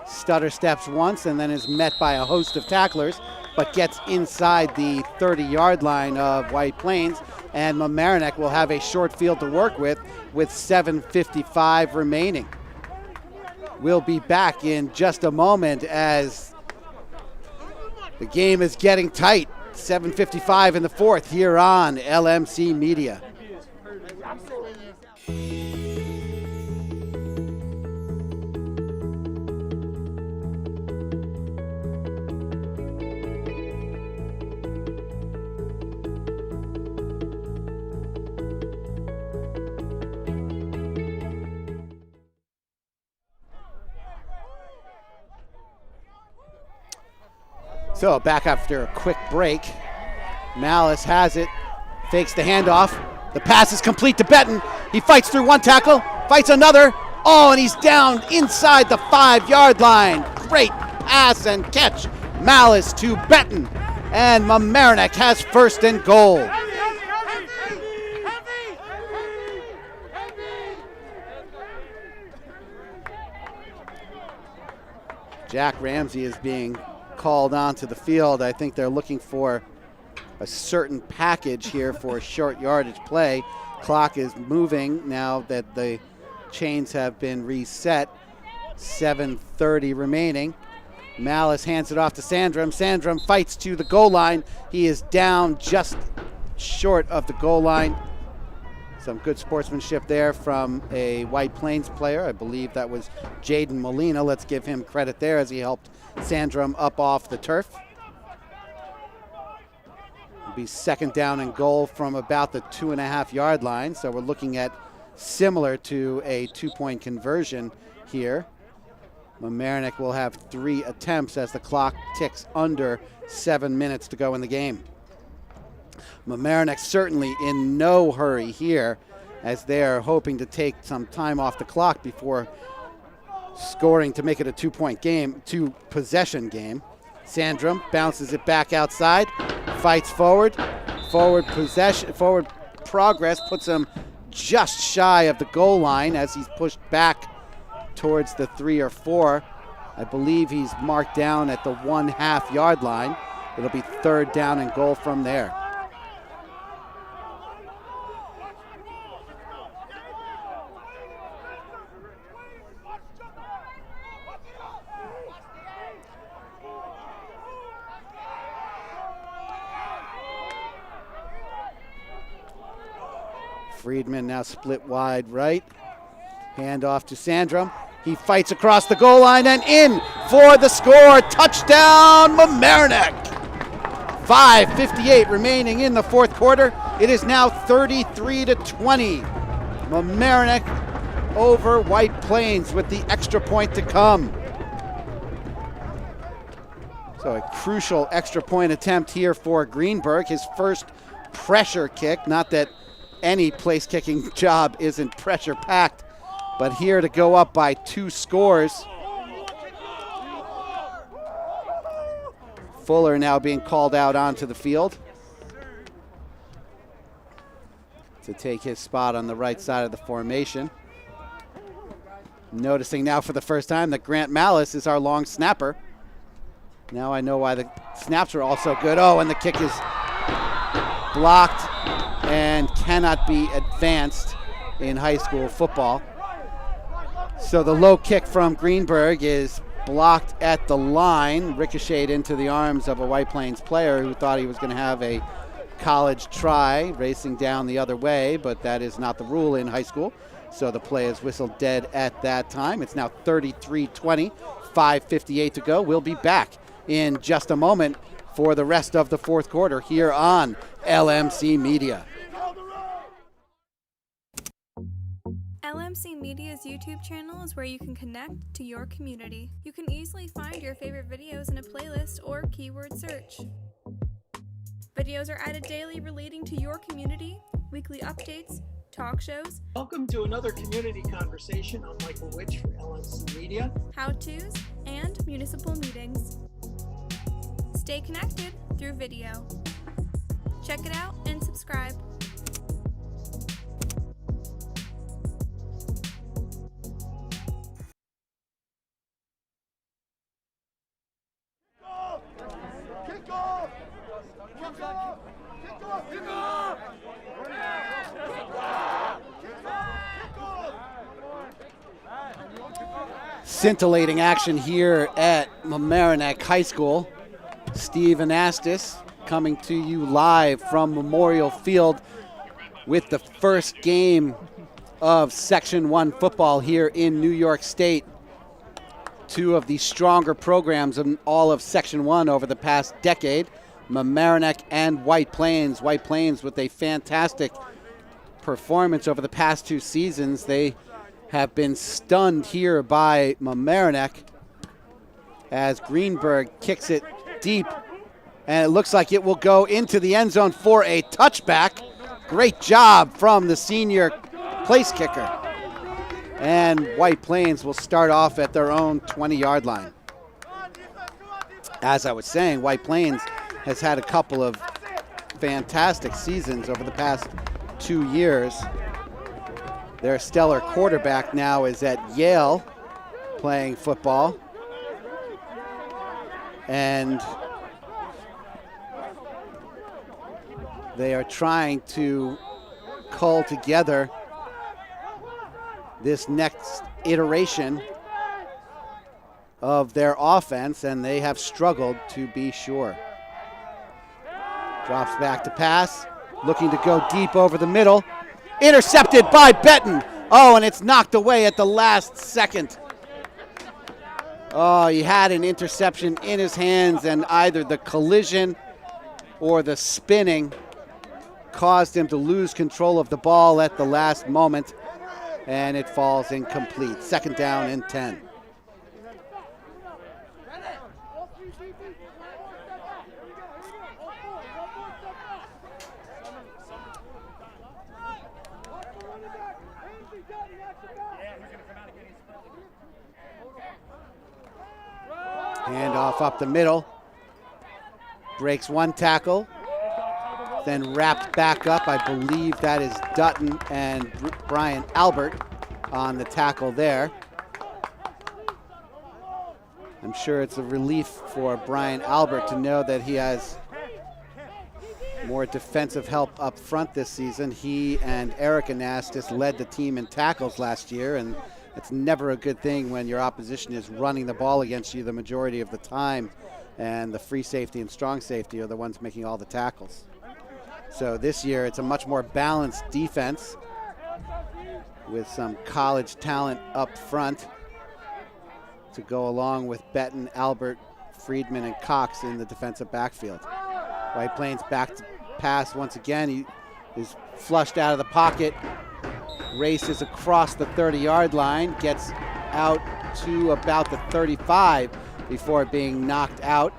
Stutter steps once and then is met by a host of tacklers, but gets inside the 30-yard line of White Plains, and Mamaroneck will have a short field to work with 7:55 remaining. We'll be back in just a moment as the game is getting tight. 7:55 in the 4th here on LMC Media. So back after a quick break. Malice has it, fakes the handoff. The pass is complete to Benton. He fights through one tackle, fights another. Oh, and he's down inside the 5-yard line. Great pass and catch. Malice to Benton. And Mamaroneck has 1st and goal. Jack Ramsey is being called onto the field. I think they're looking for a certain package here for a short yardage play. Clock is moving now that the chains have been reset. 7:30 remaining. Malice hands it off to Sandrum. Sandrum fights to the goal line. He is down just short of the goal line. Some good sportsmanship there from a White Plains player. I believe that was Jaden Molina. Let's give him credit there as he helped Sandrum up off the turf. It'll be 2nd down and goal from about the 2.5-yard line. So we're looking at similar to a 2-point conversion here. Mamaroneck will have 3 attempts as the clock ticks under 7 minutes to go in the game. Mamaroneck certainly in no hurry here as they are hoping to take some time off the clock before scoring to make it a 2-point game, 2-possession game. Sandrum bounces it back outside, fights forward. Forward progress puts him just shy of the goal line as he's pushed back towards the 3 or 4. I believe he's marked down at the 1/2-yard line. It'll be 3rd down and goal from there. Friedman now split wide right. Hand off to Sandrum. He fights across the goal line and in for the score. Touchdown, Mamaroneck. 5:58 remaining in the fourth quarter. It is now 33-20. Mamaroneck over White Plains with the extra point to come. So a crucial extra point attempt here for Greenberg. His first pressure kick. Not that any place kicking job isn't pressure packed, but here to go up by 2 scores. Fuller now being called out onto the field to take his spot on the right side of the formation. Noticing now for the first time that Grant Malice is our long snapper. Now I know why the snaps are also good. Oh, and the kick is blocked and cannot be advanced in high school football. So the low kick from Greenberg is blocked at the line, ricocheted into the arms of a White Plains player who thought he was going to have a college try, racing down the other way, but that is not the rule in high school. So the play is whistled dead at that time. It's now 33-20, 5:58 to go. We'll be back in just a moment for the rest of the fourth quarter here on LMC Media. LMC Media's YouTube channel is where you can connect to your community. You can easily find your favorite videos in a playlist or keyword search. Videos are added daily relating to your community, weekly updates, talk shows. Welcome to another community conversation. I'm Michael Witch for LMC Media. How-tos, and municipal meetings. Stay connected through video. Check it out and subscribe. Scintillating action here at Mamaroneck High School. Steve Anastas coming to you live from Memorial Field with the first game of Section 1 football here in New York State. Two of the stronger programs in all of Section 1 over the past decade, Mamaroneck and White Plains. White Plains with a fantastic performance over the past 2 seasons. They have been stunned here by Mamaroneck as Greenberg kicks it deep, and it looks like it will go into the end zone for a touchback. Great job from the senior place kicker. And White Plains will start off at their own 20-yard line. As I was saying, White Plains has had a couple of fantastic seasons over the past 2 years. Their stellar quarterback now is at Yale playing football. And they are trying to cull together this next iteration of their offense, and they have struggled, to be sure. Drops back to pass, looking to go deep over the middle. Intercepted by Benton. Oh, and it's knocked away at the last second. Oh, he had an interception in his hands, and either the collision or the spinning caused him to lose control of the ball at the last moment, and it falls incomplete. 2nd down and 10. Handoff up the middle. Breaks one tackle. Then wrapped back up. I believe that is Dutton and Brian Albert on the tackle there. I'm sure it's a relief for Brian Albert to know that he has more defensive help up front this season. He and Eric Anastas led the team in tackles last year, and it's never a good thing when your opposition is running the ball against you the majority of the time, and the free safety and strong safety are the ones making all the tackles. So this year it's a much more balanced defense with some college talent up front to go along with Betton, Albert, Friedman, and Cox in the defensive backfield. White Plains back to pass once again. He is flushed out of the pocket, races across the 30-yard line, gets out to about the 35 before being knocked out.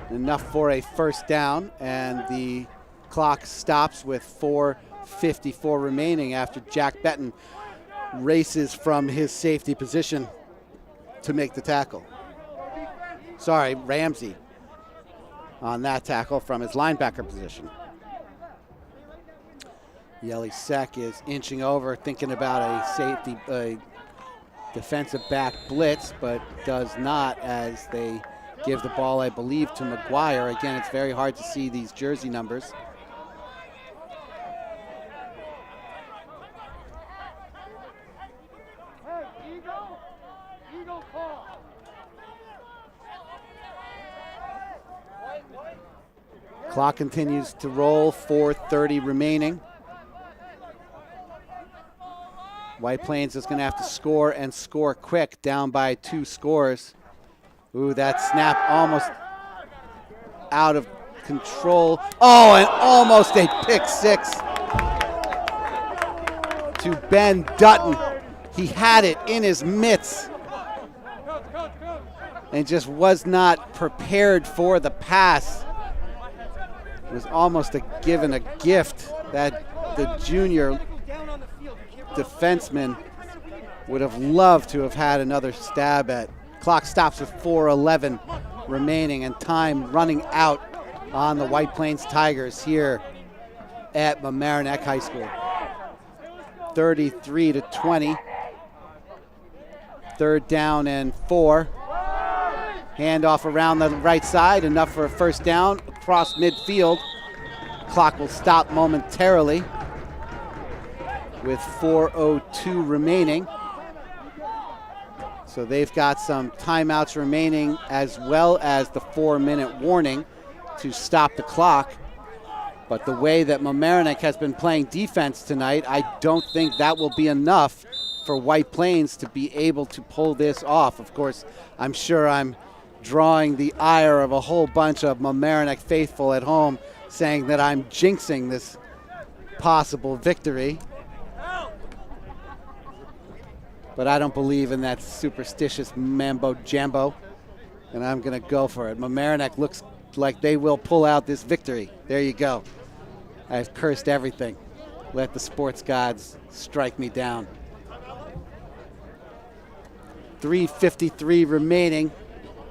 Enough for a first down, and the clock stops with 4:54 remaining after Jack Betton races from his safety position to make the tackle. Sorry, Ramsey on that tackle from his linebacker position. Yeli Sek is inching over, thinking about a defensive back blitz, but does not, as they give the ball, I believe, to McGuire. Again, it's very hard to see these jersey numbers. Clock continues to roll, 4:30 remaining. White Plains is going to have to score and score quick, down by 2 scores. Ooh, that snap almost out of control. Oh, and almost a pick six to Ben Dutton. He had it in his mitts and just was not prepared for the pass. It was almost a gift that the junior defenseman would have loved to have had another stab at. Clock stops with 4:11 remaining and time running out on the White Plains Tigers here at Mamaroneck High School. 33-20. 3rd down and 4. Handoff around the right side, enough for a first down across midfield. Clock will stop momentarily with 4:02 remaining. So they've got some timeouts remaining, as well as the 4-minute warning to stop the clock. But the way that Mamaroneck has been playing defense tonight, I don't think that will be enough for White Plains to be able to pull this off. Of course, I'm sure I'm drawing the ire of a whole bunch of Mamaroneck faithful at home, saying that I'm jinxing this possible victory. But I don't believe in that superstitious mambo jambo, and I'm going to go for it. Mamaroneck looks like they will pull out this victory. There you go. I've cursed everything. Let the sports gods strike me down. 3:53 remaining.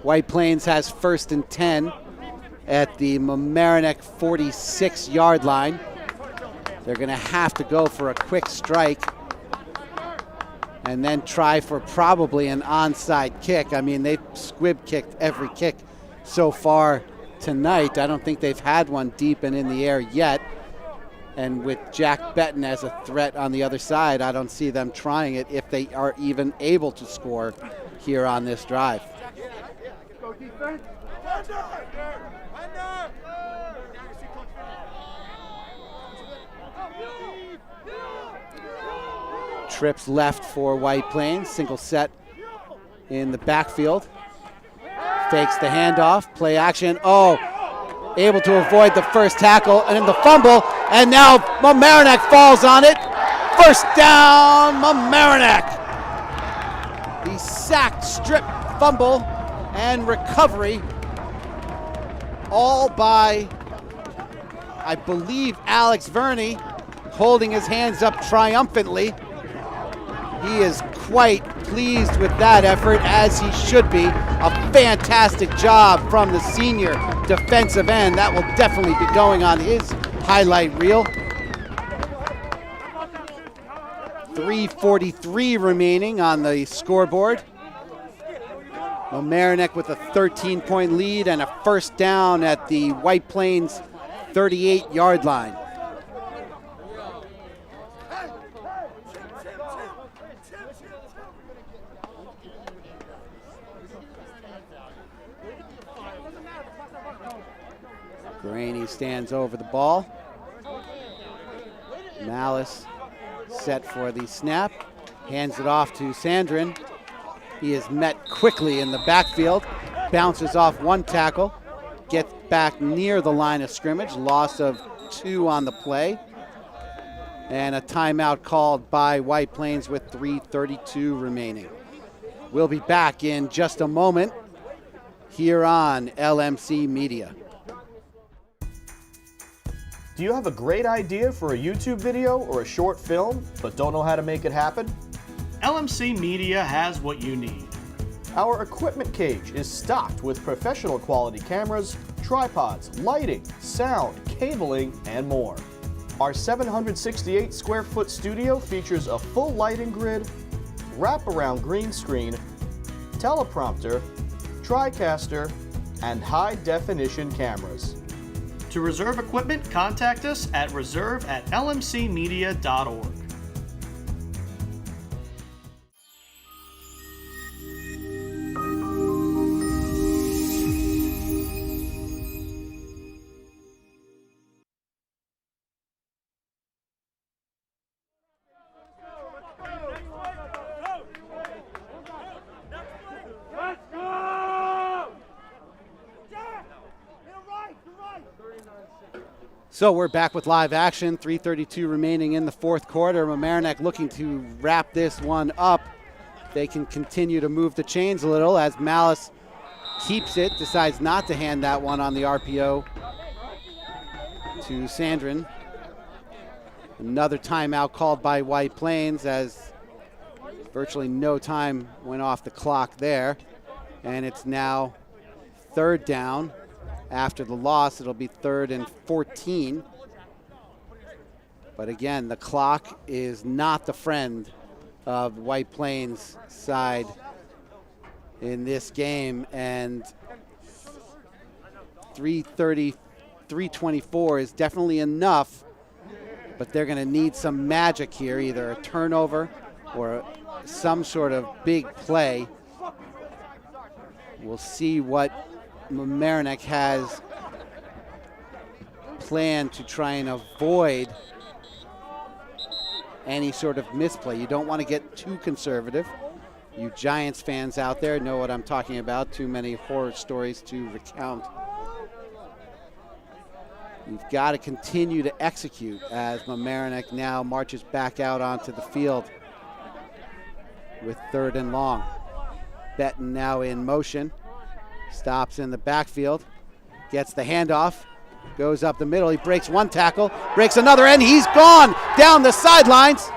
White Plains has 1st and 10 at the Mamaroneck 46-yard line. They're going to have to go for a quick strike and then try for probably an onside kick. I mean, they've squib kicked every kick so far tonight. I don't think they've had one deep and in the air yet. And with Jack Betton as a threat on the other side, I don't see them trying it if they are even able to score here on this drive. Trips left for White Plains, single set in the backfield. Fakes the handoff, play action. Oh, able to avoid the first tackle and then the fumble, and now Mamaroneck falls on it. First down, Mamaroneck. The sack, strip, fumble, and recovery, all by, I believe, Alex Verney, holding his hands up triumphantly. He is quite pleased with that effort, as he should be. A fantastic job from the senior defensive end. That will definitely be going on his highlight reel. 3:43 remaining on the scoreboard. Mamaroneck with a 13-point lead and a first down at the White Plains 38-yard line. Graney stands over the ball. Malice set for the snap. Hands it off to Sandrin. He is met quickly in the backfield. Bounces off one tackle. Gets back near the line of scrimmage. Loss of 2 on the play. And a timeout called by White Plains with 3:32 remaining. We'll be back in just a moment here on LMC Media. Do you have a great idea for a YouTube video or a short film, but don't know how to make it happen? LMC Media has what you need. Our equipment cage is stocked with professional quality cameras, tripods, lighting, sound, cabling, and more. Our 768 square foot studio features a full lighting grid, wraparound green screen, teleprompter, TriCaster, and high definition cameras. To reserve equipment, contact us at reserve@lmcmedia.org. So we're back with live action. 3:32 remaining in the fourth quarter. Mamaroneck looking to wrap this one up. They can continue to move the chains a little as Malice keeps it, decides not to hand that one on the RPO to Sandrin. Another timeout called by White Plains as virtually no time went off the clock there. And it's now 3rd down. After the loss, it'll be 3rd and 14. But again, the clock is not the friend of White Plains' side in this game. And 3:24 is definitely enough, but they're going to need some magic here, either a turnover or some sort of big play. We'll see what Mamaroneck has planned to try and avoid any sort of misplay. You don't want to get too conservative. You Giants fans out there know what I'm talking about. Too many horror stories to recount. You've got to continue to execute as Mamaroneck now marches back out onto the field with 3rd and long. Benton now in motion. Stops in the backfield, gets the handoff, goes up the middle. He breaks one tackle, breaks another, and he's gone down the sidelines.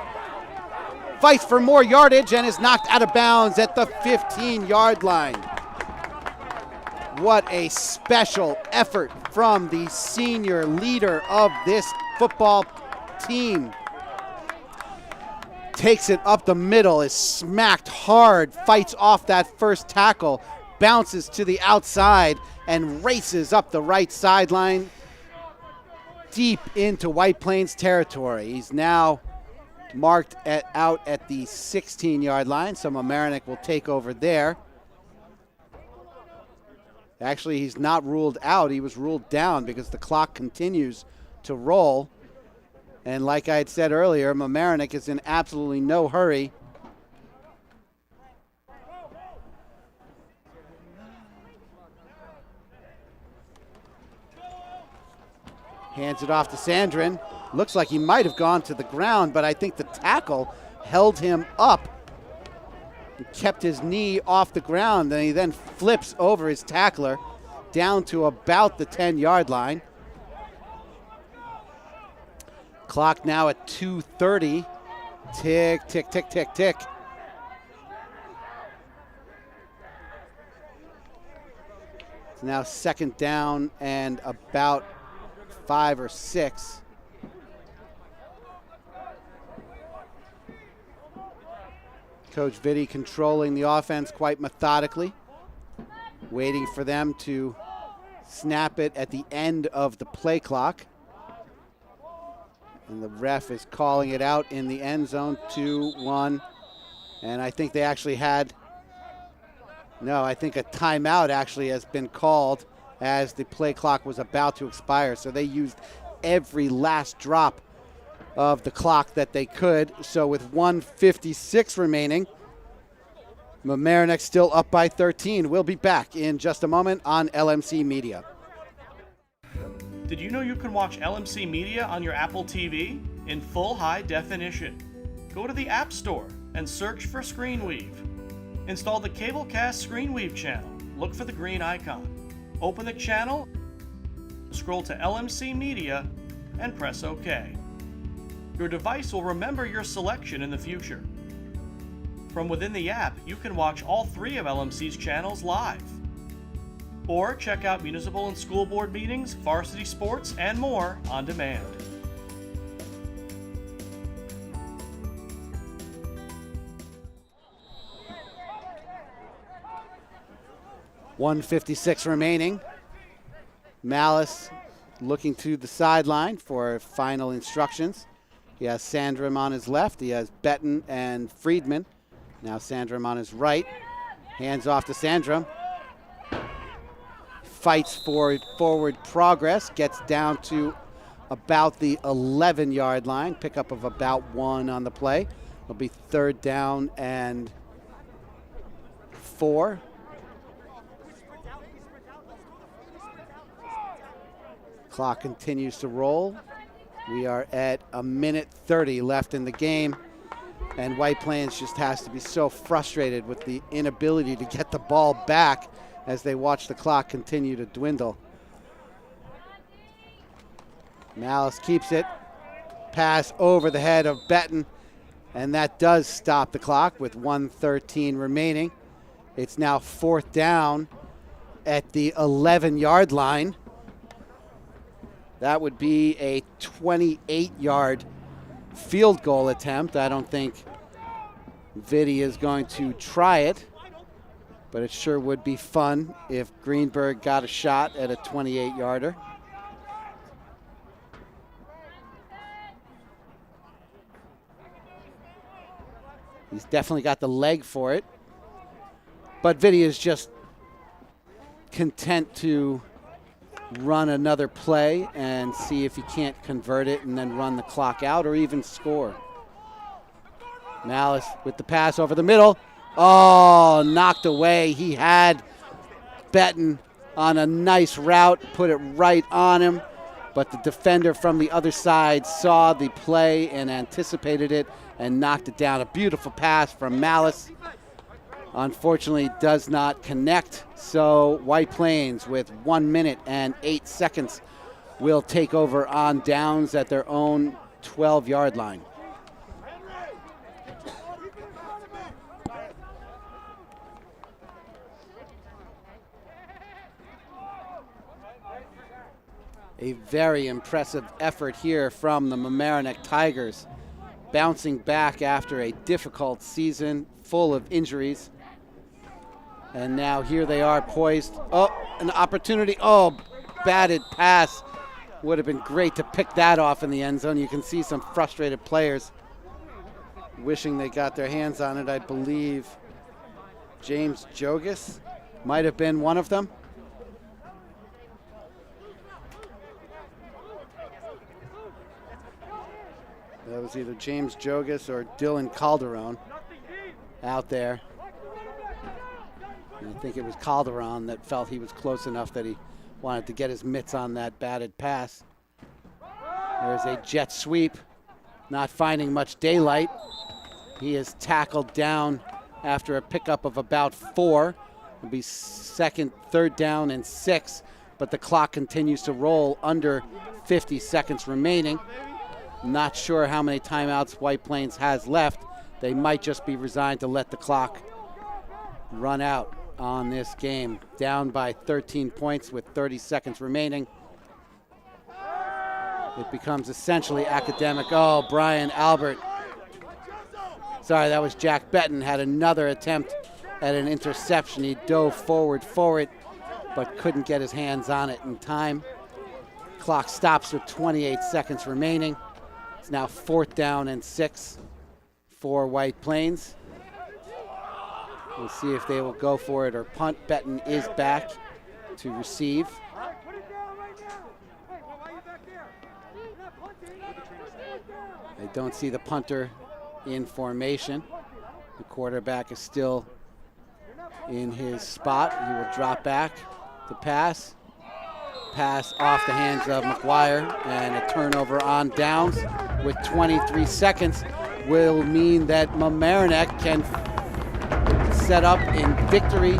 Fights for more yardage and is knocked out of bounds at the 15-yard line. What a special effort from the senior leader of this football team. Takes it up the middle, is smacked hard, fights off that first tackle, bounces to the outside and races up the right sideline deep into White Plains territory. He's now marked out at the 16-yard line, so Mamaroneck will take over there. Actually, he's not ruled out. He was ruled down because the clock continues to roll. And like I had said earlier, Mamaroneck is in absolutely no hurry. Hands it off to Sandrin. Looks like he might have gone to the ground, but I think the tackle held him up and kept his knee off the ground. And he then flips over his tackler down to about the 10-yard line. Clock now at 2:30. Tick, tick, tick, tick, tick. It's now 2nd down and about 5 or 6. Coach Vitti controlling the offense quite methodically, waiting for them to snap it at the end of the play clock. And the ref is calling it out in the end zone, 2-1. And I think they actually had, no, I think a timeout actually has been called as the play clock was about to expire. So they used every last drop of the clock that they could. So with 1:56 remaining, Mamaroneck still up by 13. We'll be back in just a moment on LMC Media. Did you know you can watch LMC Media on your Apple TV in full high definition? Go to the App Store and search for ScreenWeave. Install the Cablecast ScreenWeave channel. Look for the green icon. Open the channel, scroll to LMC Media, and press OK. Your device will remember your selection in the future. From within the app, you can watch all 3 of LMC's channels live. Or check out municipal and school board meetings, varsity sports, and more on demand. .156 remaining. Malice looking to the sideline for final instructions. He has Sandram on his left. He has Betten and Friedman. Now Sandram on his right. Hands off to Sandram. Fights for forward progress. Gets down to about the 11-yard line. Pickup of about 1 on the play. It'll be 3rd down and 4. Clock continues to roll. We are at 1:30 left in the game. And White Plains just has to be so frustrated with the inability to get the ball back as they watch the clock continue to dwindle. Malice keeps it. Pass over the head of Betten. And that does stop the clock with 1:13 remaining. It's now 4th down at the 11-yard line. That would be a 28-yard field goal attempt. I don't think Vitti is going to try it, but it sure would be fun if Greenberg got a shot at a 28-yarder. He's definitely got the leg for it, but Vitti is just content to run another play and see if he can't convert it and then run the clock out or even score. Malice with the pass over the middle. Oh, knocked away. He had Betten on a nice route, put it right on him, but the defender from the other side saw the play and anticipated it and knocked it down. A beautiful pass from Malice. Unfortunately, does not connect. So White Plains with 1 minute and 8 seconds will take over on downs at their own 12-yard line. A very impressive effort here from the Mamaroneck Tigers, bouncing back after a difficult season full of injuries. And now here they are poised. Oh, an opportunity. Oh, batted pass. Would have been great to pick that off in the end zone. You can see some frustrated players wishing they got their hands on it. I believe James Jogas might have been one of them. That was either James Jogas or Dylan Calderon out there. And I think it was Calderon that felt he was close enough that he wanted to get his mitts on that batted pass. There's a jet sweep, not finding much daylight. He is tackled down after a pickup of about 4. It'll be 3rd down and 6, but the clock continues to roll under 50 seconds remaining. Not sure how many timeouts White Plains has left. They might just be resigned to let the clock run out on this game. Down by 13 points with 30 seconds remaining. It becomes essentially academic. Oh, Brian Albert. Sorry, that was Jack Betten. Had another attempt at an interception. He dove forward for it, but couldn't get his hands on it in time. Clock stops with 28 seconds remaining. It's now 4th down and 6 for White Plains. We'll see if they will go for it or punt. Betten is back to receive. They don't see the punter in formation. The quarterback is still in his spot. He will drop back to pass. Pass off the hands of McGuire, and a turnover on downs with 23 seconds will mean that Mamaroneck can set up in victory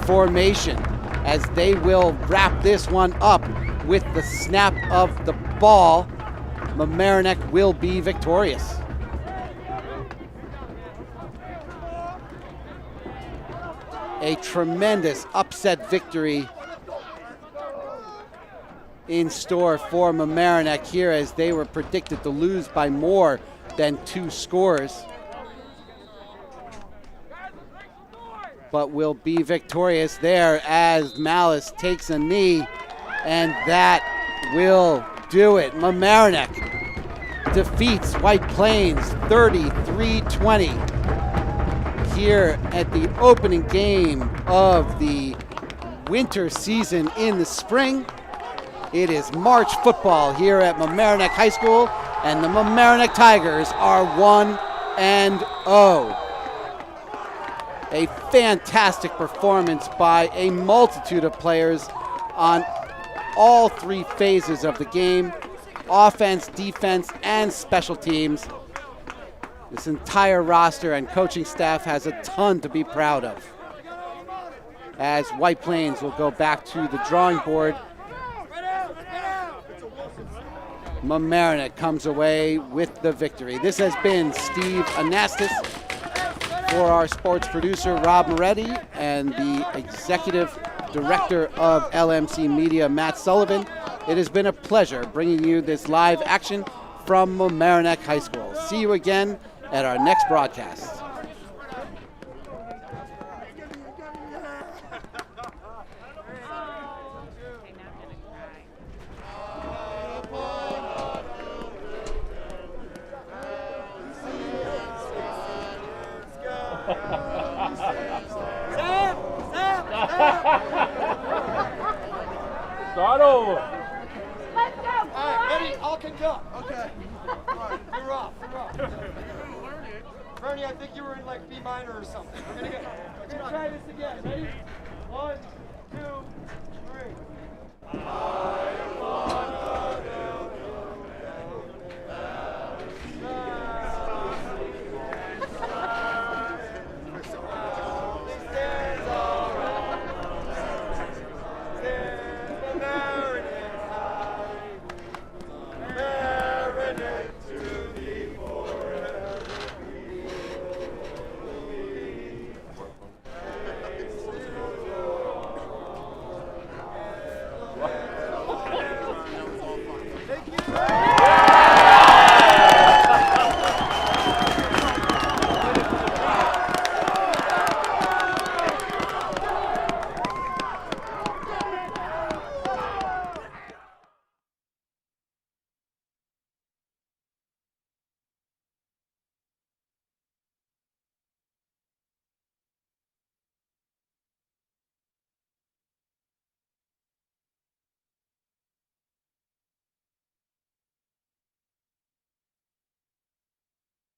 formation as they will wrap this one up with the snap of the ball. Mamaroneck will be victorious. A tremendous upset victory in store for Mamaroneck here, as they were predicted to lose by more than 2 scores, but will be victorious there as Malice takes a knee, and that will do it. Mamaroneck defeats White Plains 33-20 here at the opening game of the winter season in the spring. It is March football here at Mamaroneck High School, and the Mamaroneck Tigers are 1-0. A fantastic performance by a multitude of players on all 3 phases of the game: offense, defense, and special teams. This entire roster and coaching staff has a ton to be proud of, as White Plains will go back to the drawing board. Mamaroneck comes away with the victory. This has been Steve Anastas for our sports producer, Rob Moretti, and the executive director of LMC Media, Matt Sullivan. It has been a pleasure bringing you this live action from Mamaroneck High School. See you again at our next broadcast. Start over. Let's go. All right, ready? I'll conduct. Okay. All right, you're off. Bernie, I think you were in like B minor or something. We're gonna try this again. Ready? 1,